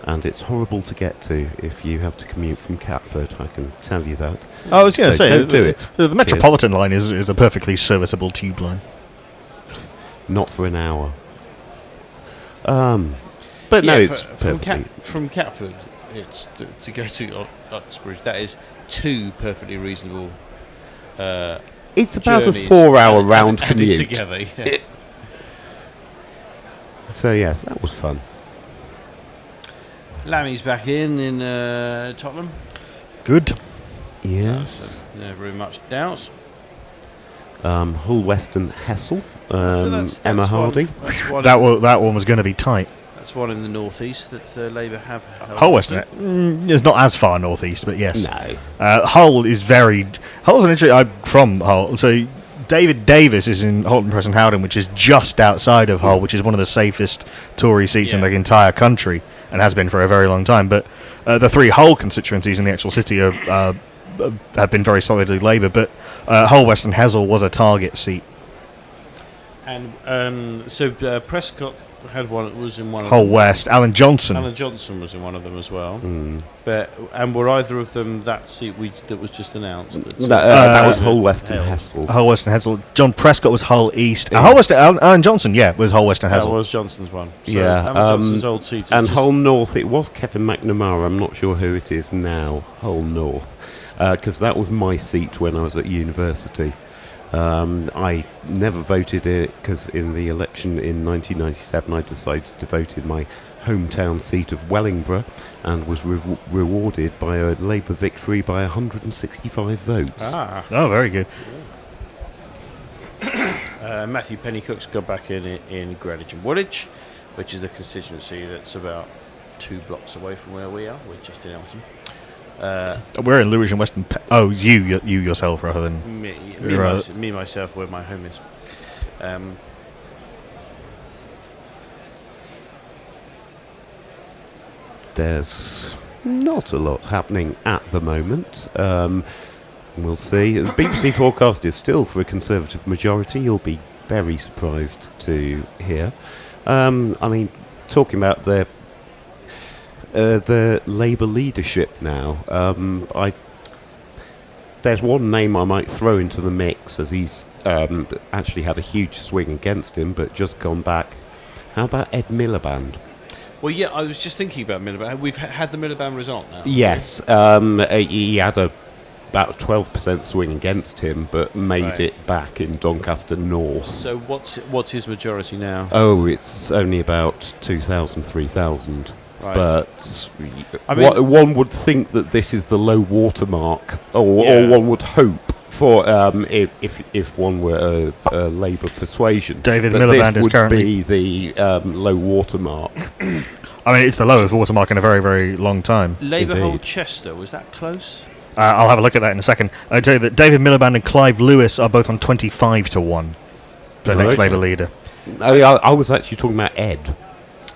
and it's horrible to get to if you have to commute from Catford. I can tell you that. I was going to say, don't do it. The Metropolitan line is a perfectly serviceable tube line. Not for an hour. But no, it's perfectly... From Catford, it's to go to Uxbridge. That is 2 perfectly reasonable. It's about a journeys 4-hour round added commute. Together, yeah. So yes, that was fun. Lammy's back in Tottenham. Good. Yes. No very much doubt. Hull Western Hessel. That's Emma one- Hardy. that's one That in- one was going to be tight. That's one in the northeast that Labour have. Hull Western is not as far northeast, but yes. No. Hull is very... Hull's an interesting... I'm from Hull, so David Davis is in Halton Preston Howden, which is just outside of Hull, which is one of the safest Tory seats in the entire country, and has been for a very long time. But the 3 Hull constituencies in the actual city have been very solidly Labour, but Hull Western Hessel was a target seat. And so Prescott had one. Was in one of Hull them. West. Alan Johnson. Alan Johnson was in one of them as well. But were either of them that seat that was just announced? That was Hull Western Hessel. Hull Western Hessel. John Prescott was Hull East. Hull Western. Alan Johnson, was Hull Western Hessel. That was Johnson's one. So Yeah. Alan Johnson's old seat. Is And just- Hull North, it was Kevin McNamara. I'm not sure who it is now. Hull North, because that was my seat when I was at university. I never voted it because in the election in 1997 I decided to vote in my hometown seat of Wellingborough and was rewarded by a Labour victory by 165 votes. Oh, very good. Matthew Pennycook's got back in Greenwich and Woolwich, which is a constituency that's about 2 blocks away from where we are. We're just in Eltham. We're in Lewisham Western. You yourself rather than Me myself, where my home is. There's not a lot happening at the moment. We'll see. The BBC forecast is still for a Conservative majority. You'll be very surprised to hear. I mean, talking about the Labour leadership now, there's one name I might throw into the mix, as he's actually had a huge swing against him, but just gone back. How about Ed Miliband? Well, yeah, I was just thinking about Miliband. We've had the Miliband result now. Yes, he had about 12% swing against him, but made it back in Doncaster North. So what's his majority now? Oh, it's only about 2,000, 3,000. Right. But I mean, one would think that this is the low watermark, or one would hope for if one were a Labour persuasion. David that Miliband this is would currently be the low watermark. I mean, it's the lowest watermark in a very, very long time. Labour Indeed. hold Chester. Was that close? I'll have a look at that in a second. I'll tell you that David Miliband and Clive Lewis are both on 25 to 1. The next Okay. Labour leader. I was actually talking about Ed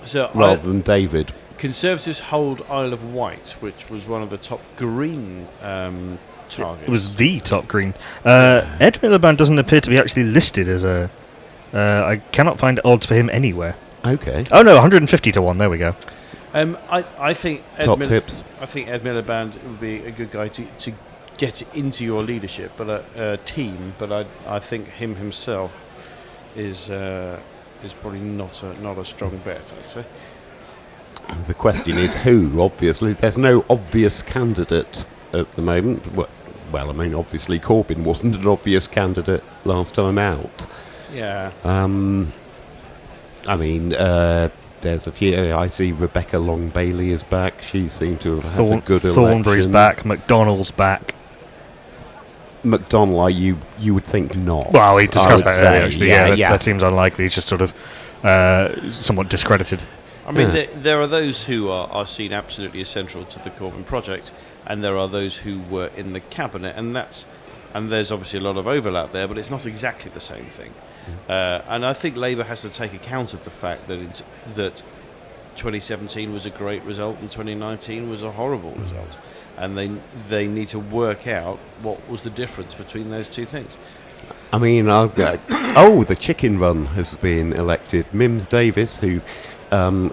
So rather than David. Conservatives hold Isle of Wight, which was one of the top Green targets. It was the top Green. Ed Miliband doesn't appear to be actually listed as a... I cannot find odds for him anywhere. Okay. Oh no, 150 to 1. There we go. I think Top tips. I think Ed Miliband would be a good guy to get into your leadership, but a team. But I think him himself is probably not a strong bet, I'd say. The question is who, obviously. There's no obvious candidate at the moment. Well, I mean, obviously Corbyn wasn't an obvious candidate last time out. Yeah. I mean, there's a few. I see Rebecca Long Bailey is back. She seemed to have had a good Thornbury's election. back. McDonnell's back. McDonnell, you would think not. Well, we discussed I that would earlier, say. actually. Yeah, That seems unlikely. He's just sort of somewhat discredited. I mean, there are those who are seen absolutely essential to the Corbyn project, and there are those who were in the cabinet, and there's obviously a lot of overlap there, but it's not exactly the same thing. And I think Labour has to take account of the fact that 2017 was a great result and 2019 was a horrible result, and they need to work out what was the difference between those two things. I mean, the chicken run has been elected. Mims Davis, who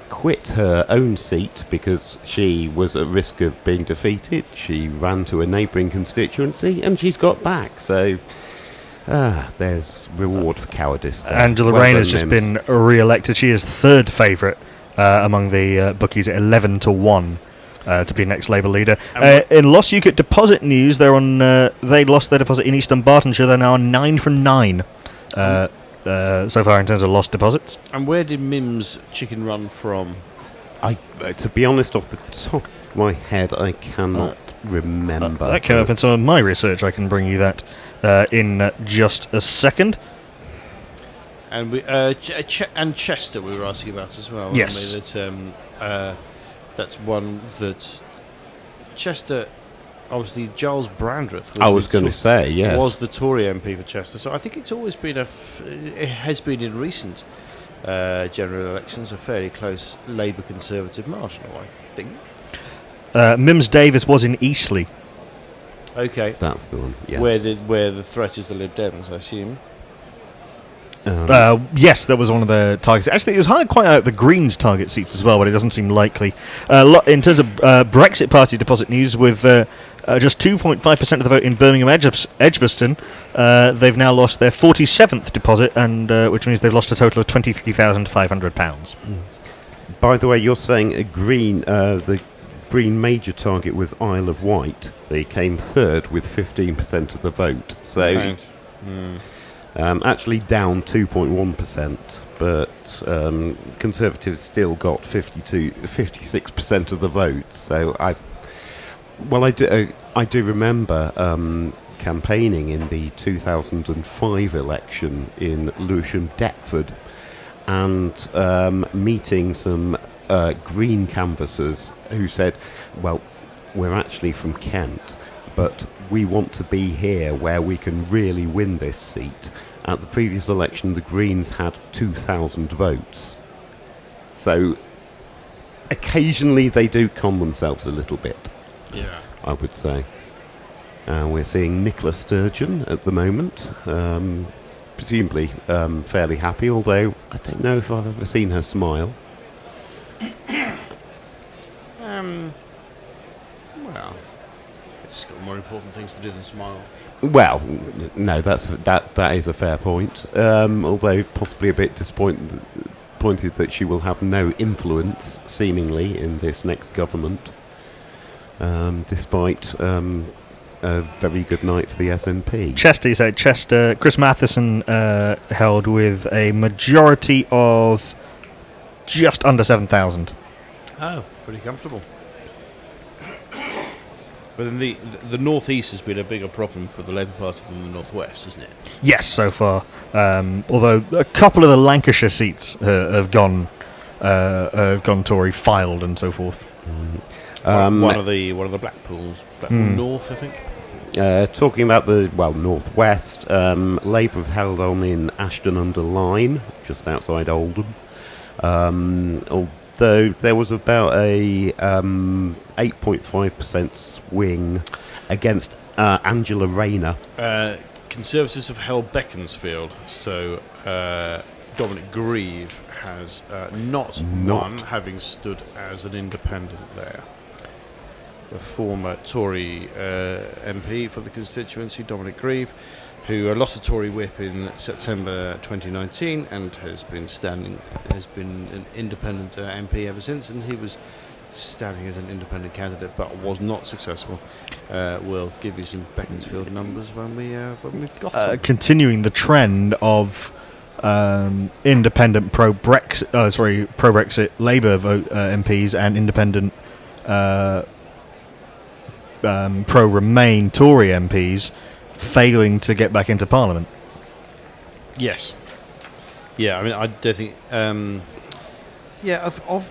quit her own seat because she was at risk of being defeated. She ran to a neighbouring constituency and she's got back. So there's reward for cowardice there. Angela Well Rayner has done, just Mims. been re-elected. She is third favourite among the bookies at 11-1 to be next Labour leader. In Lost UKIP deposit news, they lost their deposit in Eastern Bartonshire. They're now 9 from 9 so far in terms of lost deposits. And where did Mims chicken run from? To be honest, off the top of my head, I cannot remember. That came up in some of my research. I can bring you that in just a second. And and Chester we were asking about as well. Yes. That's one that Chester. Obviously, Giles Brandreth. I was going to say, yes, was the Tory MP for Chester. So I think it's always been it has been in recent general elections a fairly close Labour Conservative marginal. I think. Mims Davis was in Eastleigh. Okay, that's the one. Yes. Where the threat is the Lib Dems, I assume. Yes, that was one of the targets. Actually, it was quite out the Greens' target seats as well, but it doesn't seem likely. In terms of Brexit Party deposit news, with just 2.5% of the vote in Birmingham Edgbaston, they've now lost their 47th deposit, and which means they've lost a total of £23,500. By the way, you're saying the Green major target was Isle of Wight. They came third with 15% of the vote. So. Right. Actually down 2.1%, but Conservatives still got 56% of the vote. So I do remember campaigning in the 2005 election in Lewisham, Deptford, and meeting some Green canvassers who said, "Well, we're actually from Kent, but we want to be here where we can really win this seat." At the previous election, the Greens had 2,000 votes. So occasionally they do con themselves a little bit, I would say. We're seeing Nicola Sturgeon at the moment, presumably fairly happy, although I don't know if I've ever seen her smile. Well, she's got more important things to do than smile. Well, no, that is a fair point. Although possibly a bit disappointed that she will have no influence, seemingly, in this next government, despite a very good night for the SNP. Chester, you said Chester. Chris Matheson held with a majority of just under 7,000. Oh, pretty comfortable. But then the northeast has been a bigger problem for the Labour Party than the northwest, hasn't it? Yes, so far. Although a couple of the Lancashire seats have gone Tory, filed and so forth. One of the Blackpool North, I think. Talking about the northwest, Labour have held on in Ashton-under-Lyne, just outside Oldham. Although there was about a 8.5% swing against Angela Rayner. Conservatives have held Beaconsfield, so Dominic Grieve has not won, having stood as an independent there. The former Tory MP for the constituency, Dominic Grieve, who lost a Tory whip in September 2019 and has been an independent MP ever since, and he was standing as an independent candidate but was not successful. We'll give you some Beaconsfield numbers when we've got them. Continuing the trend of independent pro-Brexit Labour vote MPs and independent pro-Remain Tory MPs failing to get back into Parliament. Yes. Yeah, I mean, I don't think. Of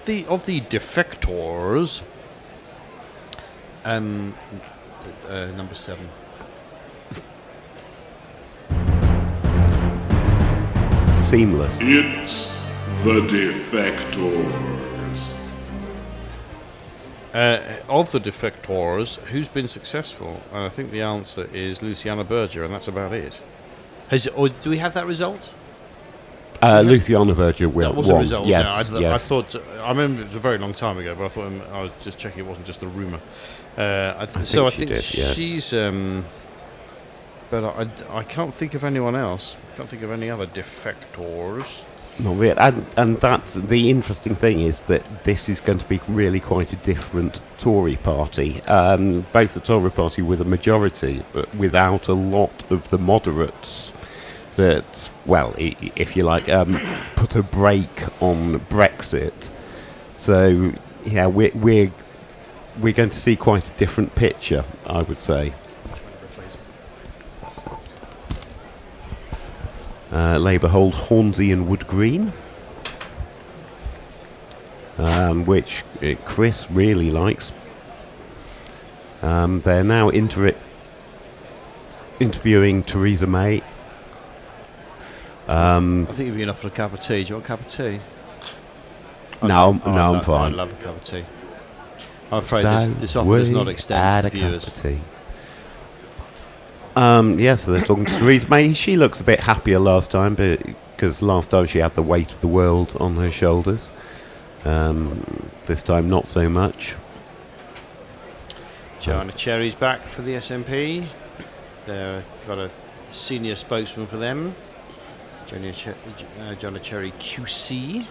the defectors, number 7. Seamless. It's the defectors. Of the defectors, who's been successful? And I think the answer is Luciana Berger, and that's about it. Do we have that result? Luciana Berger That was won. a result. Yes, I thought. I remember it was a very long time ago, but I thought I was just checking it wasn't just a rumor. I think did, yes. she's. But I can't think of anyone else. Can't think of any other defectors. Not really. And that's the interesting thing is that this is going to be really quite a different Tory party. Both the Tory party with a majority, but without a lot of the moderates that, well, if you like, put a brake on Brexit. So yeah, we're going to see quite a different picture, I would say. Labour hold Hornsey and Wood Green, which Chris really likes. They're now interviewing Theresa May. I think you've been offered a cup of tea. Do you want a cup of tea? I'm fine. I love a cup of tea. I'm afraid this offer does not extend to viewers. Cup of tea. Yes, they're talking to Theresa May. She looks a bit happier last time, because last time she had the weight of the world on her shoulders. This time, not so much. Joanna Cherry's back for the SNP. They've got a senior spokesman for them, Joanna Cherry QC.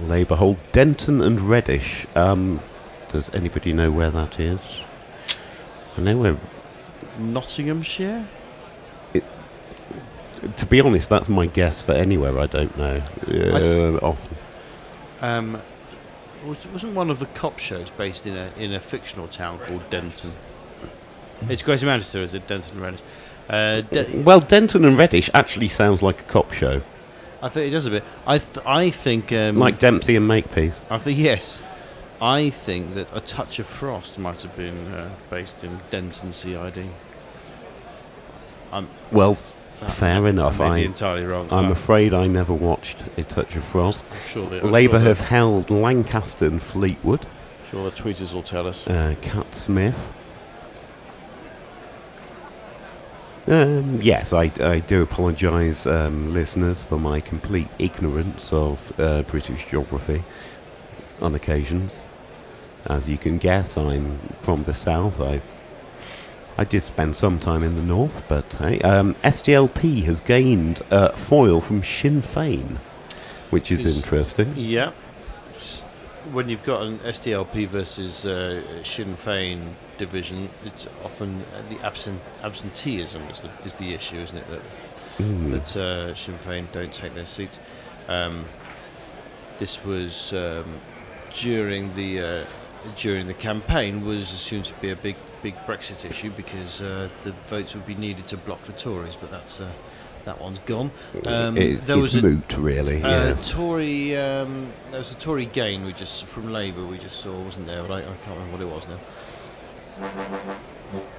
Labour hold Denton and Reddish. Does anybody know where that is? I know where. Nottinghamshire? To be honest, that's my guess for anywhere. I don't know. Wasn't one of the cop shows based in a fictional town called Denton? It's Greater Manchester, is it? Denton and Reddish. Well, Denton and Reddish actually sounds like a cop show. I think it does a bit. I think like Dempsey and Makepeace. I think yes. I think that A Touch of Frost might have been based in Denton CID. Fair enough. I may be entirely wrong. I'm afraid I never watched A Touch of Frost. Labour have held Lancaster and Fleetwood. Sure, the tweeters will tell us. Cat Smith. Yes, I do apologise, listeners, for my complete ignorance of British geography on occasions. As you can guess, I'm from the south. I did spend some time in the north, but hey, SDLP has gained foil from Sinn Féin, which is interesting. Yeah. When you've got an SDLP versus Sinn Féin division, it's often the absenteeism is the issue, isn't it? That Sinn Féin don't take their seats. This was during the campaign was assumed to be a big Brexit issue because the votes would be needed to block the Tories, but that one's gone. It's moot, really. Yes. Tory. There was a Tory gain from Labour we just saw, wasn't there? But I can't remember what it was now.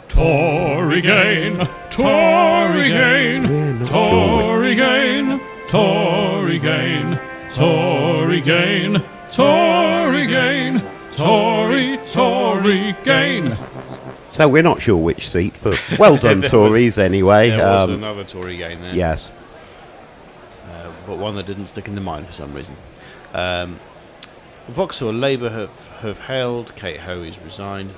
Tory gain, Tory gain, Tory gain, Tory gain, Tory gain, Tory gain, Tory gain. So we're not sure which seat, but well done, Tories, anyway. There was another Tory gain there. Yes. But one that didn't stick in the mind for some reason. Vauxhall Labour have held. Kate Hoey's resigned.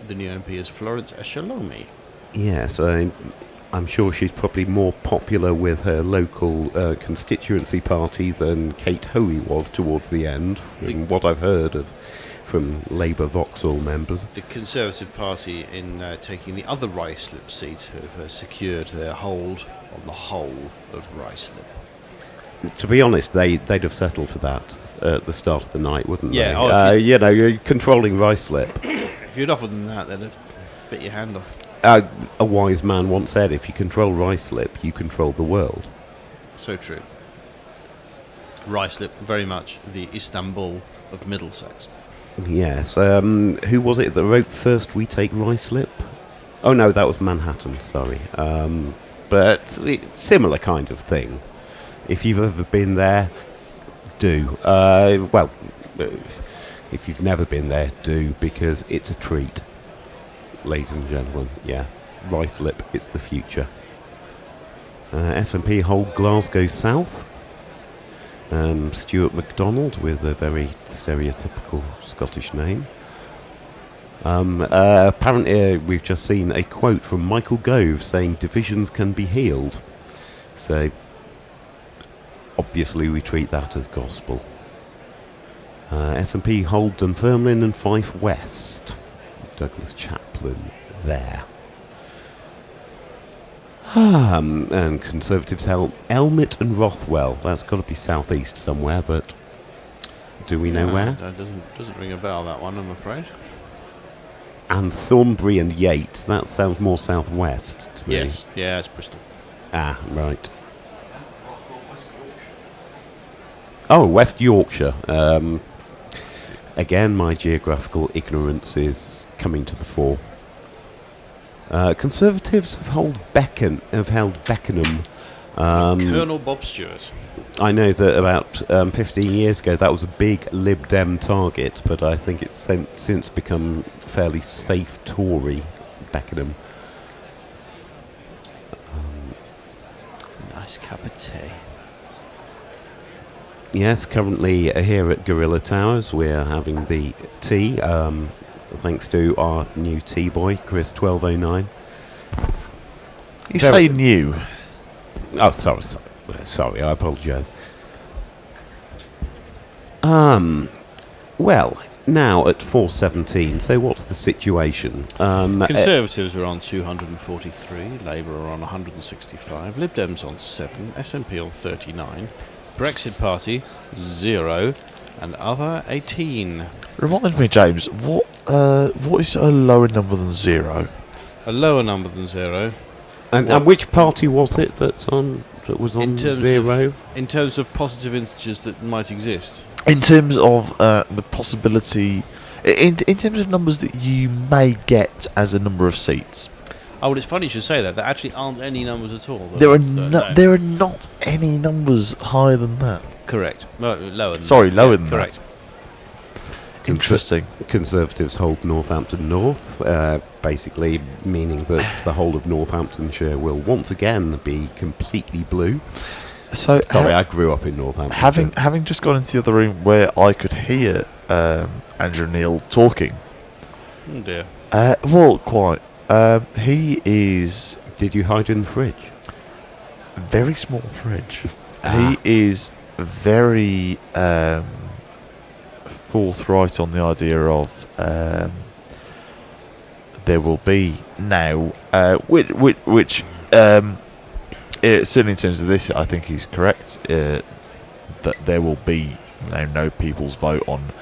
The new MP is Florence Eshalomi. Yes, I'm sure she's probably more popular with her local constituency party than Kate Hoey was towards the end, from what I've heard from Labour Vauxhall members. The Conservative Party, in taking the other Ruislip seat, have secured their hold on the whole of Ruislip. To be honest, they'd have settled for that at the start of the night, wouldn't they? You're controlling Ruislip. If you'd offered them that, they'd have bit your hand off. A wise man once said, if you control Ruislip, you control the world. So true. Ruislip, very much the Istanbul of Middlesex. Yes. Who was it that wrote First We Take Ruislip? Oh no, that was Manhattan, sorry. But similar kind of thing. If you've ever been there, do. If you've never been there, do, because it's a treat. Ladies and gentlemen, yeah. Ruislip, it's the future. SNP hold Glasgow South. Stuart MacDonald with a very stereotypical Scottish name. Apparently, we've just seen a quote from Michael Gove saying divisions can be healed. So, obviously, we treat that as gospel. S&P hold Dunfermline and Fife West. Douglas Chaplin there. And Conservatives held Elmet and Rothwell. That's got to be southeast somewhere, but do we know where? That doesn't ring a bell, that one, I'm afraid. And Thornbury and Yate. That sounds more southwest to me. Yes, yeah, it's Bristol. Ah, right. Oh, West Yorkshire. Again, my geographical ignorance is coming to the fore. Conservatives have held Beckenham. Colonel Bob Stewart. I know that about 15 years ago that was a big Lib Dem target, but I think it's since become fairly safe Tory, Beckenham. Nice cup of tea. Yes, currently here at Guerilla Towers we're having the tea, thanks to our new tea boy, Chris 1209. You say new? Oh, sorry, I apologise. Well, now at 4:17. So what's the situation? Conservatives are on 243, Labour are on 165, Lib Dems on 7, SNP on 39, Brexit Party 0, and other 18. Remind me, James, what is a lower number than 0? A lower number than 0. And which party was it that was on 0? In terms of positive integers that might exist. In terms of the possibility, in terms of numbers that you may get as a number of seats. Oh, well, it's funny you should say that. There actually aren't any numbers at all. There are not any numbers higher than that. Correct. No, lower than Sorry, lower than correct. that. Interesting. Conservatives hold Northampton North, basically meaning that the whole of Northamptonshire will once again be completely blue. So sorry, I grew up in Northampton. Having just gone into the other room where I could hear Andrew Neil talking. Oh dear. Well, quite. He is. Did you hide in the fridge? Very small fridge. He is very forthright on the idea of there will be now, which certainly in terms of this, I think he's correct. That there will be no people's vote on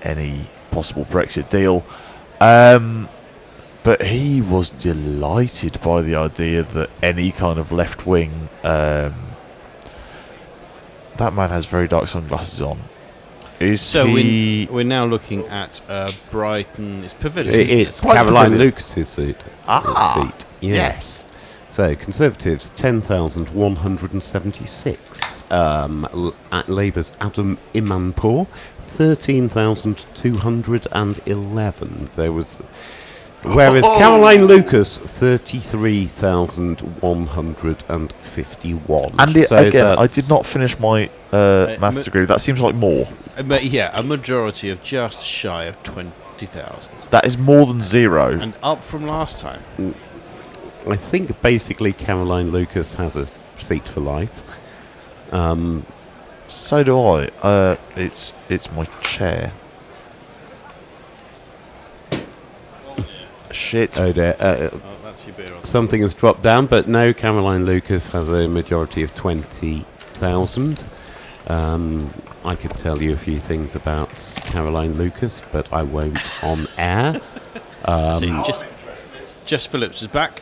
any possible Brexit deal. But he was delighted by the idea that any kind of left wing. That man has very dark sunglasses on. We're now looking at Brighton. It's Pavilion. It's Caroline Lucas's seat. Seat. Yes. So Conservatives 10,176. At Labour's Adam Imanpour 13,211. There was. Whereas Caroline Lucas, 33,151. And again, I did not finish my maths degree. That seems like more. Yeah, a majority of just shy of 20,000. That is more than 0. And up from last time. I think basically Caroline Lucas has a seat for life. So do I. It's my chair. Shit. Oh dear. That's your beer on Something has dropped down, but no, Caroline Lucas has a majority of 20,000. I could tell you a few things about Caroline Lucas, but I won't on air. Jess Phillips is back.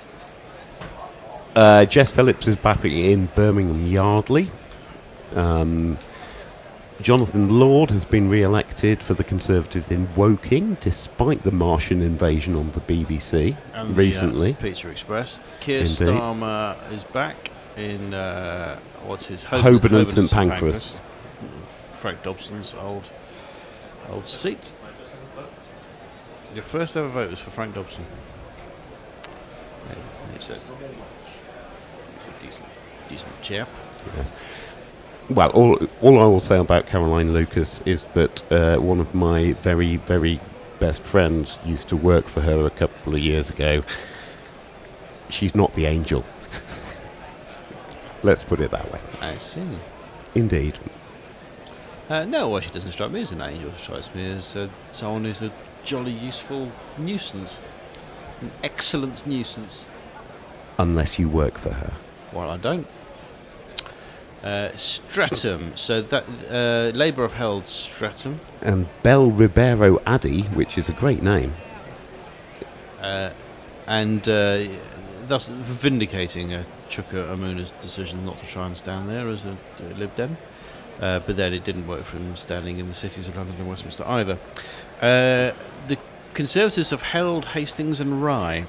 Jess Phillips is back in Birmingham Yardley. Jonathan Lord has been re-elected for the Conservatives in Woking, despite the Martian invasion on the BBC and recently. The, Pizza Express. Keir Starmer is back in Holborn and St Pancras. Frank Dobson's old seat. Your first ever vote was for Frank Dobson. Yeah, he's a decent chap. Yes. Well, all I will say about Caroline Lucas is that one of my very, very best friends used to work for her a couple of years ago. She's not the angel. Let's put it that way. I see. Indeed. No, well, she doesn't strike me as an angel. She strikes me as someone who's a jolly useful nuisance. An excellent nuisance. Unless you work for her. Well, I don't. Streatham. So that Labour have held Streatham. And Bell Ribeiro Addy, which is a great name. And thus vindicating Chuka Amuna's decision not to try and stand there as a Lib Dem. But then it didn't work for him standing in the cities of London and Westminster either. The Conservatives have held Hastings and Rye.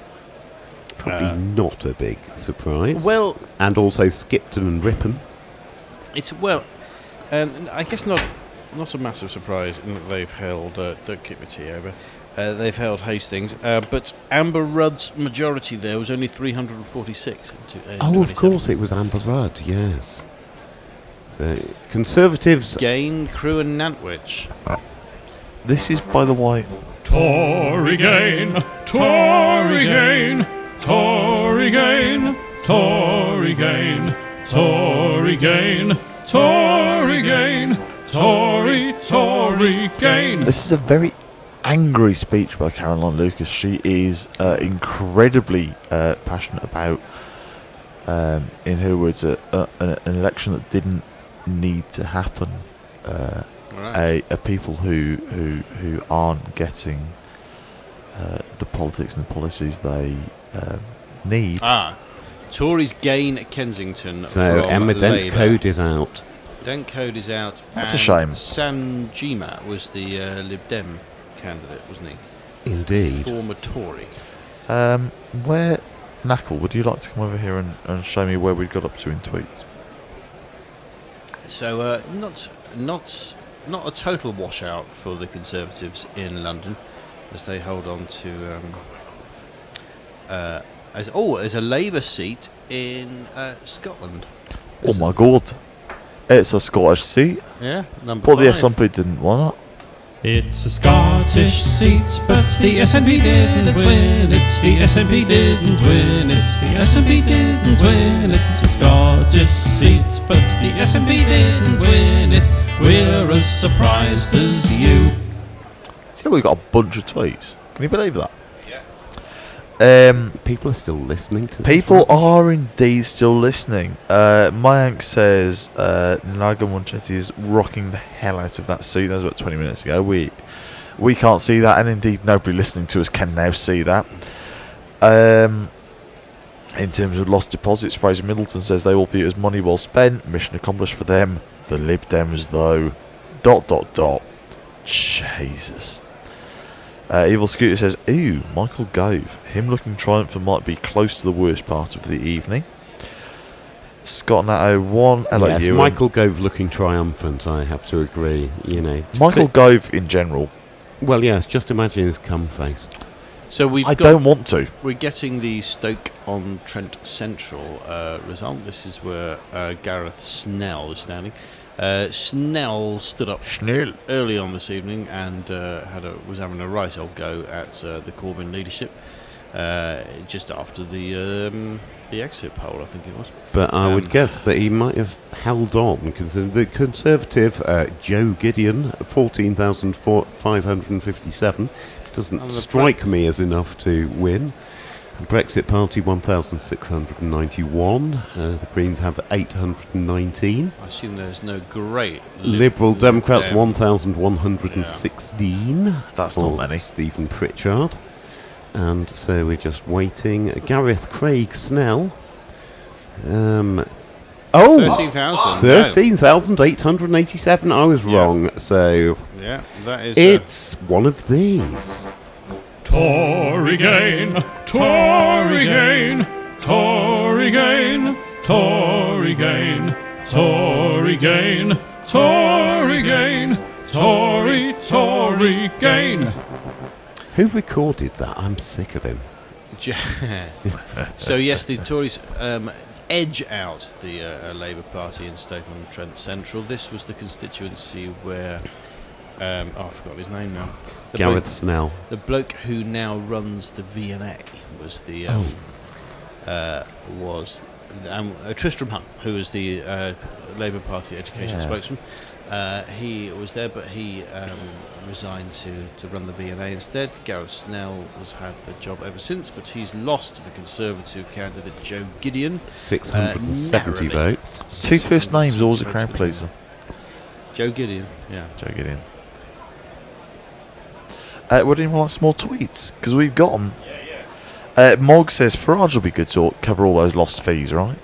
Probably not a big surprise. Well, and also Skipton and Ripon. It's I guess not a massive surprise in that they've held. Don't kick my tea over. They've held Hastings, but Amber Rudd's majority there was only 346. Oh, of course, it was Amber Rudd. Yes. So, Conservatives gain Crewe and Nantwich. This is, by the way, Tory gain, Tory gain, Tory gain, Tory gain, Tory gain, Tory gain, Tory gain. This is a very angry speech by Caroline Lucas. She is incredibly passionate about, in her words, an election that didn't need to happen. Right. A people who aren't getting the politics and the policies they need. Tories gain Kensington. So Emma Dent Labour. Code is out. Dent Code is out. That's a shame. Sanjima was the Lib Dem candidate, wasn't he? Indeed. Former Tory. Where, Knackle, would you like to come over here and show me where we got up to in tweets? So not a total washout for the Conservatives in London, as they hold on to there's a Labour seat in Scotland. Oh my God, it's a Scottish seat. Yeah, number But the 5. SNP didn't want it. It's a Scottish seat, but the SNP didn't win. It's the SNP didn't win. It's the SNP didn't win. It's a Scottish seat, but the SNP didn't win it. We're as surprised as you. See, we've got a bunch of tweets. Can you believe that? People are still listening to People this, are indeed still listening. Mayank says Naga Monchetti is rocking the hell out of that seat. That was about 20 minutes ago. We can't see that, and indeed nobody listening to us can now see that. In terms of lost deposits, Fraser Middleton says they all view it as money well spent. Mission accomplished for them. The Lib Dems, though. ... Jesus. Evil Scooter says, "Ooh, Michael Gove. Him looking triumphant might be close to the worst part of the evening." Scott Natto 1. Hello, yes, Ewan. Michael Gove looking triumphant, I have to agree. You know, Michael Gove in general. Well, yes, just imagine his cum face. So I don't want to. We're getting the Stoke-on-Trent Central result. This is where Gareth Snell is standing. Snell stood up early on this evening and was having a right old go at the Corbyn leadership just after the exit poll, I think it was. But I would guess that he might have held on, because the Conservative Joe Gideon, 14,557, doesn't strike me as enough to win. Brexit Party 1,691. The Greens have 819. I assume there's no great Liberal Democrats 1,116. That's not many. Stephen Pritchard. And so we're just waiting. Gareth Craig Snell. 13,000. 13,887. I was wrong. So yeah, that is. It's one of these. Tory gain, Tory gain, Tory gain, Tory gain, Tory gain, Tory gain, Tory gain. Who recorded that? I'm sick of him. So yes, the Tories edge out the Labour Party in Stoke-on-Trent Central. This was the constituency where I forgot his name now. Gareth Snell. The bloke who now runs the V&A was the Tristram Hunt, who was the Labour Party education spokesman. He was there, but he resigned to run the V&A instead. Gareth Snell has had the job ever since, but he's lost to the Conservative candidate Joe Gideon. 670 votes. Two first names, always a crowd pleaser. Joe Gideon, yeah. Joe Gideon. Would anyone like some more tweets? Because we've got them. Mog says Farage will be good to cover all those lost fees, right?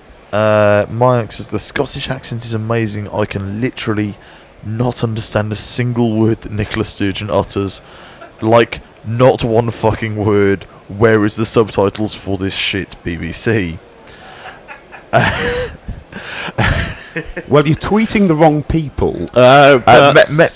Mike says the Scottish accent is amazing. I can literally not understand a single word that Nicola Sturgeon utters. Like, not one fucking word. Where is the subtitles for this shit, BBC? Well, you're tweeting the wrong people.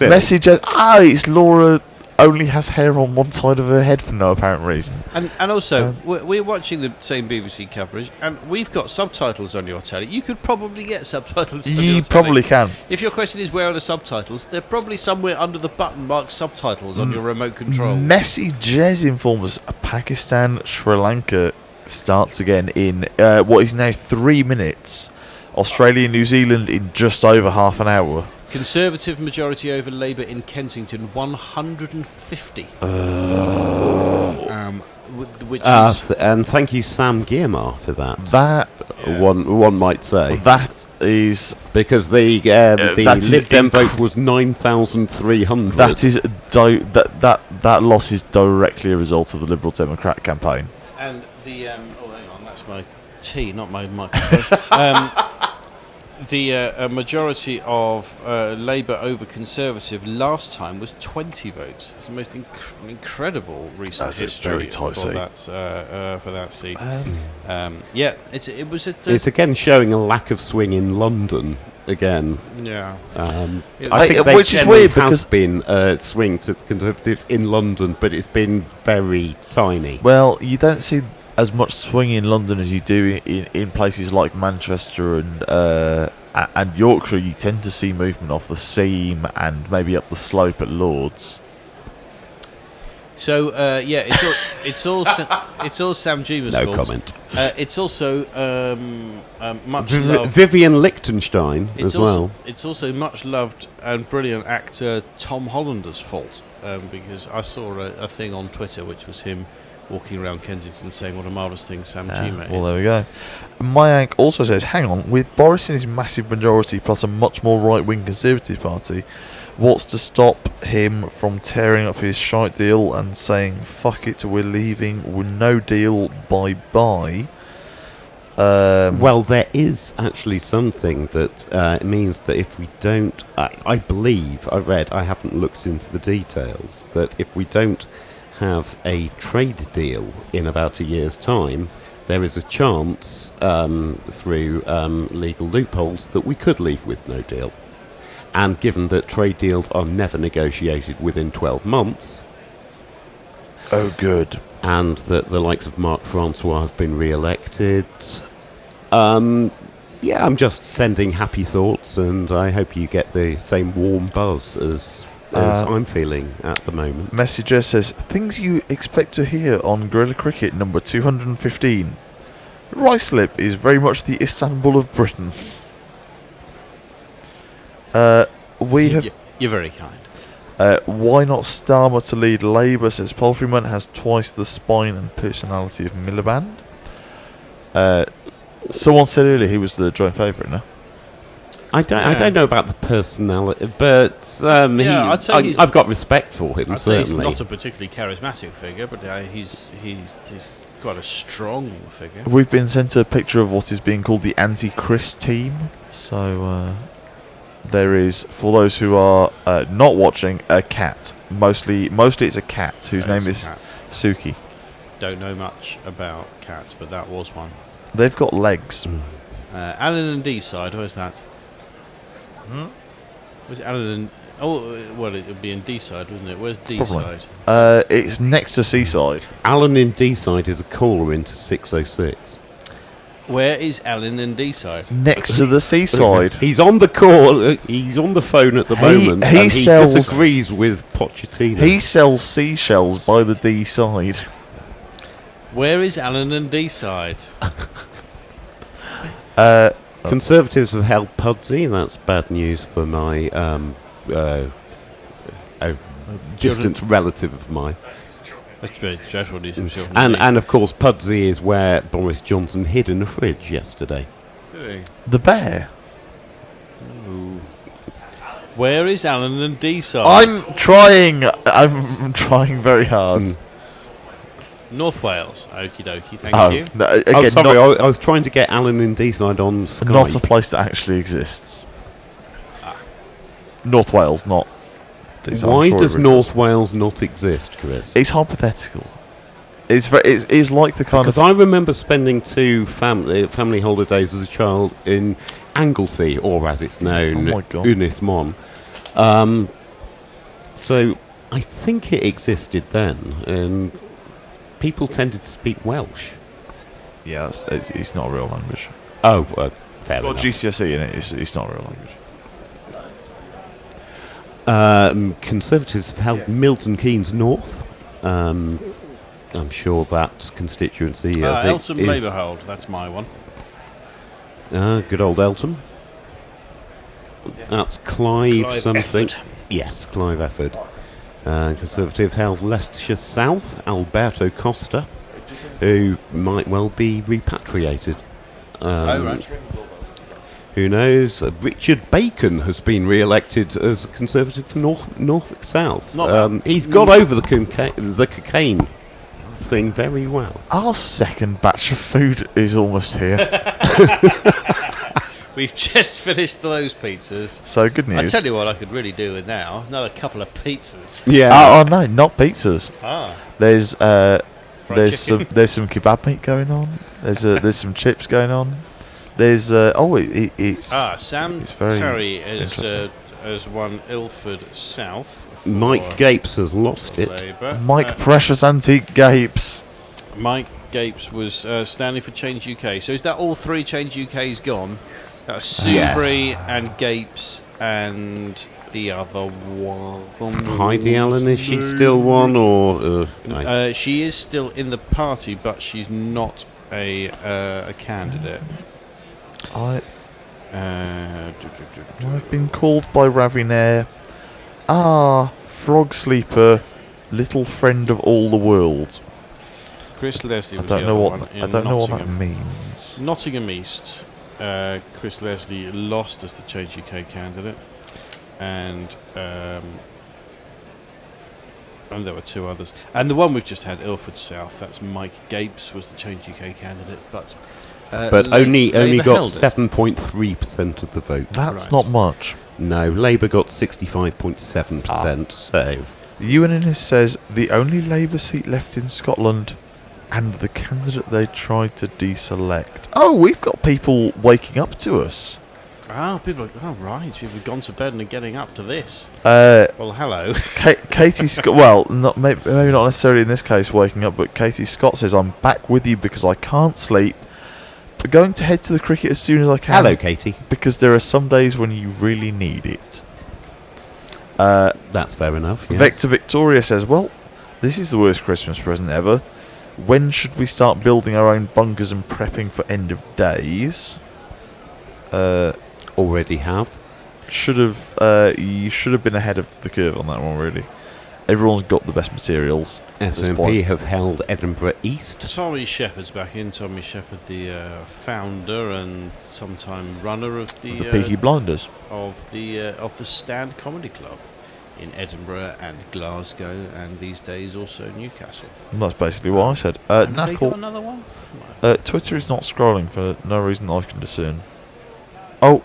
Messages. It's Laura. Only has hair on one side of her head for no apparent reason. And also, we're watching the same BBC coverage, and we've got subtitles on your telly. You could probably get subtitles on your telly. You probably can. If your question is where are the subtitles, they're probably somewhere under the button marked subtitles on your remote control. Messi Jez informs us Pakistan-Sri Lanka starts again in what is now 3 minutes. Australia and New Zealand in just over half an hour. Conservative majority over Labour in Kensington, 150. Which is and thank you, Sam Giermar, for that. That one might say that is because the Lib Dem vote was 9,300. That is that loss is directly a result of the Liberal Democrat campaign. And the hang on, that's my tea, not my microphone. The majority of Labour over Conservative last time was 20 votes. It's the most incredible recent history very tight for that seat. It was. It's again showing a lack of swing in London again. Yeah. I think which is weird because been swing to Conservatives in London, but it's been very tiny. Well, you don't see as much swing in London as you do in places like Manchester and Yorkshire. You tend to see movement off the seam and maybe up the slope at Lords. So it's all Sam Jeemer's no fault. comment. It's also much loved Vivian Lichtenstein as well. It's also much loved and brilliant actor Tom Hollander's fault because I saw a thing on Twitter which was him walking around Kensington saying what a marvellous thing Sam Jeemer is. Well, there we go. Mayank also says, hang on, with Boris in his massive majority plus a much more right-wing Conservative Party, what's to stop him from tearing up his shite deal and saying, fuck it, we're leaving, with no deal, bye-bye? Well, there is actually something that means that if we don't... I believe, I haven't looked into the details, that if we don't have a trade deal in about a year's time, there is a chance through legal loopholes that we could leave with no deal. And given that trade deals are never negotiated within 12 months... Oh, good. And that the likes of Marc Francois have been re-elected... I'm just sending happy thoughts, and I hope you get the same warm buzz as I'm feeling at the moment. Messenger says, things you expect to hear on Guerilla Cricket number 215. Ruislip is very much the Istanbul of Britain. You're very kind. Why not Starmer to lead Labour, says Palfreyman, has twice the spine and personality of Miliband. Someone said earlier he was the joint favourite, no? I don't know about the personality, but I'd say I've got respect for him. I'd say certainly, he's not a particularly charismatic figure, but he's quite a strong figure. We've been sent a picture of what is being called the Anti-Chris team. So there is, for those who are not watching, a cat. Mostly it's a cat whose name is Suki. Don't know much about cats, but that was one. They've got legs. Allen and D-side, where's that? Was it Allen and... well, it would be in D-side, wouldn't it? Where's D-side? It's next to Seaside. Allen in D-side is a caller into 606. Where is Alan and Deeside? Next to the seaside. He's on the call. He's on the phone at the moment. He and sells- he disagrees with Pochettino. He sells seashells by the D-side. Where is Alan and Deeside? Conservatives have held Pudsey. That's bad news for my distant relative of mine. And of course, Pudsey is where Boris Johnson hid in a fridge yesterday. The bear. Ooh. Where is Alan and Deeside? I'm trying very hard. North Wales. Okie dokie, thank you. No, again, sorry, not, I was trying to get Alan and Deeside on Skype. not a place that actually exists. North Wales, not. Why does North Wales not exist, Chris? It's hypothetical. It's like the kind Because I remember spending 2 family holidays as a child in Anglesey, or as it's known, Oh my God. Ynys Môn. So I think it existed then, and people tended to speak Welsh. Yeah, it's not a real language. Oh, fair Got enough. GCSE in it. It's not a real language. Conservatives have held Milton Keynes North. I'm sure that constituency Eltham Labour hold, that's my one. Good old Eltham. That's Clive, Clive something. Efford. Yes, Clive Efford. Conservative held Leicestershire South, Alberto Costa, who might well be repatriated. Right. Who knows? Richard Bacon has been re-elected as a Conservative for Norfolk South. He's got over the cocaine thing very well. Our second batch of food is almost here. We've just finished those pizzas. So good news. I tell you what I could really do with now. Another couple of pizzas. Yeah. Oh no, not pizzas. There's some kebab meat going on. There's some chips going on. There's Sam it's very Terry interesting. has won Ilford South. Mike Gapes has lost it. Labour. Mike Precious Antique Gapes. Mike Gapes was standing for Change UK. So is that all 3 Change UK's gone? Soubry and Gapes and the other one. Heidi Allen, is she still one or? She is still in the party, but she's not a candidate. I've been called by Ravinair. Frog Sleeper, little friend of all the world. Chris Leslie. I Was don't the know other what one I don't know what that Nottingham. means. Nottingham East. Chris Leslie lost as the Change UK candidate, and there were 2 others. And the one we've just had, Ilford South. That's Mike Gapes was the Change UK candidate, but only Labour got held it. 7.3% of the vote. That's Right. not much. No, Labour got 65.7%. So Ewan Innes says the only Labour seat left in Scotland, and the candidate they tried to deselect. Oh, we've got people waking up to us. People are, right, people have gone to bed and are getting up to this. Well, hello. Katie Scott. Well, maybe not necessarily in this case waking up, but Katie Scott says I'm back with you because I can't sleep. But going to head to the cricket as soon as I can. Hello, Katie. Because there are some days when you really need it. That's fair enough. Yes. Vector Victoria says, well, this is the worst Christmas present ever. When should we start building our own bunkers and prepping for end of days? Already have. You should have been ahead of the curve on that one, really. Everyone's got the best materials. SNP have held Edinburgh East. Tommy Shepherd's back in. Tommy Shepherd, the founder and sometime runner of the Peaky Blinders. of the Stand Comedy Club in Edinburgh and Glasgow, and these days also Newcastle. And that's basically what I said. Have they Knuckle, got another one? Twitter is not scrolling for no reason I can discern. Oh,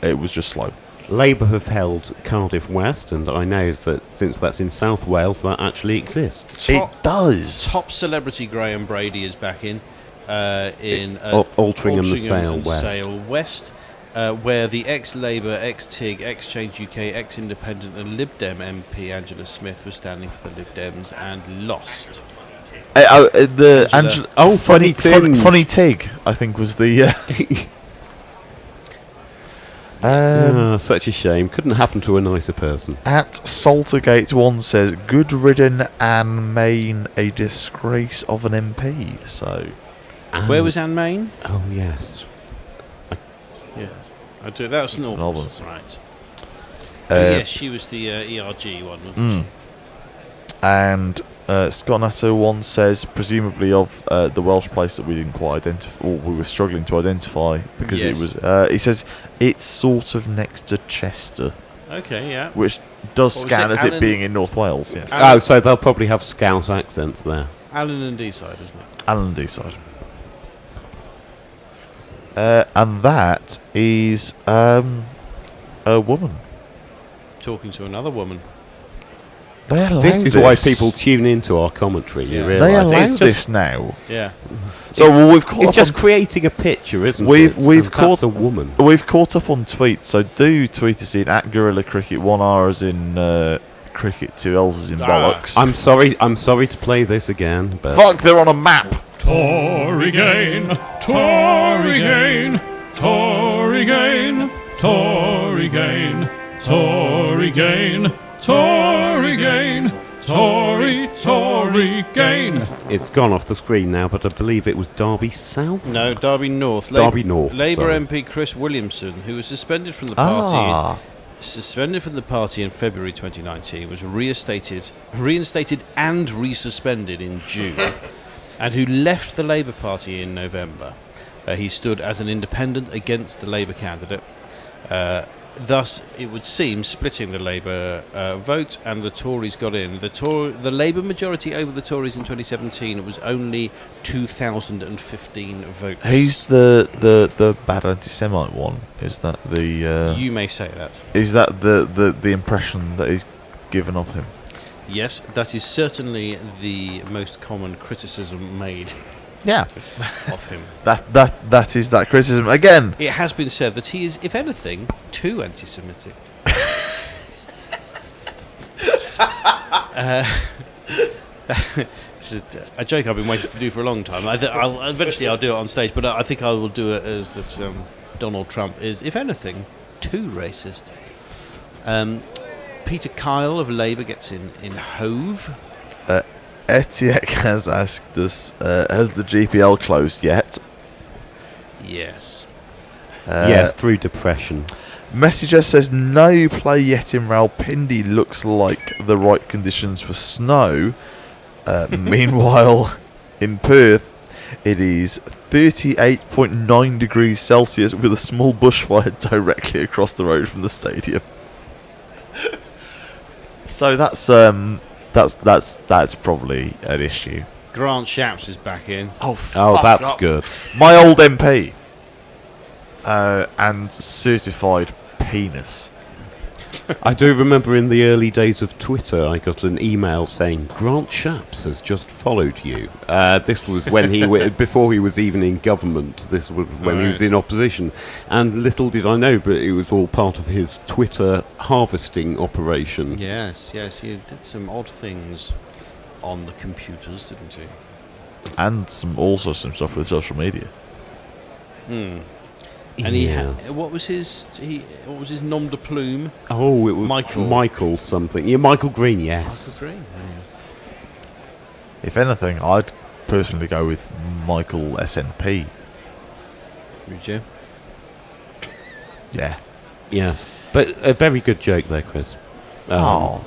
it was just slow. Labour have held Cardiff West, and I know that since that's in South Wales, that actually exists. It does. Top celebrity Graham Brady is back in Altrincham and Sale West, where the ex-Labour, ex-TIG, ex-Change UK, ex-Independent and Lib Dem MP Angela Smith was standing for the Lib Dems and lost. Funny Tig, I think was the. Such a shame. Couldn't happen to a nicer person. At Saltergate1 says, "Good ridden Anne Main, a disgrace of an MP." So, where was Anne Main? Oh yes. Yeah, I do. That was Northern, right? Yes, she was the ERG one, wasn't she? And Scott Natto 1 says, presumably of the Welsh place that we didn't quite identify, or we were struggling to identify, because it was. He says it's sort of next to Chester. Okay, yeah. Which does scan as it being in North Wales. Yes. Oh, so they'll probably have Scouse accents there. Allen and Deeside, isn't it? Allen and Deeside. And that is a woman talking to another woman. This is why people tune into our commentary. You realise they allow this now. Yeah. So we've caught. It's just creating a picture, isn't it? We've caught a woman. We've caught up on tweets. So do tweet us in at Guerilla Cricket. 1 R as in cricket, 2 L's as in bollocks. I'm sorry to play this again, but fuck, they're on a map. Tory gain, Tory gain, Tory gain, Tory gain, Tory gain, Tory gain, Tory gain. It's gone off the screen now, but I believe it was Derby South. No, Derby North. Derby North. Labour MP Chris Williamson, who was suspended from the party. Suspended from the party in February 2019, was reinstated and resuspended in June, and who left the Labour Party in November. He stood as an independent against the Labour candidate, thus, it would seem, splitting the Labour vote, and the Tories got in. The Labour majority over the Tories in 2017 was only 2,015 votes. He's the bad anti-Semite one. Is that the? You may say that. Is that the impression that is given of him? Yes, that is certainly the most common criticism made. Yeah, of him. That is that criticism again. It has been said that he is, if anything, too anti-Semitic. It's a joke I've been waiting to do for a long time. Eventually I'll do it on stage, but I think I will do it as that Donald Trump is, if anything, too racist. Peter Kyle of Labour gets in Hove. Etiek has asked us, has the GPL closed yet? Yes. Yes, through depression. Messenger says, no play yet in Rawalpindi. Looks like the right conditions for snow. Meanwhile, in Perth, it is 38.9 degrees Celsius with a small bushfire directly across the road from the stadium. So that's probably an issue. Grant Shapps is back in. Oh, that's good. My old MP and certified penis. I do remember in the early days of Twitter, I got an email saying Grant Shapps has just followed you. This was when before he was even in government. This was when he was in opposition, and little did I know, but it was all part of his Twitter harvesting operation. Yes, he did some odd things on the computers, didn't he? And also some stuff with social media. And he had, what was his nom de plume? Oh, it was Michael something. Yeah, Michael Green. Yes. Michael Green. Yeah. If anything, I'd personally go with Michael SNP. Would you? Yeah. Yeah. But a very good joke there, Chris.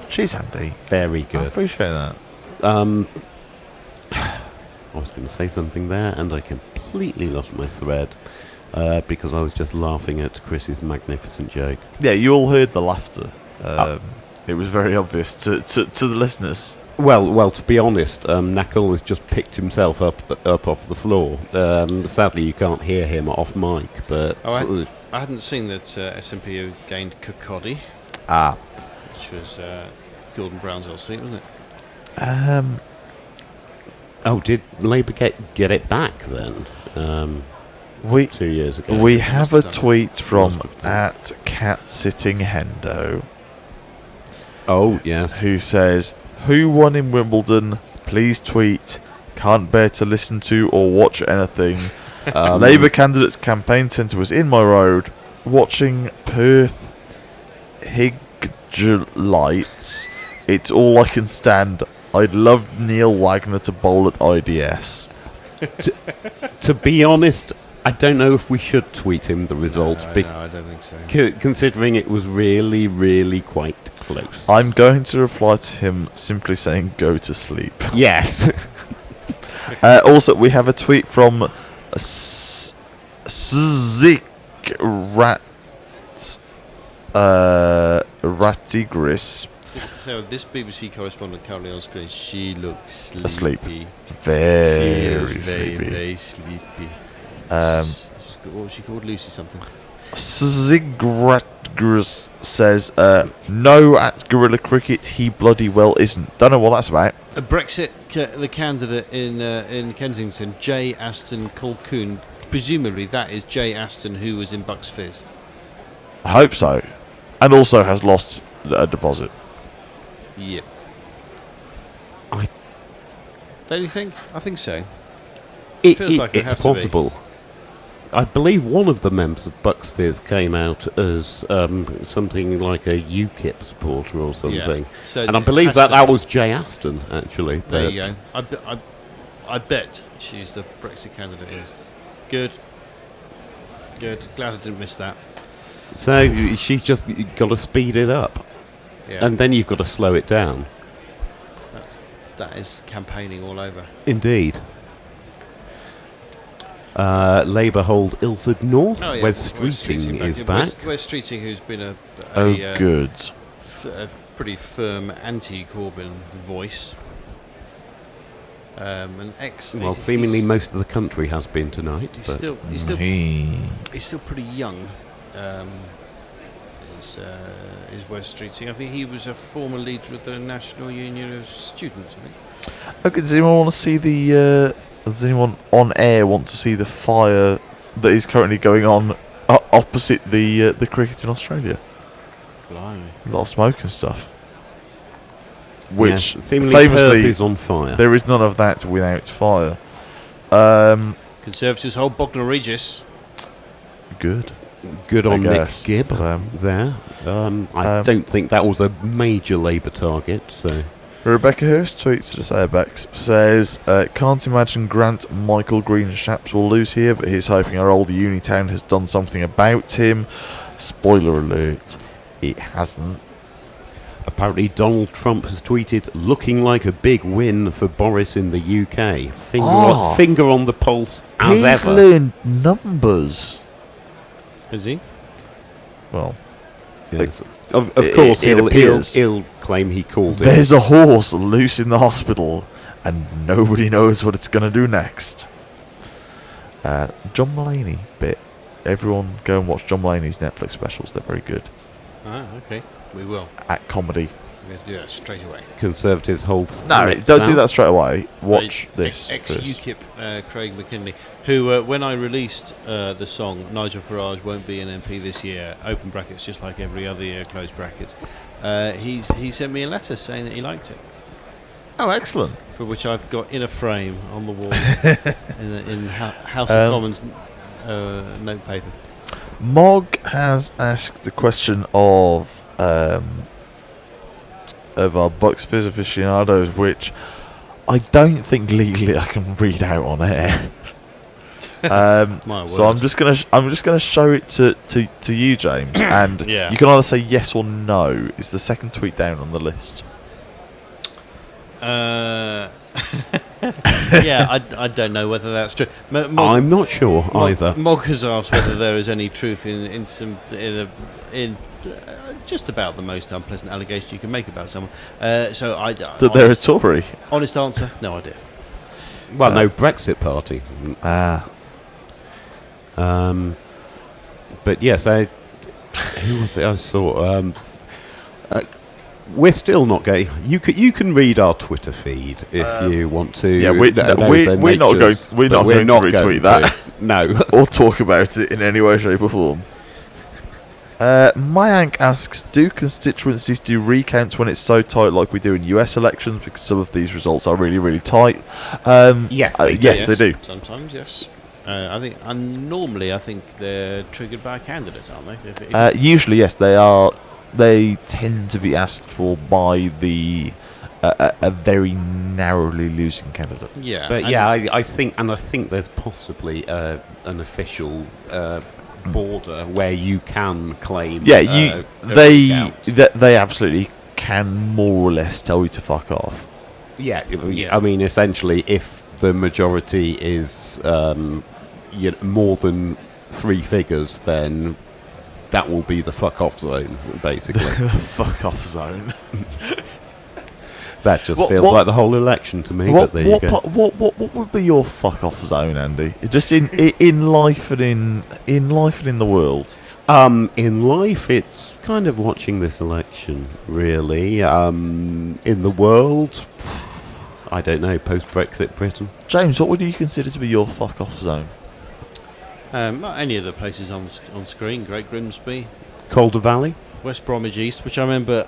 She's handy. Very good. I appreciate that. I was going to say something there, and I completely lost my thread. Because I was just laughing at Chris's magnificent joke. Yeah, you all heard the laughter. It was very obvious to the listeners. Well, to be honest, Knuckle has just picked himself up off the floor. Sadly, you can't hear him off mic. But I hadn't seen that SNP gained Kirkcaldy. Which was Gordon Brown's old seat, wasn't it? Did Labour get it back then? 2 years ago. We have a tweet from at Cat Sitting Hendo. Oh yes. Who says, "Who won in Wimbledon? Please tweet Can't bear to listen to or watch anything. Labour candidate's campaign centre was in my road, watching Perth Higgelites. It's all I can stand. I'd love Neil Wagner to bowl at IDS. To be honest, I don't know if we should tweet him the results. No, I don't think so. Considering it was really, really quite close. I'm going to reply to him simply saying go to sleep. Yes. Also, we have a tweet from Zik Ratigris. So this BBC correspondent currently on screen, she looks sleepy. Asleep. Very she sleepy. Very sleepy. What was she called? Lucy something. Zigratgris says, no at Guerilla Cricket, he bloody well isn't. Don't know what that's about. Brexit, the candidate in Kensington, J. Aston Colquhoun. Presumably that is J. Aston who was in Bucks Fizz. I hope so. And also has lost a deposit. Yep. Don't you think? I think so. Feels like it's possible. I believe one of the members of Bucks Fizz came out as something like a UKIP supporter or something. Yeah. So and I believe that was Jay Aston, actually. There you go. I bet she's the Brexit candidate. Good. Glad I didn't miss that. So she's just got to speed it up. Yeah. And then you've got to slow it down. That is campaigning all over. Indeed. Labour hold Ilford North. Oh, yeah. Wes Streeting is back. Wes Streeting, who's been a good. A pretty firm anti-Corbyn voice. An well, seemingly most of the country has been tonight. He's still pretty young. Is Wes Streeting? I think he was a former leader of the National Union of Students. I think. Okay, does anyone want to see the? Does anyone on air want to see the fire that is currently going on opposite the cricket in Australia? Blimey. A lot of smoke and stuff. Which seemingly famously Perth is on fire. There is none of that without fire. Conservatives hold Bognor Regis. Good on Nick guess, Gibb there. I don't think that was a major Labour target. So Rebecca Hurst tweets to the Sayerbex, says, can't imagine Grant Michael Greenshaps will lose here, but he's hoping our old Unitown has done something about him. Spoiler alert, it hasn't. Apparently Donald Trump has tweeted, looking like a big win for Boris in the UK. Finger on the pulse as ever. He's learned numbers. Is he? Well, yes. Of course, he'll claim he called it. There's a horse loose in the hospital, and nobody knows what it's going to do next. John Mulaney bit. Everyone go and watch John Mulaney's Netflix specials. They're very good. Ah, okay. We will. At comedy. We're going to do that straight away. Conservatives hold... No, don't do that straight away. Watch this ex-UKIP Craig McKinley, who, when I released the song Nigel Farage won't be an MP this year, open brackets just like every other year, close brackets, he sent me a letter saying that he liked it. Oh, excellent. For which I've got in a frame on the wall in House of Commons notepaper. Mog has asked the question of our Bucks Fizz aficionados, which I don't think legally I can read out on air. So I'm just gonna show it to you, James, and you can either say yes or no. It's the second tweet down on the list. Yeah, I don't know whether that's true. I'm not sure either. Mog has asked whether there is any truth in just about the most unpleasant allegation you can make about someone. That they're a Tory. Honest answer, no idea. Well, no, Brexit Party. But yes, who was it I saw? We're still not going. You can read our Twitter feed if you want to. Yeah, we're not going to retweet that. No, or talk about it in any way, shape, or form. Mayank asks, do constituencies do recounts when it's so tight like we do in US elections? Because some of these results are really, really tight. Yes, they do. Sometimes, yes. I think, and normally, I think they're triggered by a candidate, aren't they? Usually, yes, they are. They tend to be asked for by the a very narrowly losing candidate. Yeah, but yeah, I think there's possibly an official border where you can claim. Yeah, they absolutely can more or less tell you to fuck off. Yeah, I mean, essentially, if the majority is more than 3 figures, then that will be the fuck off zone, basically. Fuck off zone. That just feels like the whole election to me. But there you go. What would be your fuck off zone, Andy? Just in life and in the world. In life, it's kind of watching this election, really. In the world, I don't know. Post-Brexit Britain. James, what would you consider to be your fuck off zone? Any of the places on screen. Great Grimsby, Calder Valley, West Bromwich East, which I remember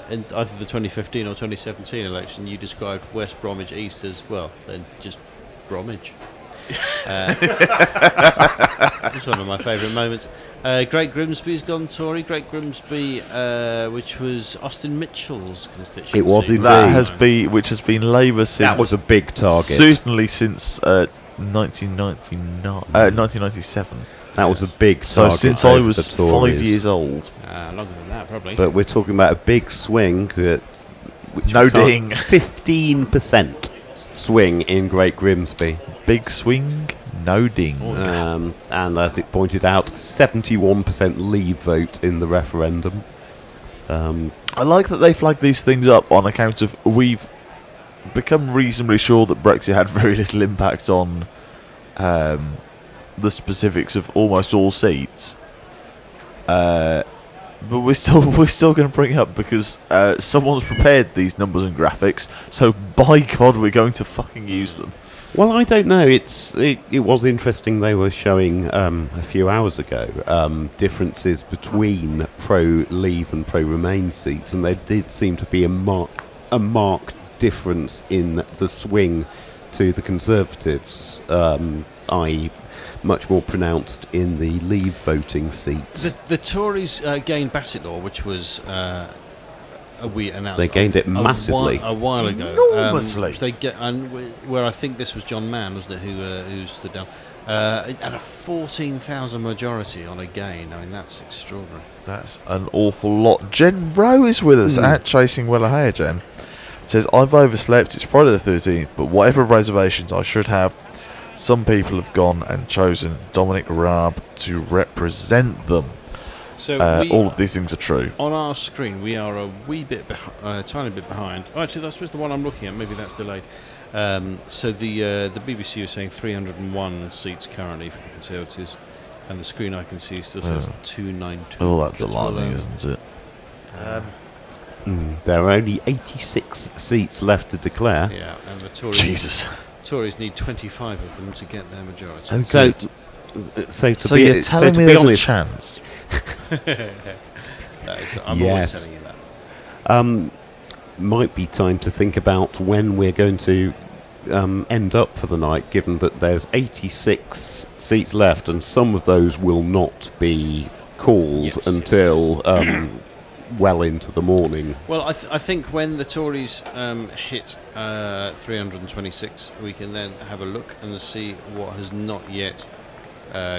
in either the 2015 or 2017 election, you described West Bromwich East as, well, then just Bromwich. It's one of my favourite moments. Great Grimsby's gone Tory. Great Grimsby, which was Austin Mitchell's constituency. It was indeed. Which has been Labour since. That was a big target. Certainly since 1997. That was a big so target. Since I was 5 years old. Longer than that, probably. But we're talking about a big swing. Which no ding. 15% swing in Great Grimsby. Big swing, no ding. And as it pointed out, 71% leave vote in the referendum. I like that they flag these things up on account of we've become reasonably sure that Brexit had very little impact on the specifics of almost all seats. But we're still going to bring it up because someone's prepared these numbers and graphics. So by God, we're going to fucking use them. Well, I don't know. It was interesting. They were showing a few hours ago differences between pro-Leave and pro-Remain seats, and there did seem to be a marked difference in the swing to the Conservatives, i.e. much more pronounced in the Leave voting seats. The Tories gained Bassett Law, which was we announced. They gained it massively a while ago. Enormously. Where I think this was John Mann, wasn't it, who stood down. It had a 14,000 majority on a gain. I mean, that's extraordinary. That's an awful lot. Jen Rowe is with us at Chasing Well Ahead. Jen says, I've overslept. It's Friday the 13th, but whatever reservations I should have, some people have gone and chosen Dominic Raab to represent them. So all of these things are true. On our screen, we are a wee bit, tiny bit behind. Oh, actually, that's just the one I'm looking at. Maybe that's delayed. So the BBC is saying 301 seats currently for the Conservatives, and the screen I can see still says 292. Oh, that's alarming, isn't it? There are only 86 seats left to declare. Yeah, and the Tories. Jesus. Tories need 25 of them to get their majority. Okay. So you're telling me there's a chance? I'm always telling you that. Might be time to think about when we're going to end up for the night, given that there's 86 seats left, and some of those will not be called until well into the morning. Well, I think when the Tories hit 326, we can then have a look and see what has not yet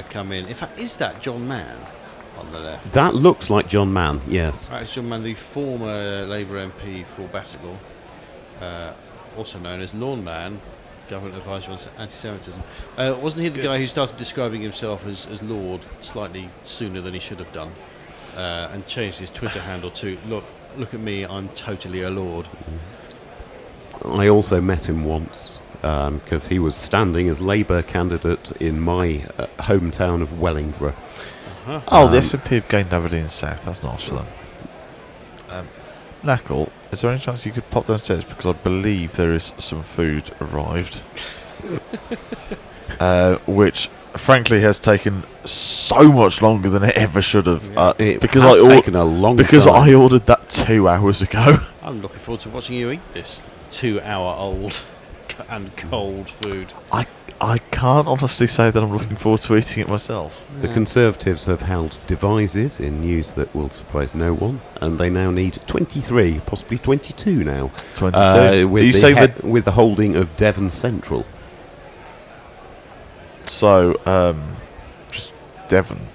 come in. In fact, is that John Mann on the left? That looks like John Mann, yes. Right, it's John Mann, the former Labour MP for Bassett Law, also known as Lawn Man, government advisor on anti-Semitism. Wasn't he the guy who started describing himself as Lord slightly sooner than he should have done, and changed his Twitter handle to look at me, I'm totally a Lord. I also met him once because he was standing as Labour candidate in my hometown of Wellingborough. Oh, the SNP have gained Aberdeen South. That's nice for them. Knackle, is there any chance you could pop downstairs, because I believe there is some food arrived? which frankly has taken so much longer than it ever should have. Because taken a long because time. I ordered that 2 hours ago. I'm looking forward to watching you eat this 2-hour-old and cold food. I can't honestly say that I'm looking forward to eating it myself. The Conservatives have held devises in news that will surprise no one, and they now need 23, possibly 22 now. 22. With the holding of Devon Central. So, just Devon.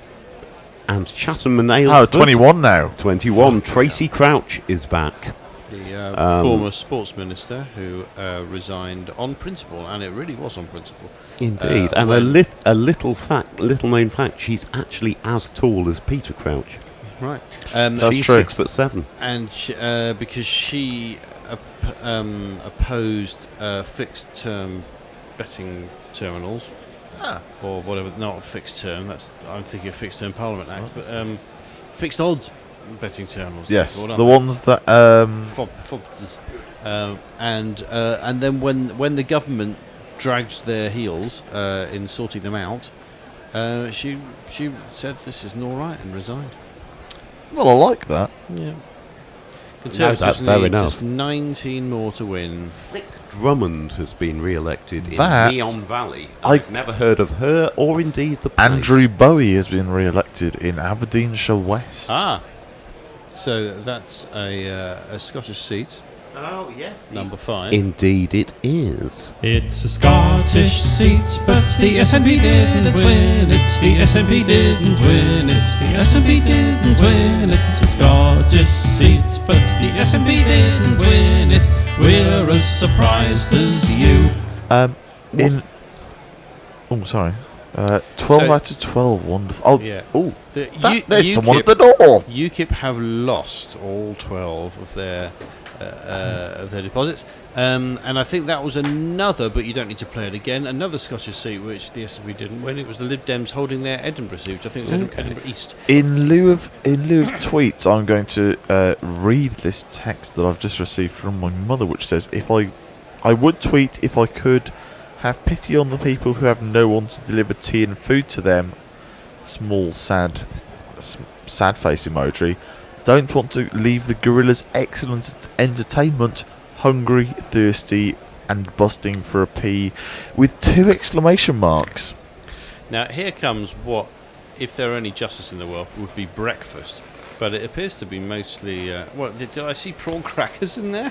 And Chatham and Aylesford. 21 now. 21. Tracy Crouch is back. The former sports minister who resigned on principle, and it really was on principle. Indeed, and a little known fact, she's actually as tall as Peter Crouch. Right, she's true. 6'7", and because she opposed fixed-term betting terminals, or whatever, not fixed term. I'm thinking of Fixed Term Parliament Act, but fixed odds betting terminals. Yes, the ones that FOBs. And then when the government dragged their heels in sorting them out, she said this isn't all right and resigned. Well, I like that. Yeah. Conservatives need just 19 more to win. Flick Drummond has been re-elected in That- Neon Valley. I've never heard of her or indeed the place. Andrew Bowie has been re-elected in Aberdeenshire West. So that's a Scottish seat. Oh, yes. Number 5. Indeed it is. It's a Scottish seat, but the SNP didn't win. It's the SNP didn't win. It's the SNP didn't win. It's a Scottish seat, but the SNP didn't win it. We're as surprised as you. Sorry. 12 out of 12, wonderful. Oh, Yeah. oh, The there's someone at the door. UKIP have lost all 12 of their deposits, and I think that was another, but you don't need to play it again, another Scottish seat which the SNP didn't win. It was the Lib Dems holding their Edinburgh seat, which I think was Edinburgh East. In lieu of tweets, I'm going to read this text that I've just received from my mother, which says, I would tweet if I could. Have pity on the people who have no one to deliver tea and food to them. Small sad face emoji. Don't want to leave the Guerrilla's excellent entertainment hungry, thirsty, and busting for a pee, with 2 exclamation marks. Now here comes what, if there were any justice in the world, would be breakfast. But it appears to be mostly. Did I see prawn crackers in there?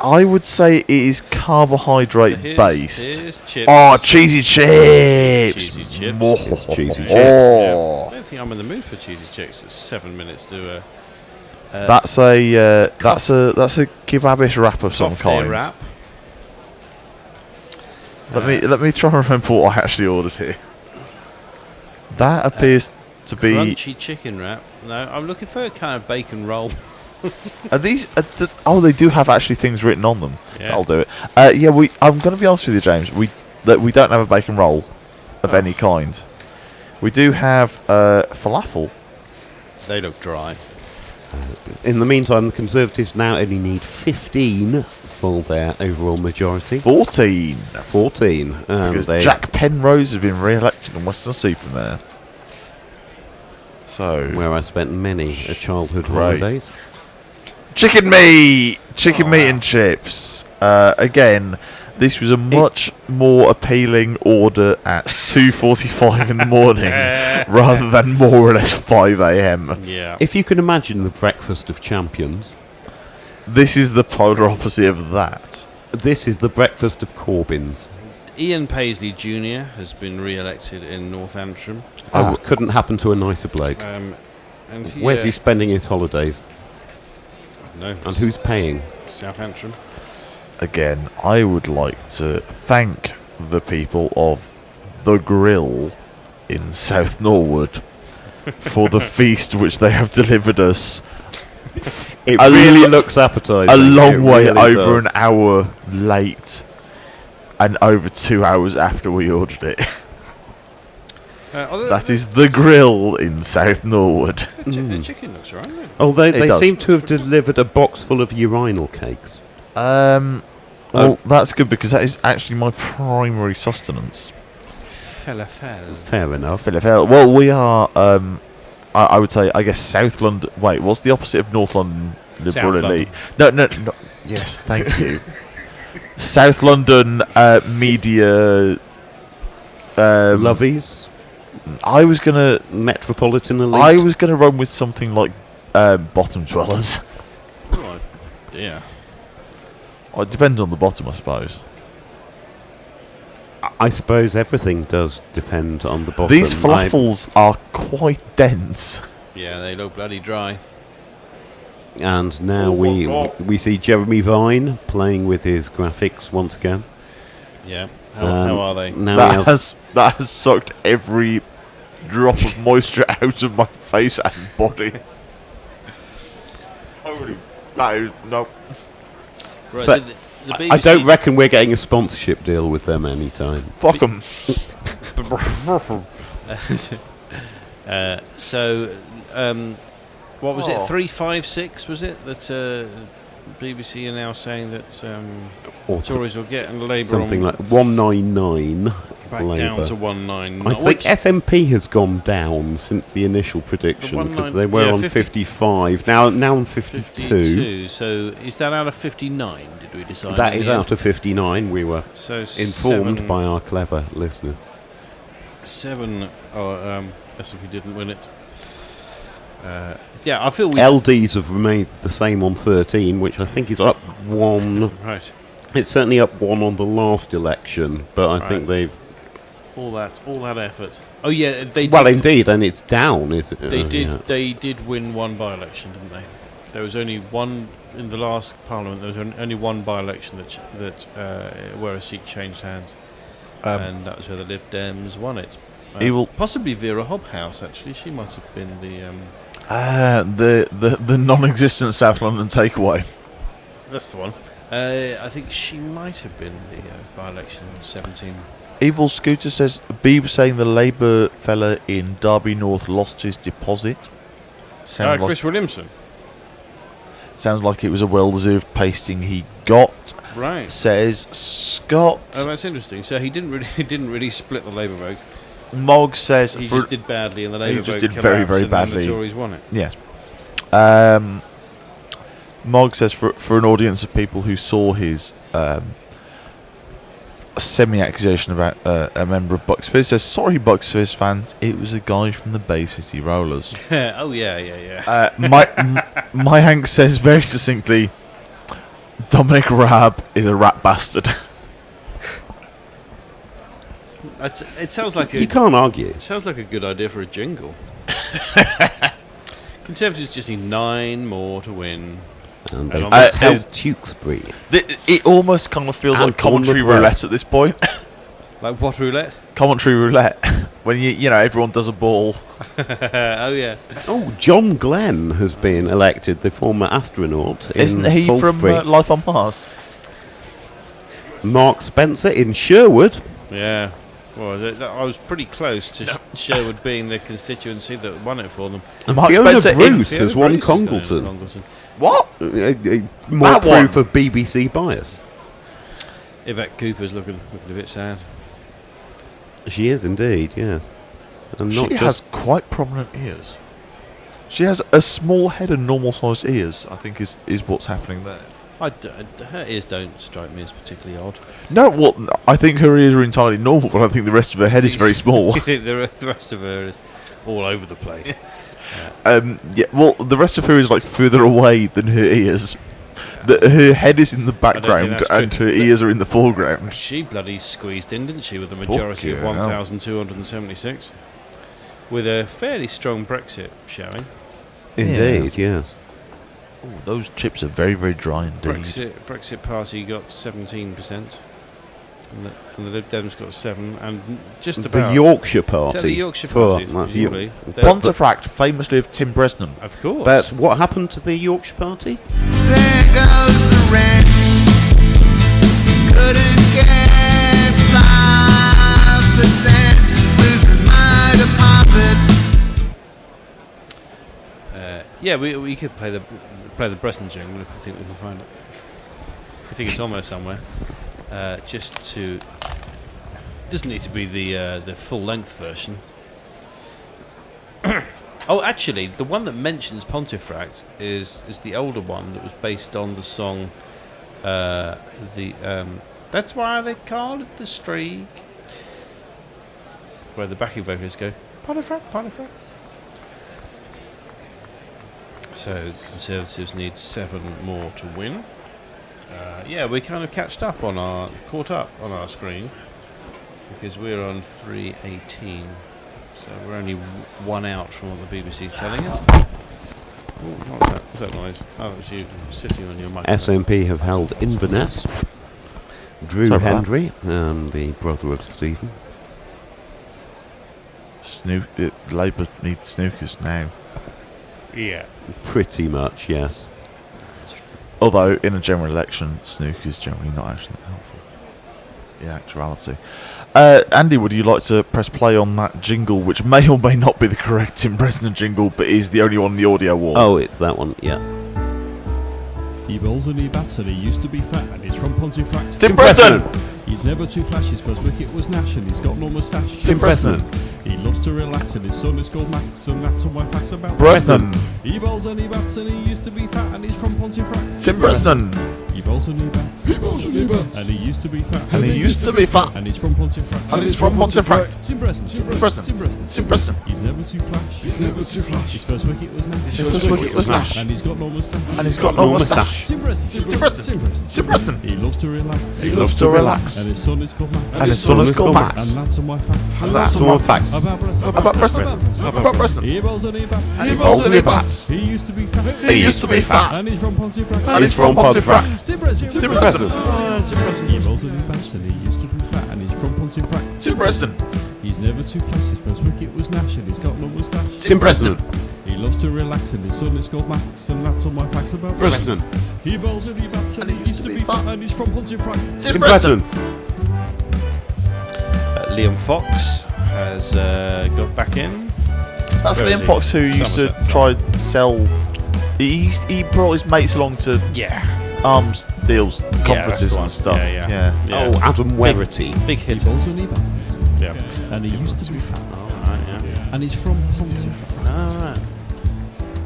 I would say it is carbohydrate based. Here's chips. Oh, cheesy chips! Cheesy chips. Cheesy chips. Oh. I don't think I'm in the mood for cheesy chips. It's 7 minutes to. That's a kebabish wrap of some kind. Wrap. Let me try and remember what I actually ordered here. That appears to be crunchy chicken wrap. No, I'm looking for a kind of bacon roll. Are these? They do have actually things written on them. Yeah. That'll do it. I'm going to be honest with you, James. We don't have a bacon roll of any kind. We do have falafel. They look dry. In the meantime, the Conservatives now only need 15 for their overall majority. 14. 14. Because Jack Penrose has been re-elected in Western-super-Mare. So where I spent many childhood holidays. Chicken meat and chips. Again, this was a much more appealing order at 2:45 in the morning rather than more or less 5 a.m. Yeah. If you can imagine the breakfast of champions, this is the polar opposite of that. This is the breakfast of Corbyns. Ian Paisley Jr. has been re-elected in North Antrim. Couldn't happen to a nicer bloke. Where's he spending his holidays? No. And who's paying? South Antrim. Again, I would like to thank the people of the Grill in South Norwood for the feast which they have delivered us. It really looks appetizing. A long way really over does. an hour late. And over 2 hours after we ordered it. That is the Grill in South Norwood. The chicken looks right. Oh, they does. seem to have delivered a box full of urinal cakes. Well, Well, that's good because that is actually my primary sustenance. Fair enough. Well, we are. I would say, I guess, South London. Wait, what's the opposite of North London? Liberal elite. No. Yes, thank you. South London media. Lovies. I was gonna metropolitan elite. I was gonna run with something like bottom dwellers. Oh dear. Well, it depends on the bottom, I suppose. I suppose everything does depend on the bottom. These falafels are quite dense. Yeah, they look bloody dry. And now we see Jeremy Vine playing with his graphics once again. Yeah. How are they? Now that has sucked every drop of moisture out of my face and body. Holy, that is no. Right, So, the BBC I don't reckon we're getting a sponsorship deal with them anytime. Fuck them. What was it? 356 was it that BBC are now saying that Tories will get and Labour something like 199 back Labour. down to 199. I think SNP has gone down since the initial prediction because they were on 55. Now on 52. So is that out of 59? Did we decide? That is out of 59. We were so informed by our clever listeners. 7. SNP didn't win it. Yeah, I feel LDs have remained the same on 13, which I think is up 1. Right. It's certainly up 1 on the last election, but I think they've all that effort. Oh yeah, they. Well, indeed, and it's down, is it? They did. Yeah. They did win one by-election, didn't they? There was only one in the last Parliament. There was only one by-election where a seat changed hands, and that was where the Lib Dems won it. Possibly Vera Hobhouse. Actually, she might have been the non-existent South London takeaway. That's the one. I think she might have been the by-election 17. Evil Scooter says Beeb saying the Labour fella in Derby North lost his deposit. Chris Williamson. Sounds like it was a well-deserved pasting he got. Right. Says Scott. Oh, that's interesting. So he didn't really split the Labour vote. Mog says he just did badly in the Labour vote. He just did very, very badly. And the Tories won it. Yes. Mog says for an audience of people who saw his semi-accusation about a member of Bucks Fizz, says sorry Bucks Fizz fans, it was a guy from the Bay City Rollers. Oh yeah. My Hank says very succinctly, Dominic Raab is a rat bastard. It sounds like you can't argue. It sounds like a good idea for a jingle. Conservatives just need 9 more to win. And they just held Tewkesbury. It almost kind of feels like commentary roulette at this point. Like what roulette? Commentary roulette. When you know everyone does a ball. Oh yeah. Oh, John Glenn has been elected the former astronaut. Isn't he Salisbury. from Life on Mars? Mark Spencer in Sherwood. Yeah. Well, I was pretty close to Sherwood being the constituency that won it for them. And Fiona Bruce has won Congleton. What? More proof of BBC bias. Yvette Cooper's looking a bit sad. She is indeed, yes. And she has quite prominent ears. She has a small head and normal-sized ears, I think is what's happening there. Her ears don't strike me as particularly odd. No, well, I think her ears are entirely normal, but I think the rest of her head is very small. The rest of her is all over the place. Yeah, well, the rest of her is like further away than her ears. Her head is in the background and her ears are in the foreground. She bloody squeezed in, didn't she, with a majority of 1,276, with a fairly strong Brexit showing. Indeed, yes. Ooh, those chips are very, very dry indeed. Brexit Party got 17%, and the Lib Dems got 7%, and just about the Yorkshire Party. The Yorkshire Party, Pontefract, famously of Tim Bresnan. Of course. But what happened to the Yorkshire Party? There goes the rent. Couldn't get 5%. Losing my deposit. Yeah, we could play the Bresnan jingle if I think we can find it. I think it's on there somewhere. Just to... doesn't need to be the full-length version. Oh, actually, the one that mentions Pontefract is the older one that was based on the song... that's why they call it the Streak. Where the backing vocalists go, Pontefract, Pontefract. So Conservatives need 7 more to win. Yeah, we kind of caught up on our screen because we're on 318. So we're only 1 out from what the BBC's telling us. Ooh, what's that noise? Oh, it's you sitting on your mic. SNP have held Inverness. Drew Sorry about Hendry, the brother of Stephen. Labour needs snookers now. Yeah. Pretty much, yes. Although, in a general election, snooker is generally not actually that helpful. In actuality. Andy, would you like to press play on that jingle, which may or may not be the correct Tim Bresnan jingle, but is the only one on the audio wall? Oh, it's that one, yeah. He bowls and he bats and he used to be fat and he's from Pontefract. Tim Bresnan! He's never too flash, his first wicket was Nash and he's got no moustache. Tim Bresnan! He loves to relax and his son is called Max and that's all my facts about Bresnan! He bowls and he bats and he used to be fat and he's from Pontefract. Tim Bresnan! He bowls and he bats. He bowls and he bats. And he used to be fat. And he used to be fat. And he's from Pontefract. And he's from Pontefract. Tim Bresnan. Tim Bresnan. Tim Bresnan. Tim Bresnan. He's never too flash. He's never too flash. His first wicket was Nash. His first wicket was Nash. And he's got no moustache. And he's got no moustache. Tim Bresnan. Tim Bresnan. Tim Bresnan. He loves to relax. He loves to relax. And his son is called Max. And his son is called Max. And that's all my facts. And that's all my facts. About Bresnan. About Bresnan. About Bresnan. He bowls and he bats. And he bowls and he bats. He used to be fat. He used to be fat. And he's from Pontefract. And he's from Pontefract. Tim Bresnan. Tim Bresnan. He bowls and he bats and he used to be fat and he's from Pontefract. Tim Bresnan. He's never too flash, his first wicket was Nash and he's got no moustache. Tim Bresnan. He loves to relax and his son is called Max and that's all my facts about Bresnan. He bowls and he bats and he used to be fat and he's from Pontefract. Tim Bresnan. Liam Fox has got back in. That's Where is Liam he? Fox who used to Somerset. try and sell. He brought his mates along to arms deals, conferences the one. and stuff. Yeah. Oh, Adam Werrity. Big He hitter. bowls and he bats. Yeah. And he used to be fat. Alright, yeah. And he's from Pontefract. Alright.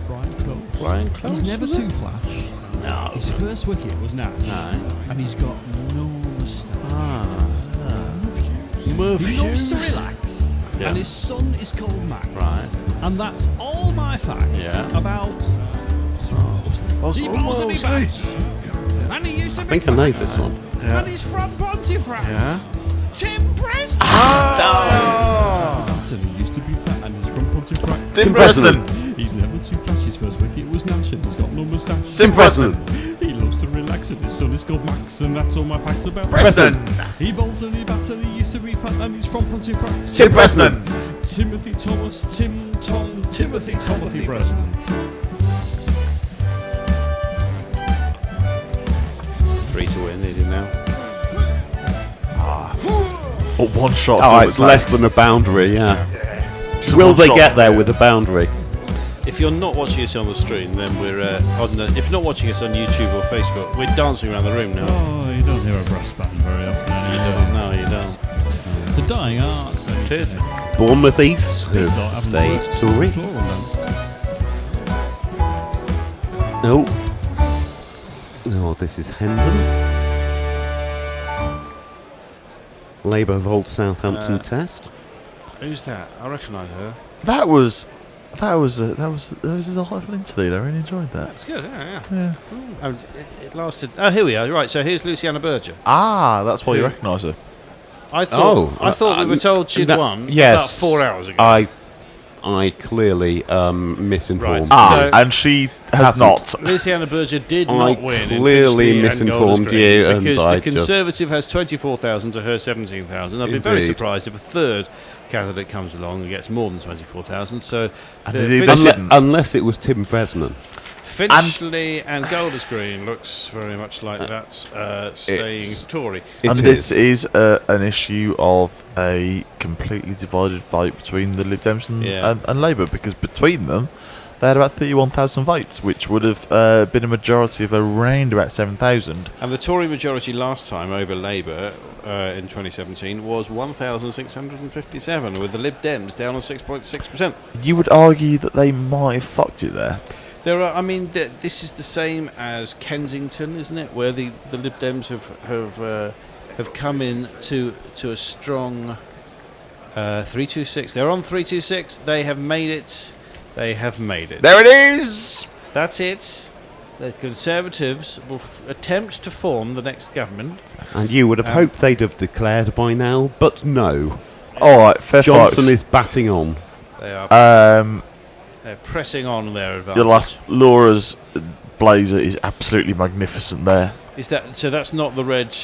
Brian Close. Brian Close. He's never too flash. No. His first wicket was Nash. No. And he's got no moustache. He Murphy. loves to relax. Yeah. And his son is called Max. Right. And that's all my facts Yeah. about... He bowls and he bats. And he used to I be think I know this one. And he's from Pontefract. Yeah. Tim Bresnan. And he used to be fat and he's from Pontefract. Tim Bresnan. He's never too flash. His first wicket was Nash and he's got no moustache. Tim Bresnan. He loves to relax and his son is called Max and that's all my facts about Bresnan. He bowls and he bats and he used to be fat and he's from Pontefract. Tim Bresnan. Timothy Thomas, Timothy Bresnan. 3 to win needed now. Or one shot. Oh, it's less than a boundary, yeah. Just Will one they shot. get there with a boundary? If you're not watching us on the stream, then we're if you're not watching us on YouTube or Facebook, we're dancing around the room now. Oh, you don't hear a brass band very often. and You don't. No, you don't. It's a dying art. It is. Bournemouth East They have start having stayed worked as a Tory. floral dance. No, this is Hendon. Labour have held Southampton Test. Who's that? I recognise her. That was a delightful interlude. I really enjoyed that. It's good, yeah. Yeah. It lasted. Oh, here we are. Right, so here's Luciana Berger. Ah, that's why you recognise her. I thought we were told she'd won about 4 hours ago. I clearly misinformed. Right. And she has not. Luciana Berger did I not win. clearly in Finchley and misinformed Golders Green you, and because I the Conservative has 24,000 to her 17,000. I'd be very Indeed. surprised if a third candidate comes along and gets more than 24,000. So, Unless it was Tim Bresnan. Finchley and Golders Green looks very much like that's staying Tory. And this is an issue of a completely divided vote between the Lib Dems and Labour, because between them, They had about 31,000 votes, which would have been a majority of around about 7,000. And the Tory majority last time over Labour in 2017 was 1,657, with the Lib Dems down on 6.6%. You would argue that they might have fucked it there. There are, I mean, this is the same as Kensington, isn't it? Where the Lib Dems have come in to a strong 326. They're on 326. They have made it. They have made it. There it is! That's it. The Conservatives will attempt to form the next government. And you would have hoped they'd have declared by now, but no. Alright, fair Johnson is batting on. They are. They're pressing on their advantage. Your last Laura's blazer is absolutely magnificent there. Is that so? That's not the red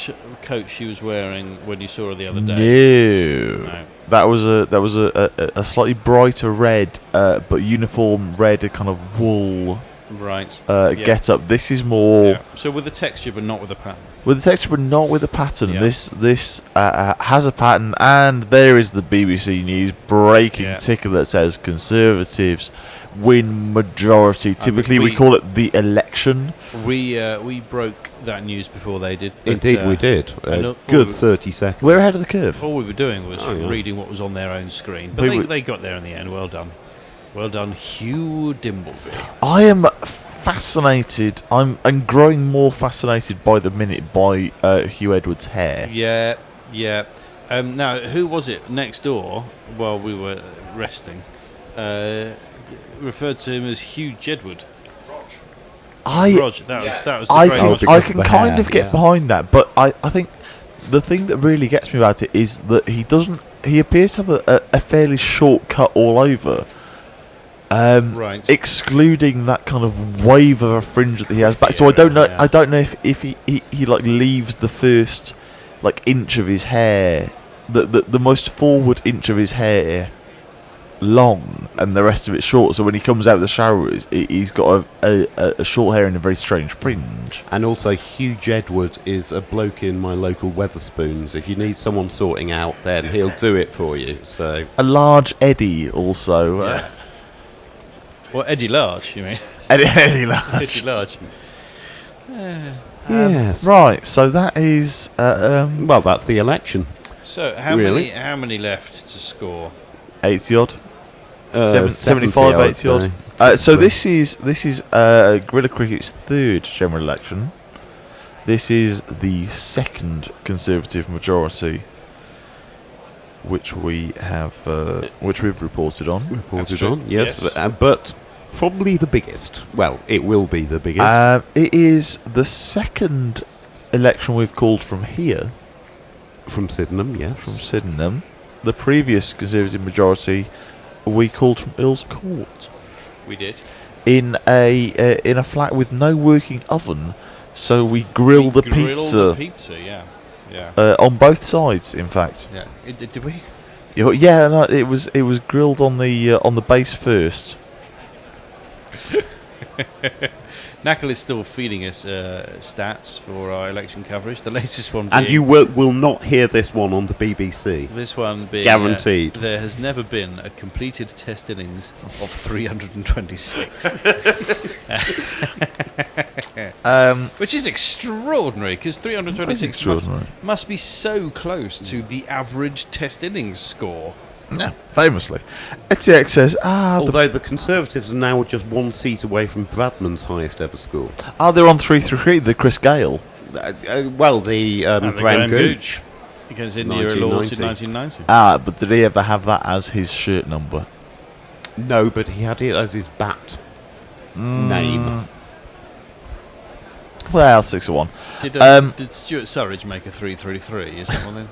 coat she was wearing when you saw her the other day. No. That was a slightly brighter red, but uniform red, a kind of wool get up. This is more. Yeah. So with the texture, but not with the pattern. With the texture, but not with the pattern. Yeah. This has a pattern, and there is the BBC News breaking ticker that says Conservatives win majority. Typically, we call it the election. We broke that news before they did. Indeed, we did. Good 30 seconds. We're ahead of the curve. All we were doing was reading what was on their own screen. But they got there in the end. Well done. Well done, Hugh Dimbleby. I am fascinated. I'm growing more fascinated by the minute by Hugh Edwards' hair. Yeah. Now, who was it next door while we were resting? Referred to him as Hugh Jedward. Rog. That was I can kind of get behind that, but I think the thing that really gets me about it is that he appears to have a fairly short cut all over. Excluding that kind of wave of a fringe that he has back. So I don't know. Yeah. I don't know if he like leaves the first like inch of his hair, the most forward inch of his hair, long, and the rest of it short. So when he comes out of the shower, he's got a short hair and a very strange fringe. And also, Hugh Jedward is a bloke in my local Weatherspoons. If you need someone sorting out, then he'll do it for you. So a large Eddie also. Yeah. Well, Eddie Large, you mean? Eddie Large. Eddie Large. Yes. Right. So that is. Well, that's the election. So how many left to score? 80 odd. 75, 80 odd. So this is Guerilla Cricket's third general election. This is the second Conservative majority, which we have, which we've reported on. Yes. But probably the biggest. Well, it will be the biggest. It is the second election we've called from here. From Sydenham, yes. From Sydenham. The previous Conservative majority we called from Earl's Court. We did. In a flat with no working oven, so we grilled the pizza. Yeah. On both sides, in fact. Yeah. Did we? Yeah, no, it was grilled on the base first. Knackle is still feeding us stats for our election coverage. The latest one being... And you will not hear this one on the BBC. This one being... Guaranteed. There has never been a completed test innings of 326. Which is extraordinary, because 326 must be so close to the average test innings score. No, famously. ETX says, although the Conservatives are now just one seat away from Bradman's highest ever score. They're on 333, the Chris Gale. Well, the Graham Gooch. Against India Laws in 1990. But did he ever have that as his shirt number? No, but he had it as his bat name. Well, 6-1. Did Stuart Surridge make a 333? Is that one then?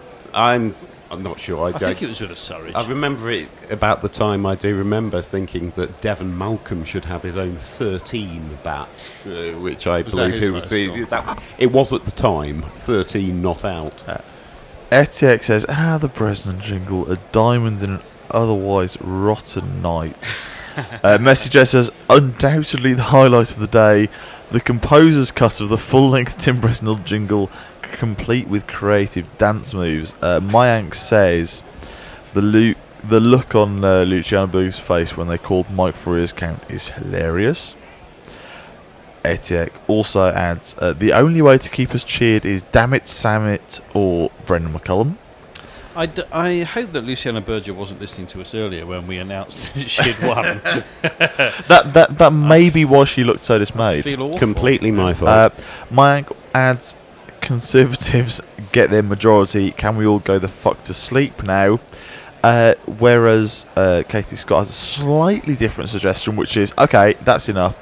I'm not sure. I think it was with a Surridge. I remember it about the time. I do remember thinking that Devon Malcolm should have his own 13 bat, which I believe he was. It was at the time 13 not out. ETX says, the Bresnan jingle, a diamond in an otherwise rotten night. Messenger says, undoubtedly the highlight of the day, the composer's cut of the full-length Tim Bresnan jingle, complete with creative dance moves. Mayank says the The look on Luciano Berger's face when they called Mike Freer's count is hilarious. Etiek also adds, the only way to keep us cheered is damn it, Sam it, or Brendan McCullum. I hope that Luciana Berger wasn't listening to us earlier when we announced that she'd won. that may be why she looked so dismayed. I feel awful. Completely my fault. Mike adds, Conservatives get their majority. Can we all go the fuck to sleep now? Whereas Katie Scott has a slightly different suggestion, which is, okay, that's enough.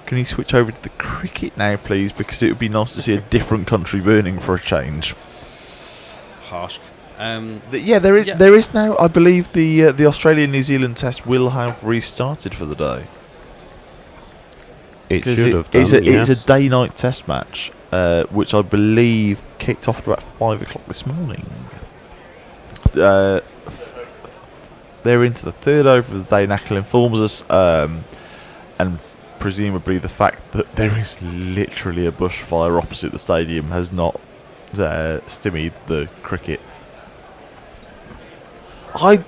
Can you switch over to the cricket now, please? Because it would be nice to see a different country burning for a change. Harsh. There is now. I believe the Australia-New Zealand test will have restarted for the day. It should have done. It's a day-night test match, which I believe kicked off at about 5 o'clock this morning. They're into the third over of the day. Knackle informs us, and presumably the fact that there is literally a bushfire opposite the stadium has not stymied the cricket. I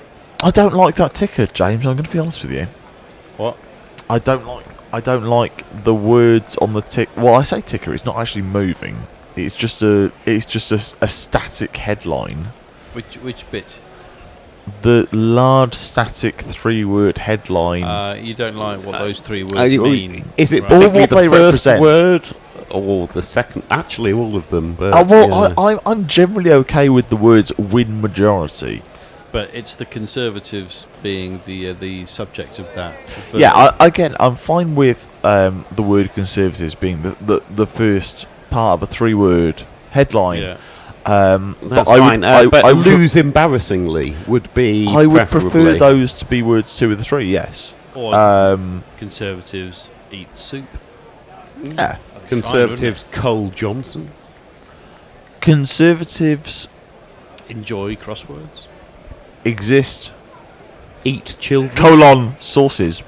don't like that ticker, James. I'm going to be honest with you. What? I don't like the words on the tick. Well, I say ticker. It's not actually moving. It's just a static headline. Which bit? the large static 3-word headline. You don't like what those 3 words mean? Is it all particularly what the they first represent? word or the second? Actually, all of them. But, I'm generally okay with the words win majority. But it's the Conservatives being the subject of that. Yeah, I'm fine with the word Conservatives being the first part of a 3-word headline. Yeah. That's fine. But lose embarrassingly would be. I would preferably. prefer those to be words 2 of the 3. Yes. Or Conservatives eat soup. Yeah. Conservatives Cole Johnson. Conservatives enjoy crosswords. Exist. Eat children. Sources.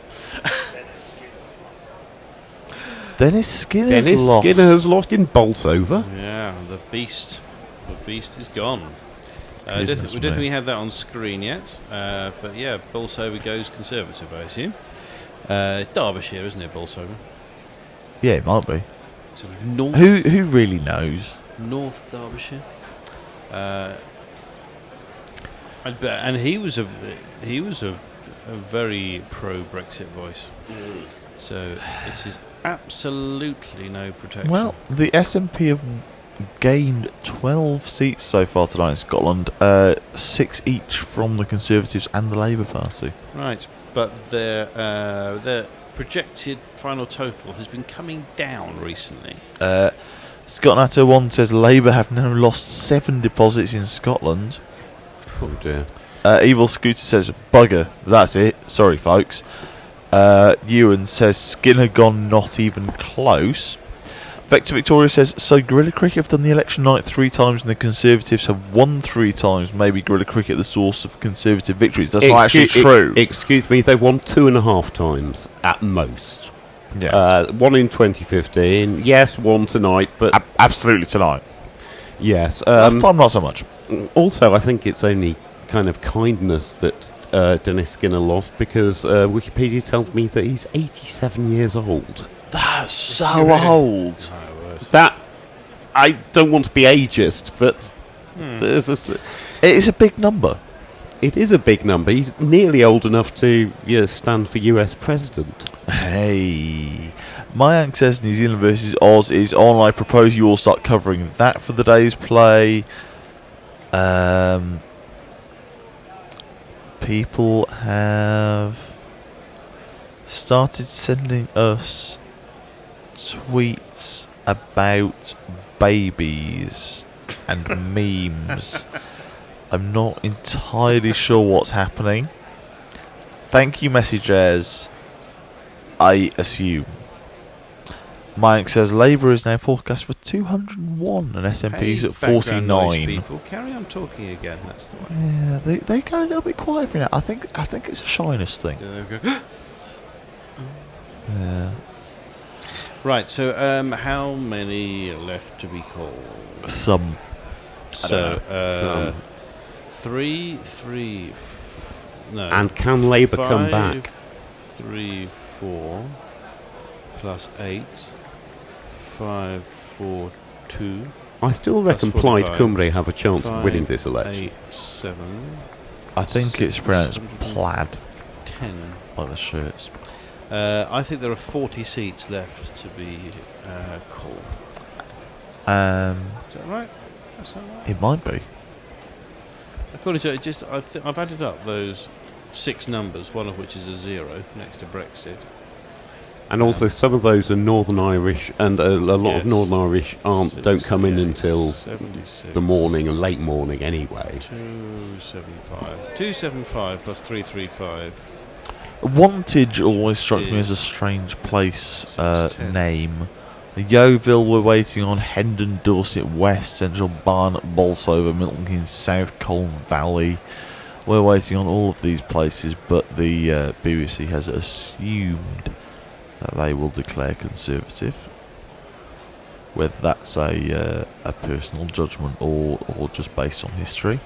Dennis Skinner has lost in Bolsover. Yeah, the beast is gone. We don't think we have that on screen yet, but yeah, Bolsover goes Conservative, I assume. Derbyshire, isn't it, Bolsover? Yeah, it might be. Sort of north. Who really knows? North Derbyshire. And he was a very pro-Brexit voice. So it is absolutely no protection. Well, the SNP have gained 12 seats so far tonight in Scotland, 6 each from the Conservatives and the Labour Party. Right, but their projected final total has been coming down recently. Scott Natter 1 says Labour have now lost 7 deposits in Scotland. Oh dear. Evil Scooter says bugger, that's it, sorry folks. Ewan says Skinner gone not even close. Vector Victoria says, so Guerilla Cricket have done the election night 3 times and the Conservatives have won 3 times. Maybe Guerilla Cricket the source of Conservative victories. That's not actually true. Excuse me, they've won 2.5 times at most. Yes. One in 2015. Yes, one tonight, but absolutely tonight. Yes. Last time not so much. Also, I think it's only kind of kindness that Dennis Skinner lost because Wikipedia tells me that he's 87 years old. That's so old. That I don't want to be ageist, but there's it is a big number. It is a big number. He's nearly old enough to stand for US president. Hey, Mayank says New Zealand versus Oz is on. I propose you all start covering that for the day's play. People have started sending us tweets about babies and memes. I'm not entirely sure what's happening. Thank you, messages. I assume. Mike says Labour is now forecast for 201 and SNP's at 49. People, carry on talking again. That's the way. Yeah, they go a little bit quiet for now. I think it's a shyness thing. Yeah. Right. So, how many left to be called? Some. So, Some. 3, No. And can Labour come back? 3, 4 plus 8. 5, 4, 2. I still reckon That's Plaid 45. Cymru have a chance of 5, winning this election. 8, 7. I think it's pronounced 7, plaid, 10. like the shirts. I think there are 40 seats left to be called. Is that right? That's not right. It might be. According to it, I've added up those 6 numbers, one of which is a 0 next to Brexit. And also, some of those are Northern Irish, and a lot of Yes. Northern Irish don't come in until 76. the morning and late morning anyway. 275. 275 plus 335. Wantage always struck me as a strange place 610. name. Yeovil we're waiting on, Hendon, Dorset West, Central Barnet, Bolsover, Milton Keynes South, Colne Valley. We're waiting on all of these places, but the BBC has assumed that they will declare Conservative. Whether that's a personal judgment or just based on history.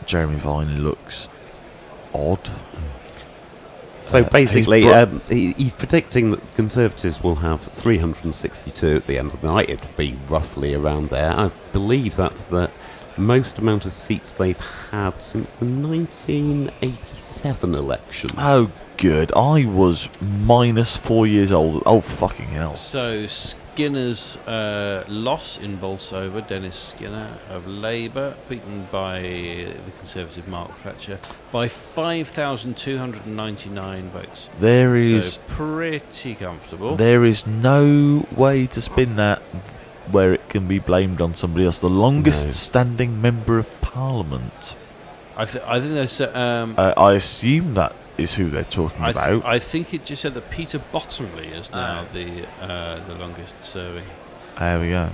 Jeremy Vine looks odd. So basically, his he's predicting that Conservatives will have 362 at the end of the night. It'll be roughly around there. I believe that's the most amount of seats they've had since the 1987 election. Oh, good. I was minus 4 years old. Oh, fucking hell. So Skinner's loss in Bolsover, Dennis Skinner of Labour, beaten by the Conservative Mark Fletcher by 5,299 votes. There is So pretty comfortable. There is no way to spin that where it can be blamed on somebody else. The longest standing member of Parliament. I think there's I assume that is who they're talking about. I think it just said that Peter Bottomley is now the longest serving. There we go.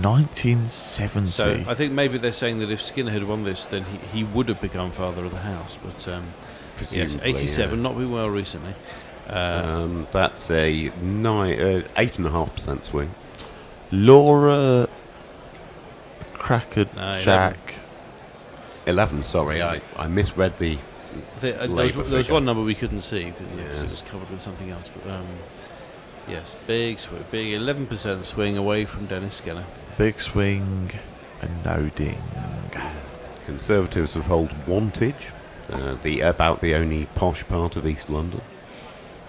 1970. So I think maybe they're saying that if Skinner had won this, then he would have become Father of the House. But yes, Presumably, 87, not been well recently. That's a 8.5% swing. Laura Cracker No, Jack. 11, sorry, I misread the There was one number we couldn't see because it was covered with something else. But yes, big swing, big 11% swing away from Dennis Skinner. Big swing and no ding. Conservatives have held Wantage, about the only posh part of East London.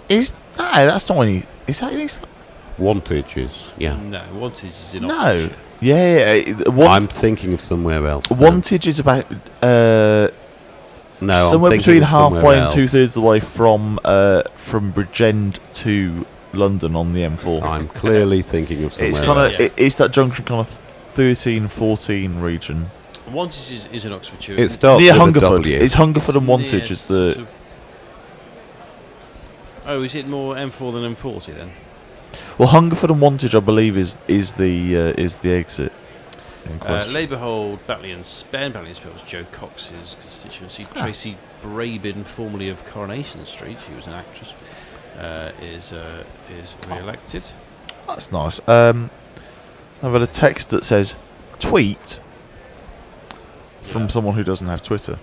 That's not any. Is that in East London? Wantage is, yeah. No, Wantage is in No. Oxfordshire. Yeah. I'm thinking of somewhere else. Wantage is about no, somewhere I'm between thinking of somewhere halfway and else. 2/3 of the way from Bridgend to London on the M4. I'm clearly thinking of somewhere It's else. it's that junction kind of 13-14 region. Wantage is in Oxfordshire. It starts near with Hungerford. a W. It's Hungerford and near Wantage is sort the. of- Oh, is it more M4 than M40 then? Well, Hungerford and Wantage, I believe, is the exit. In question. Labour hold Batley and Spells, Joe Cox's constituency. Tracy Brabin, formerly of Coronation Street, she was an actress, is re-elected. That's nice. I've had a text that says tweet from someone who doesn't have Twitter.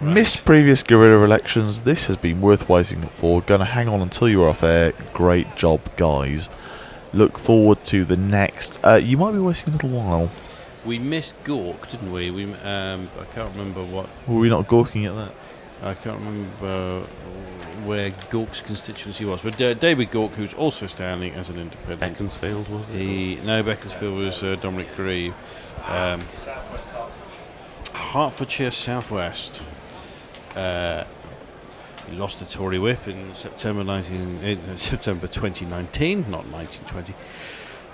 Right. Missed previous Guerilla elections. This has been worth waiting for. Gonna hang on until you're off air. Great job, guys. Look forward to the next. You might be waiting a little while. We missed Gork, didn't we? I can't remember what. Were we not gawking at that? I can't remember where Gork's constituency was. But David Gork, who's also standing as an independent. Beaconsfield, was it? No, Beaconsfield was Dominic Grieve. Hertfordshire Southwest. He lost the Tory whip in September 2019, not 1920.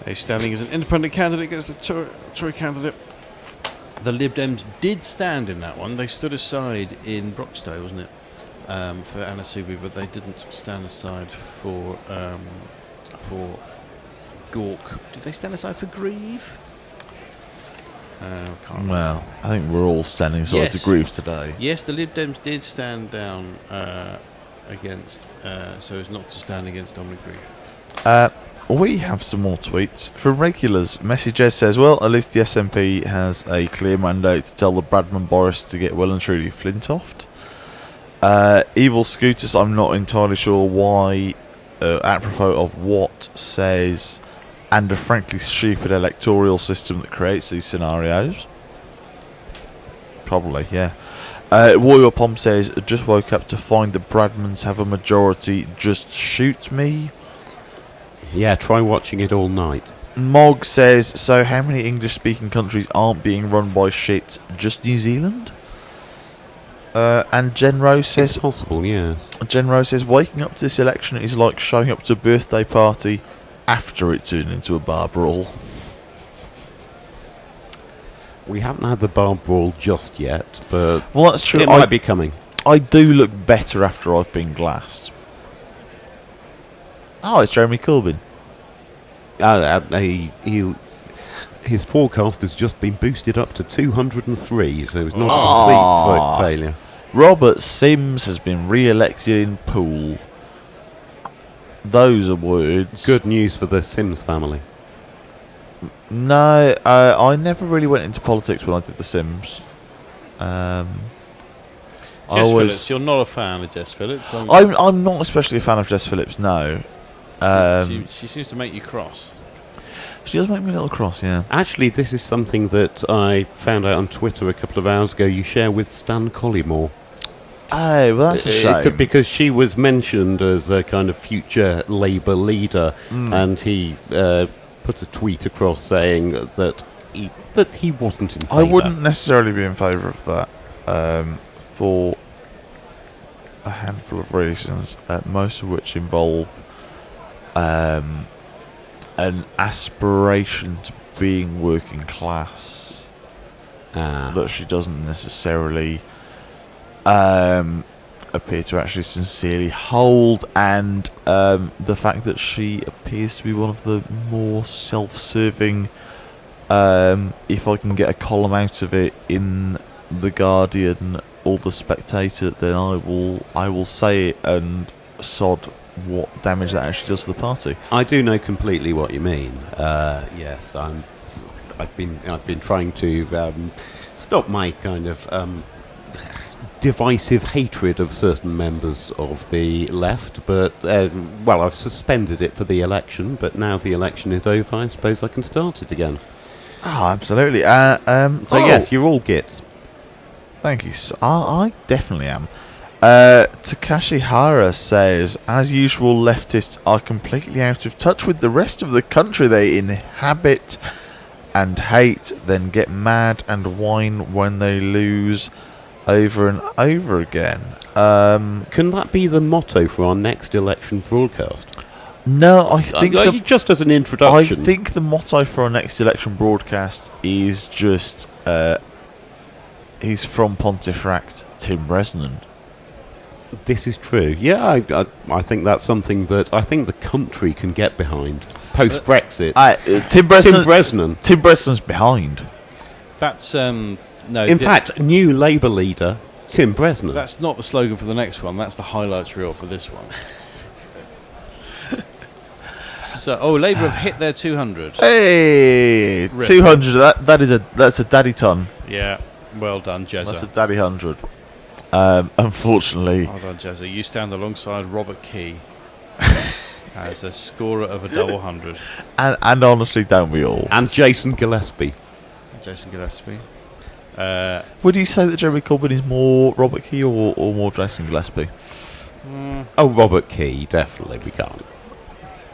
He's standing as an independent candidate against the Tory candidate. The Lib Dems did stand in that one. They stood aside in Broxtowe, wasn't it, for Anna Soubry, but they didn't stand aside for Gork. Did they stand aside for Grieve? Well, I think we're all standing aside to Grieve today. Yes, the Lib Dems did stand down against, so as not to stand against Dominic Grieve. We have some more tweets from regulars. Messages says, well, at least the SNP has a clear mandate to tell the Bradman Boris to get well and truly flintoffed. Evil Scooters, I'm not entirely sure why, apropos of what, says, and a frankly stupid electoral system that creates these scenarios. Probably, yeah. Warrior Pom says, just woke up to find the Bradmans have a majority, just shoot me. Yeah, try watching it all night. Mog says, so how many English-speaking countries aren't being run by shit? Just New Zealand? And Genro says... It's possible, yeah. Genro says, waking up to this election is like showing up to a birthday party after it turned into a bar brawl. We haven't had the bar brawl just yet, but well, that's true. It might be coming. I do look better after I've been glassed. Oh, it's Jeremy Corbyn. His forecast has just been boosted up to 203, so it's not a complete failure. Robert Sims has been re-elected in Poole. Those are words. Good news for the Sims family. No, I never really went into politics when I did The Sims. Jess Phillips, you're not a fan of Jess Phillips. I'm not especially a fan of Jess Phillips, no. She seems to make you cross. She does make me a little cross, yeah. Actually, this is something that I found out on Twitter a couple of hours ago. You share with Stan Collymore. Oh, well, that's a shame. Because she was mentioned as a kind of future Labour leader, and he put a tweet across saying that he wasn't in favour. I wouldn't necessarily be in favour of that, for a handful of reasons, most of which involve an aspiration to being working class that she doesn't necessarily appear to actually sincerely hold, and the fact that she appears to be one of the more self-serving, if I can get a column out of it in The Guardian or The Spectator, then I will say it and sod what damage that actually does to the party. I do know completely what you mean. Yes, I've been trying to stop my kind of divisive hatred of certain members of the left, but I've suspended it for the election. But now the election is over, I suppose I can start it again. Oh, absolutely. Yes, you're all gits. Thank you. I definitely am. Takashi Hara says, as usual, leftists are completely out of touch with the rest of the country they inhabit and hate, then get mad and whine when they lose over and over again. Can that be the motto for our next election broadcast? No, I think just as an introduction. I think the motto for our next election broadcast is just he's from Pontefract, Tim Bresnan. This is true. Yeah, I think that's something that I think the country can get behind post Brexit. Tim Bresnan's behind. That's no. In fact, new Labour leader Tim Bresnan. That's not the slogan for the next one. That's the highlights reel for this one. So, Labour have hit their 200. Hey, 200. That's a daddy ton. Yeah, well done, Jezza. That's a daddy 100. Unfortunately, well done, Jezza. You stand alongside Robert Key as a scorer of a double 100. And honestly, don't we all? And Jason Gillespie. Would you say that Jeremy Corbyn is more Robert Key or more Jason Gillespie? Oh, Robert Key, definitely. We can't.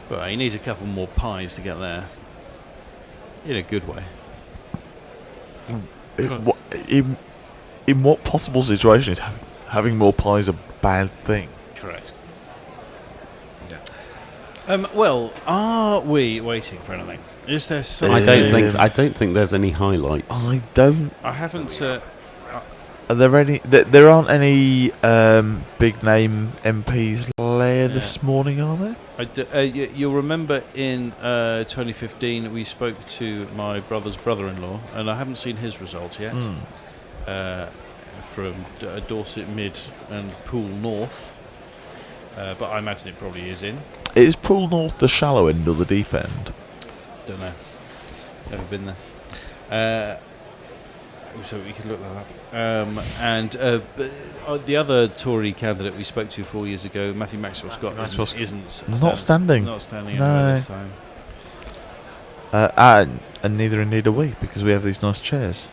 Well, he needs a couple more pies to get there. In a good way. In what possible situation is having more pies a bad thing? Correct. Yeah. Well, are we waiting for anything? Is there something? I don't think there's any highlights. I haven't. Are there any? There aren't any big name MPs there this morning, are there? You'll remember in 2015 we spoke to my brother's brother-in-law, and I haven't seen his results yet. From Dorset Mid and Poole North. but I imagine it probably is in. Is Poole North the shallow end or the deep end? Don't know. Never been there. So we can look that up. And the other Tory candidate we spoke to 4 years ago, Matthew Maxwell Scott, isn't not standing. Not standing anywhere this time. And neither are we, because we have these nice chairs.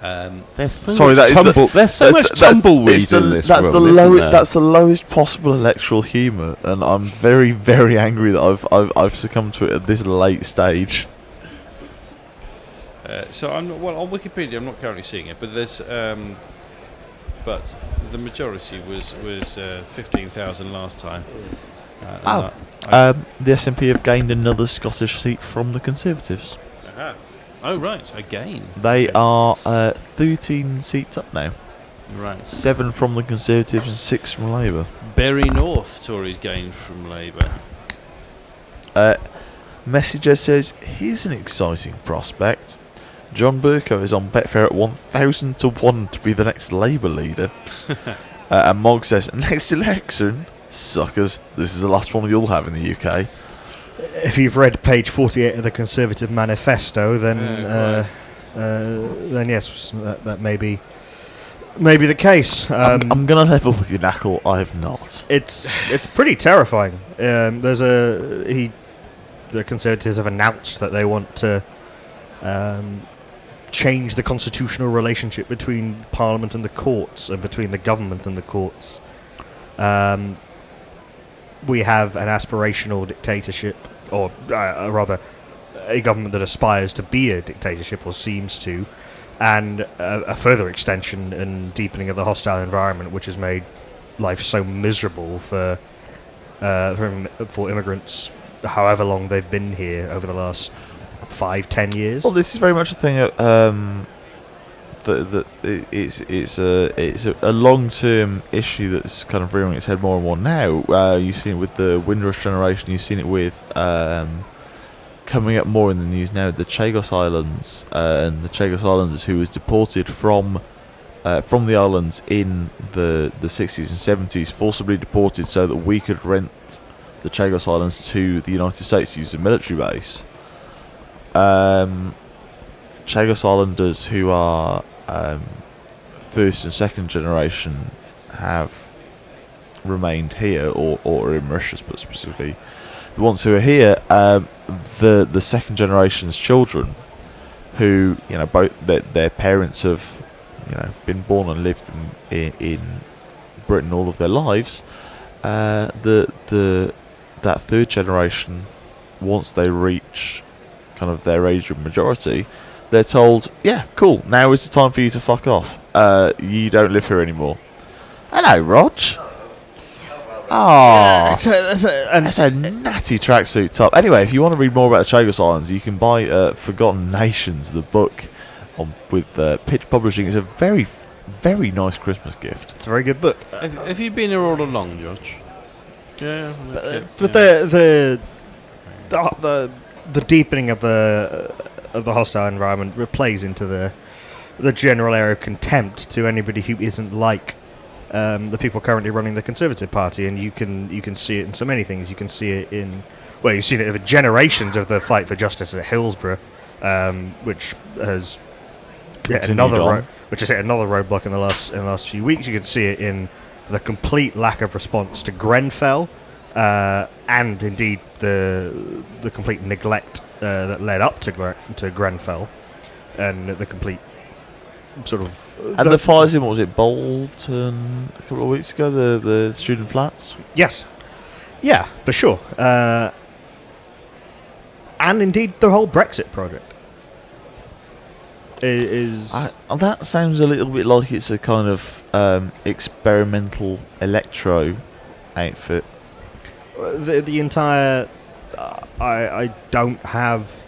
There's so Sorry, much tumbleweed in this room, isn't there? That's the lowest possible electoral humour, and I'm very, very angry that I've succumbed to it at this late stage. So on Wikipedia, I'm not currently seeing it, but there's but the majority was 15,000 last time. The SNP have gained another Scottish seat from the Conservatives. Aha. Oh right, again. They are 13 seats up now. Right. 7 from the Conservatives and 6 from Labour. Bury North Tories gained from Labour. Messenger says, here's an exciting prospect. John Burko is on Betfair at 1,000 to 1 to be the next Labour leader. And Mog says, next election, suckers, this is the last one you'll have in the UK. If you've read page 48 of the Conservative Manifesto, then yes, that may be the case. I'm going to level with you, Knackle. I have not. It's pretty terrifying. The Conservatives have announced that they want to change the constitutional relationship between Parliament and the courts, and between the government and the courts. We have an aspirational dictatorship, or rather, a government that aspires to be a dictatorship, or seems to, and a further extension and deepening of the hostile environment, which has made life so miserable for immigrants, however long they've been here over the last 5-10 years. Well, this is very much a thing. It's a long-term issue that's kind of rearing its head more and more now. You've seen it with the Windrush generation. You've seen it with coming up more in the news now. The Chagos Islands and the Chagos Islanders who was deported from the islands in the 60s and 70s, forcibly deported so that we could rent the Chagos Islands to the United States to use a military base. Chagos Islanders who are first and second generation have remained here, or in Mauritius, but specifically the ones who are here, the second generation's children, who both their parents have been born and lived in Britain all of their lives. That third generation, once they reach kind of their age of majority, they're told, yeah, cool, now is the time for you to fuck off. You don't live here anymore. Hello, Rog. Oh, that's a natty tracksuit top. Anyway, if you want to read more about the Chagos Islands, you can buy Forgotten Nations, the book with Pitch Publishing. It's a very, very nice Christmas gift. It's a very good book. Have you been here all along, George? Yeah. But the deepening of the hostile environment plays into the general air of contempt to anybody who isn't like the people currently running the Conservative Party, and you can see it in so many things. You can see it in, well, you've seen it over generations of the fight for justice at Hillsborough, which has hit another roadblock in the last few weeks. You can see it in the complete lack of response to Grenfell, and indeed the complete neglect that led up to Grenfell, and the complete sort of and the fires in, what was it, Bolton a couple of weeks ago, the student flats? Yes, yeah, for sure, and indeed the whole Brexit project is that sounds a little bit like it's a kind of experimental electro outfit. The entire I don't have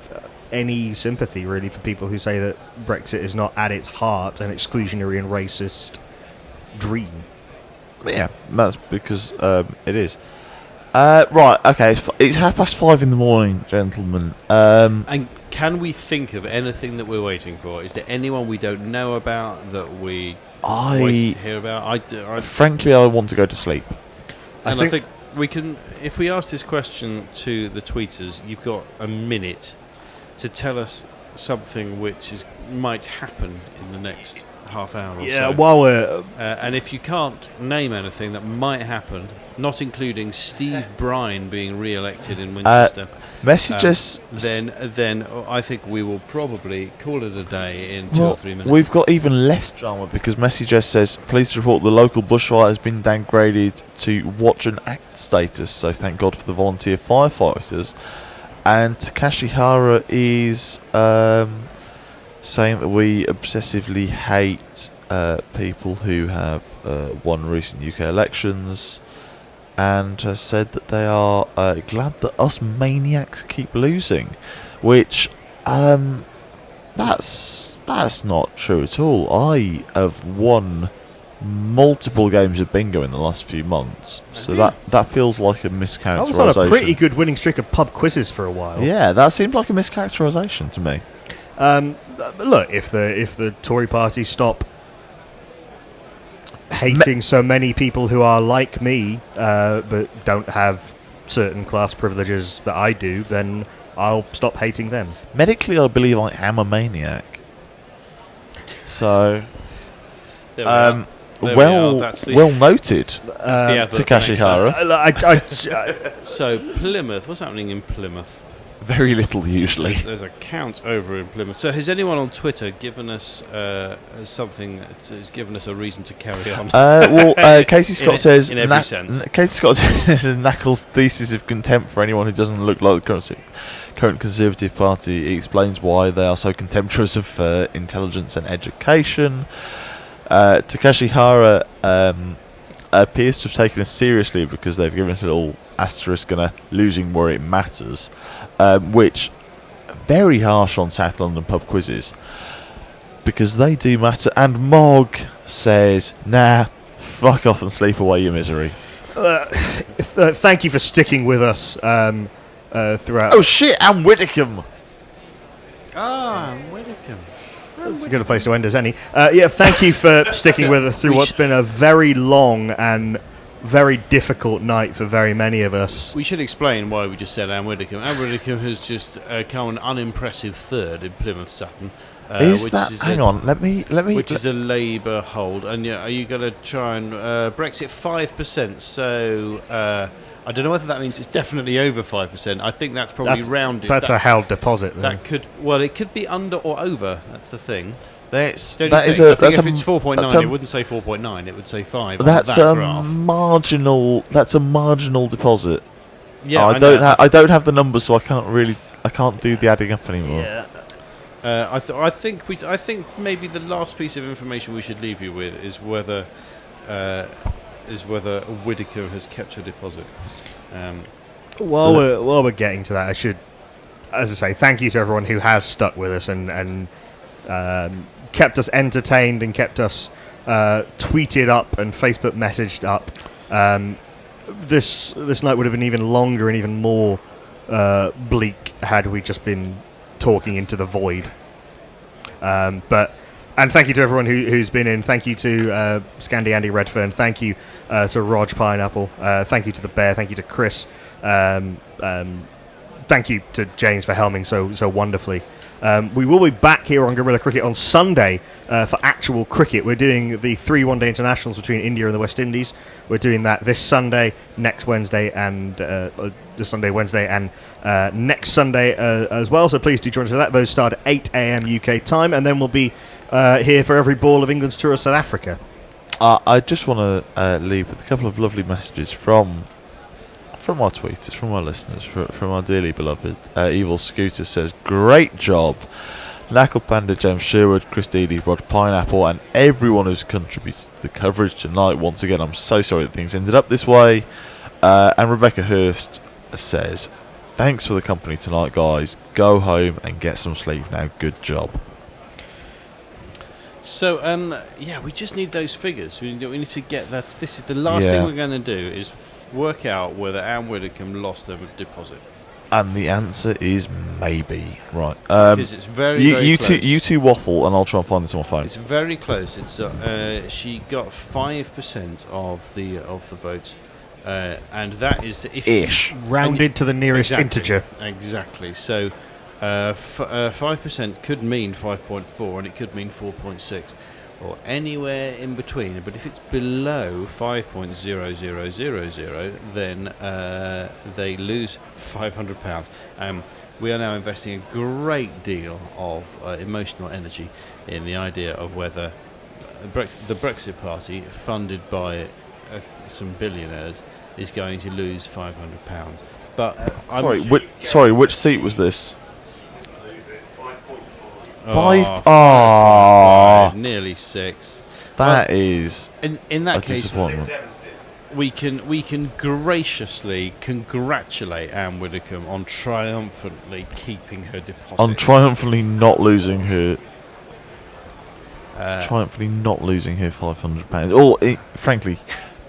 any sympathy really for people who say that Brexit is not at its heart an exclusionary and racist dream. Yeah, that's because it is. Right, okay, it's 5:30 in the morning, gentlemen. And Can we think of anything that we're waiting for? Is there anyone we don't know about that we waiting to hear about? Frankly, I want to go to sleep. I think we can. If we ask this question to the tweeters, you've got a minute to tell us something which might happen in the next half hour or so. Yeah, while we're... and if you can't name anything that might happen, not including Steve Brine being re-elected in Winchester, messages... then I think we will probably call it a day in 2 or 3 minutes. We've got even less drama because Messenger says, police report the local bushfire has been downgraded to watch and act status, so thank God for the volunteer firefighters. And Takashi Hara is saying that we obsessively hate people who have won recent UK elections, and has said that they are glad that us maniacs keep losing, which that's not true at all. I have won multiple games of bingo in the last few months, so that feels like a mischaracterisation. I was on a pretty good winning streak of pub quizzes for a while. Yeah, that seemed like a mischaracterisation to me. Look, if the Tory party stop hating so many people who are like me, but don't have certain class privileges that I do, then I'll stop hating them. Medically, I believe I am a maniac. So, well noted, Takashi Hara. So Plymouth, what's happening in Plymouth? Very little usually. There's a count over in Plymouth. So has anyone on Twitter given us something has given us a reason to carry on? Katie Scott says. In every sense. Katie Scott says Knackle's thesis of contempt for anyone who doesn't look like the current Conservative Party. He explains why they are so contemptuous of intelligence and education. Takashi Hara appears to have taken us seriously because they've given us a little asterisk and a losing where it matters, which very harsh on South London pub quizzes because they do matter. And Mog says, nah, fuck off and sleep away your misery. Thank you for sticking with us throughout. Oh shit, and Whitcomb. Whitcomb. That's a good place to end as any. Thank you for sticking with us through what's been a very long and very difficult night for very many of us. We should explain why we just said Anne Widdecombe. Anne Widdecombe has just come an unimpressive third in Plymouth Sutton. Hang on, let me. Which is a Labour hold, and are you going to try and Brexit 5%? So I don't know whether that means it's definitely over 5%. I think that's probably rounded. That's a held deposit. Then. It could be under or over. That's the thing. If it's 4.9, it wouldn't say 4.9. It would say 5. That's a marginal. That's a marginal deposit. Yeah, I don't have the numbers, so I can't do the adding up anymore. Yeah. I think maybe the last piece of information we should leave you with is whether Whittaker has kept her deposit. While we're getting to that, I should, as I say, thank you to everyone who has stuck with us and kept us entertained and kept us tweeted up and Facebook messaged up. This night would have been even longer and even more bleak had we just been talking into the void. And thank you to everyone who's been in. Thank you to Scandi Andy Redfern. Thank you to Rog Pineapple. Thank you to the Bear. Thank you to Chris. Thank you to James for helming so wonderfully. We will be back here on Guerilla Cricket on Sunday for actual cricket. We're doing the 3 one-day internationals between India and the West Indies. We're doing that this Sunday, next Wednesday, and this Sunday, Wednesday, and next Sunday as well. So please do join us for that. Those start at 8 a.m. UK time, and then we'll be here for every ball of England's tour of South Africa. I just want to leave with a couple of lovely messages from our tweeters, from our listeners, from our dearly beloved Evil Scooter says, great job. Knackle Panda, James Sherwood, Chris Deedy, Rod Pineapple, and everyone who's contributed to the coverage tonight. Once again, I'm so sorry that things ended up this way. And Rebecca Hurst says, thanks for the company tonight, guys. Go home and get some sleep now. Good job. So, we just need those figures. We need to get that. This is the last thing we're going to do is work out whether Anne Widdecombe lost her deposit. And the answer is maybe. Right. Because it's very close. You two waffle, and I'll try and find this on my phone. It's very close. It's she got 5% of the votes, and that is if rounded to the nearest integer. Exactly. So 5% could mean 5.4, and it could mean 4.6, or anywhere in between. But if it's below 5.0000, then they lose £500. We are now investing a great deal of emotional energy in the idea of whether the Brexit Party, funded by some billionaires, is going to lose £500. But which seat was this? 5. Nearly 6. That is in that case, disappointment. We can graciously congratulate Anne Widdecombe on triumphantly keeping her deposit. On triumphantly not losing her. Triumphantly not losing her £500, or frankly,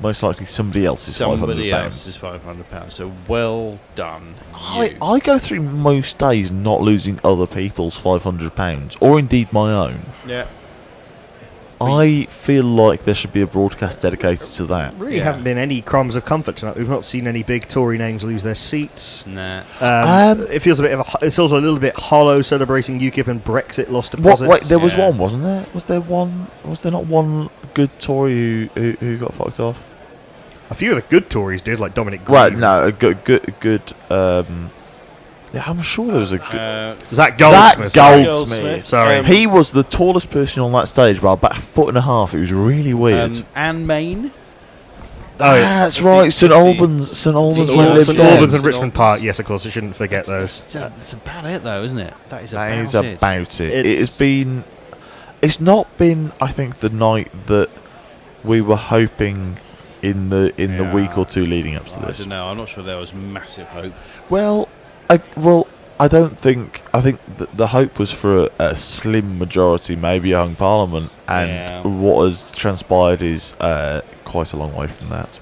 most likely somebody else's £500. Somebody else's £500. So well done. I go through most days not losing other people's £500, or indeed my own. Yeah. I feel like there should be a broadcast dedicated to that. Really haven't been any crumbs of comfort tonight. We've not seen any big Tory names lose their seats. Nah. It feels a bit it's also a little bit hollow celebrating UKIP and Brexit lost deposits. Wait, there was one, wasn't there? Was there one? Was there not one good Tory who got fucked off? A few of the good Tories did, like Dominic Green. Right, no, a good. Yeah, I'm sure there was a good. Zach Goldsmith. Goldsmith. Sorry, he was the tallest person on that stage by about a foot and a half. It was really weird. Anne Main. That's right. St Albans, and Richmond Park. Yes, of course. I shouldn't forget those. It's about it, though, isn't it? That is about it. It has been. It's not been. I think the night that we were hoping in the week or two leading up to this. I don't know. I'm not sure there was massive hope. Well, I don't think. I think the hope was for a slim majority, maybe a hung parliament, and what has transpired is quite a long way from that.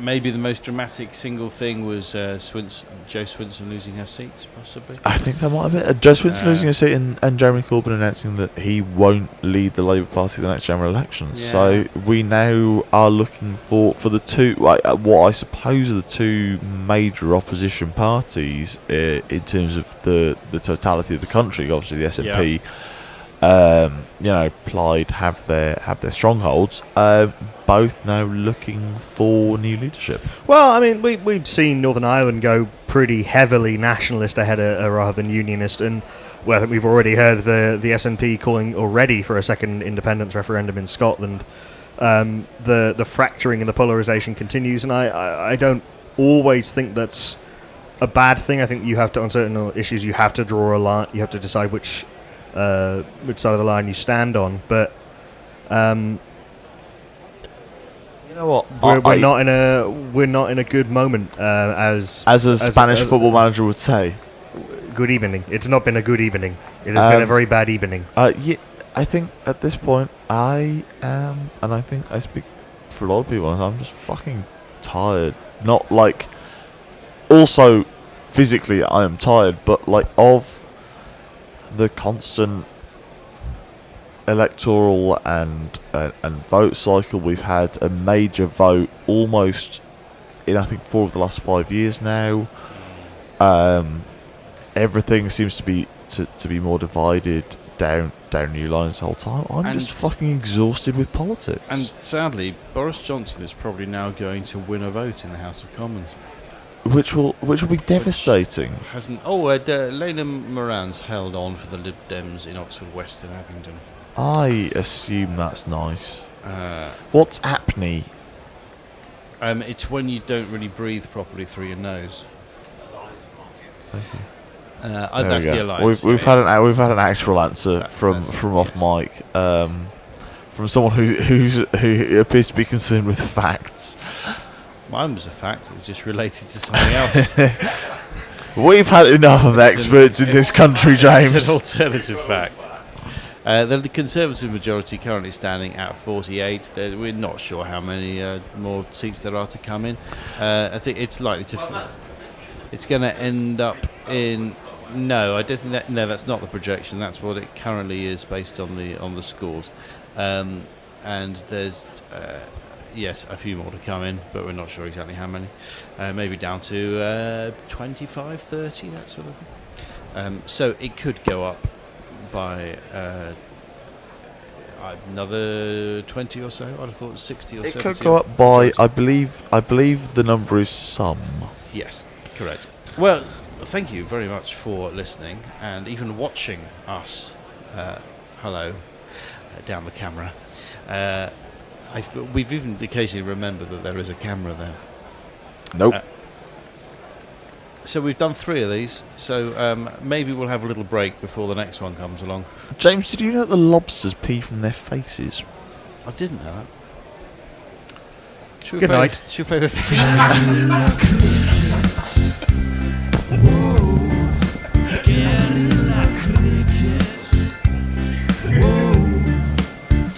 Maybe the most dramatic single thing was Jo Swinson losing her seats, possibly. I think that might have been Jo Swinson losing her seat and Jeremy Corbyn announcing that he won't lead the Labour Party in the next general elections. Yeah. So we now are looking for the two, what I suppose are the two major opposition parties in terms of the totality of the country. Obviously, the SNP. Plaid have their strongholds. Both now looking for new leadership. Well, I mean, we've seen Northern Ireland go pretty heavily nationalist ahead of rather than unionist, and I think we've already heard the SNP calling already for a second independence referendum in Scotland. The fracturing and the polarisation continues, and I don't always think that's a bad thing. I think you have to, on certain issues, you have to draw a line. You have to decide which side of the line you stand on, but you know what? We're not in a good moment. As a Spanish football manager would say, good evening. It's not been a good evening. It has been a very bad evening. Yeah, I think at this point I am, and I think I speak for a lot of people. I'm just fucking tired. Not like, also physically I am tired, but like of the constant electoral and vote cycle. We've had a major vote almost in I think 4 of the last 5 years now. Everything seems to be more divided down new lines the whole time. I'm just fucking exhausted with politics. And sadly, Boris Johnson is probably now going to win a vote in the House of Commons, which will be devastating. Lena Moran's held on for the Lib Dems in Oxford West and Abingdon. I assume that's nice. What's apnea? It's when you don't really breathe properly through your nose. Thank you. That's the alliance. We've had an actual answer from off mic, from someone who appears to be concerned with facts. Mine was a fact. It was just related to something else. We've had enough of experts in this country, James. It's an alternative fact. The Conservative majority currently standing at 48. We're not sure how many more seats there are to come in. I think it's likely to. It's going to end up in. No, I don't think that. No, that's not the projection. That's what it currently is based on the scores. And there's yes, a few more to come in, but we're not sure exactly how many. Maybe down to 25, 30, that sort of thing. So it could go up by another 20 or so. I'd have thought 60 or 70. It could go up by, I believe the number is some. Yes, correct. Well, thank you very much for listening and even watching us. Hello, down the camera. We've even occasionally remembered that there is a camera there. Nope. So we've done 3 of these, so maybe we'll have a little break before the next one comes along. James, did you know that the lobsters pee from their faces? I didn't know that. Good night. Should we play the thing?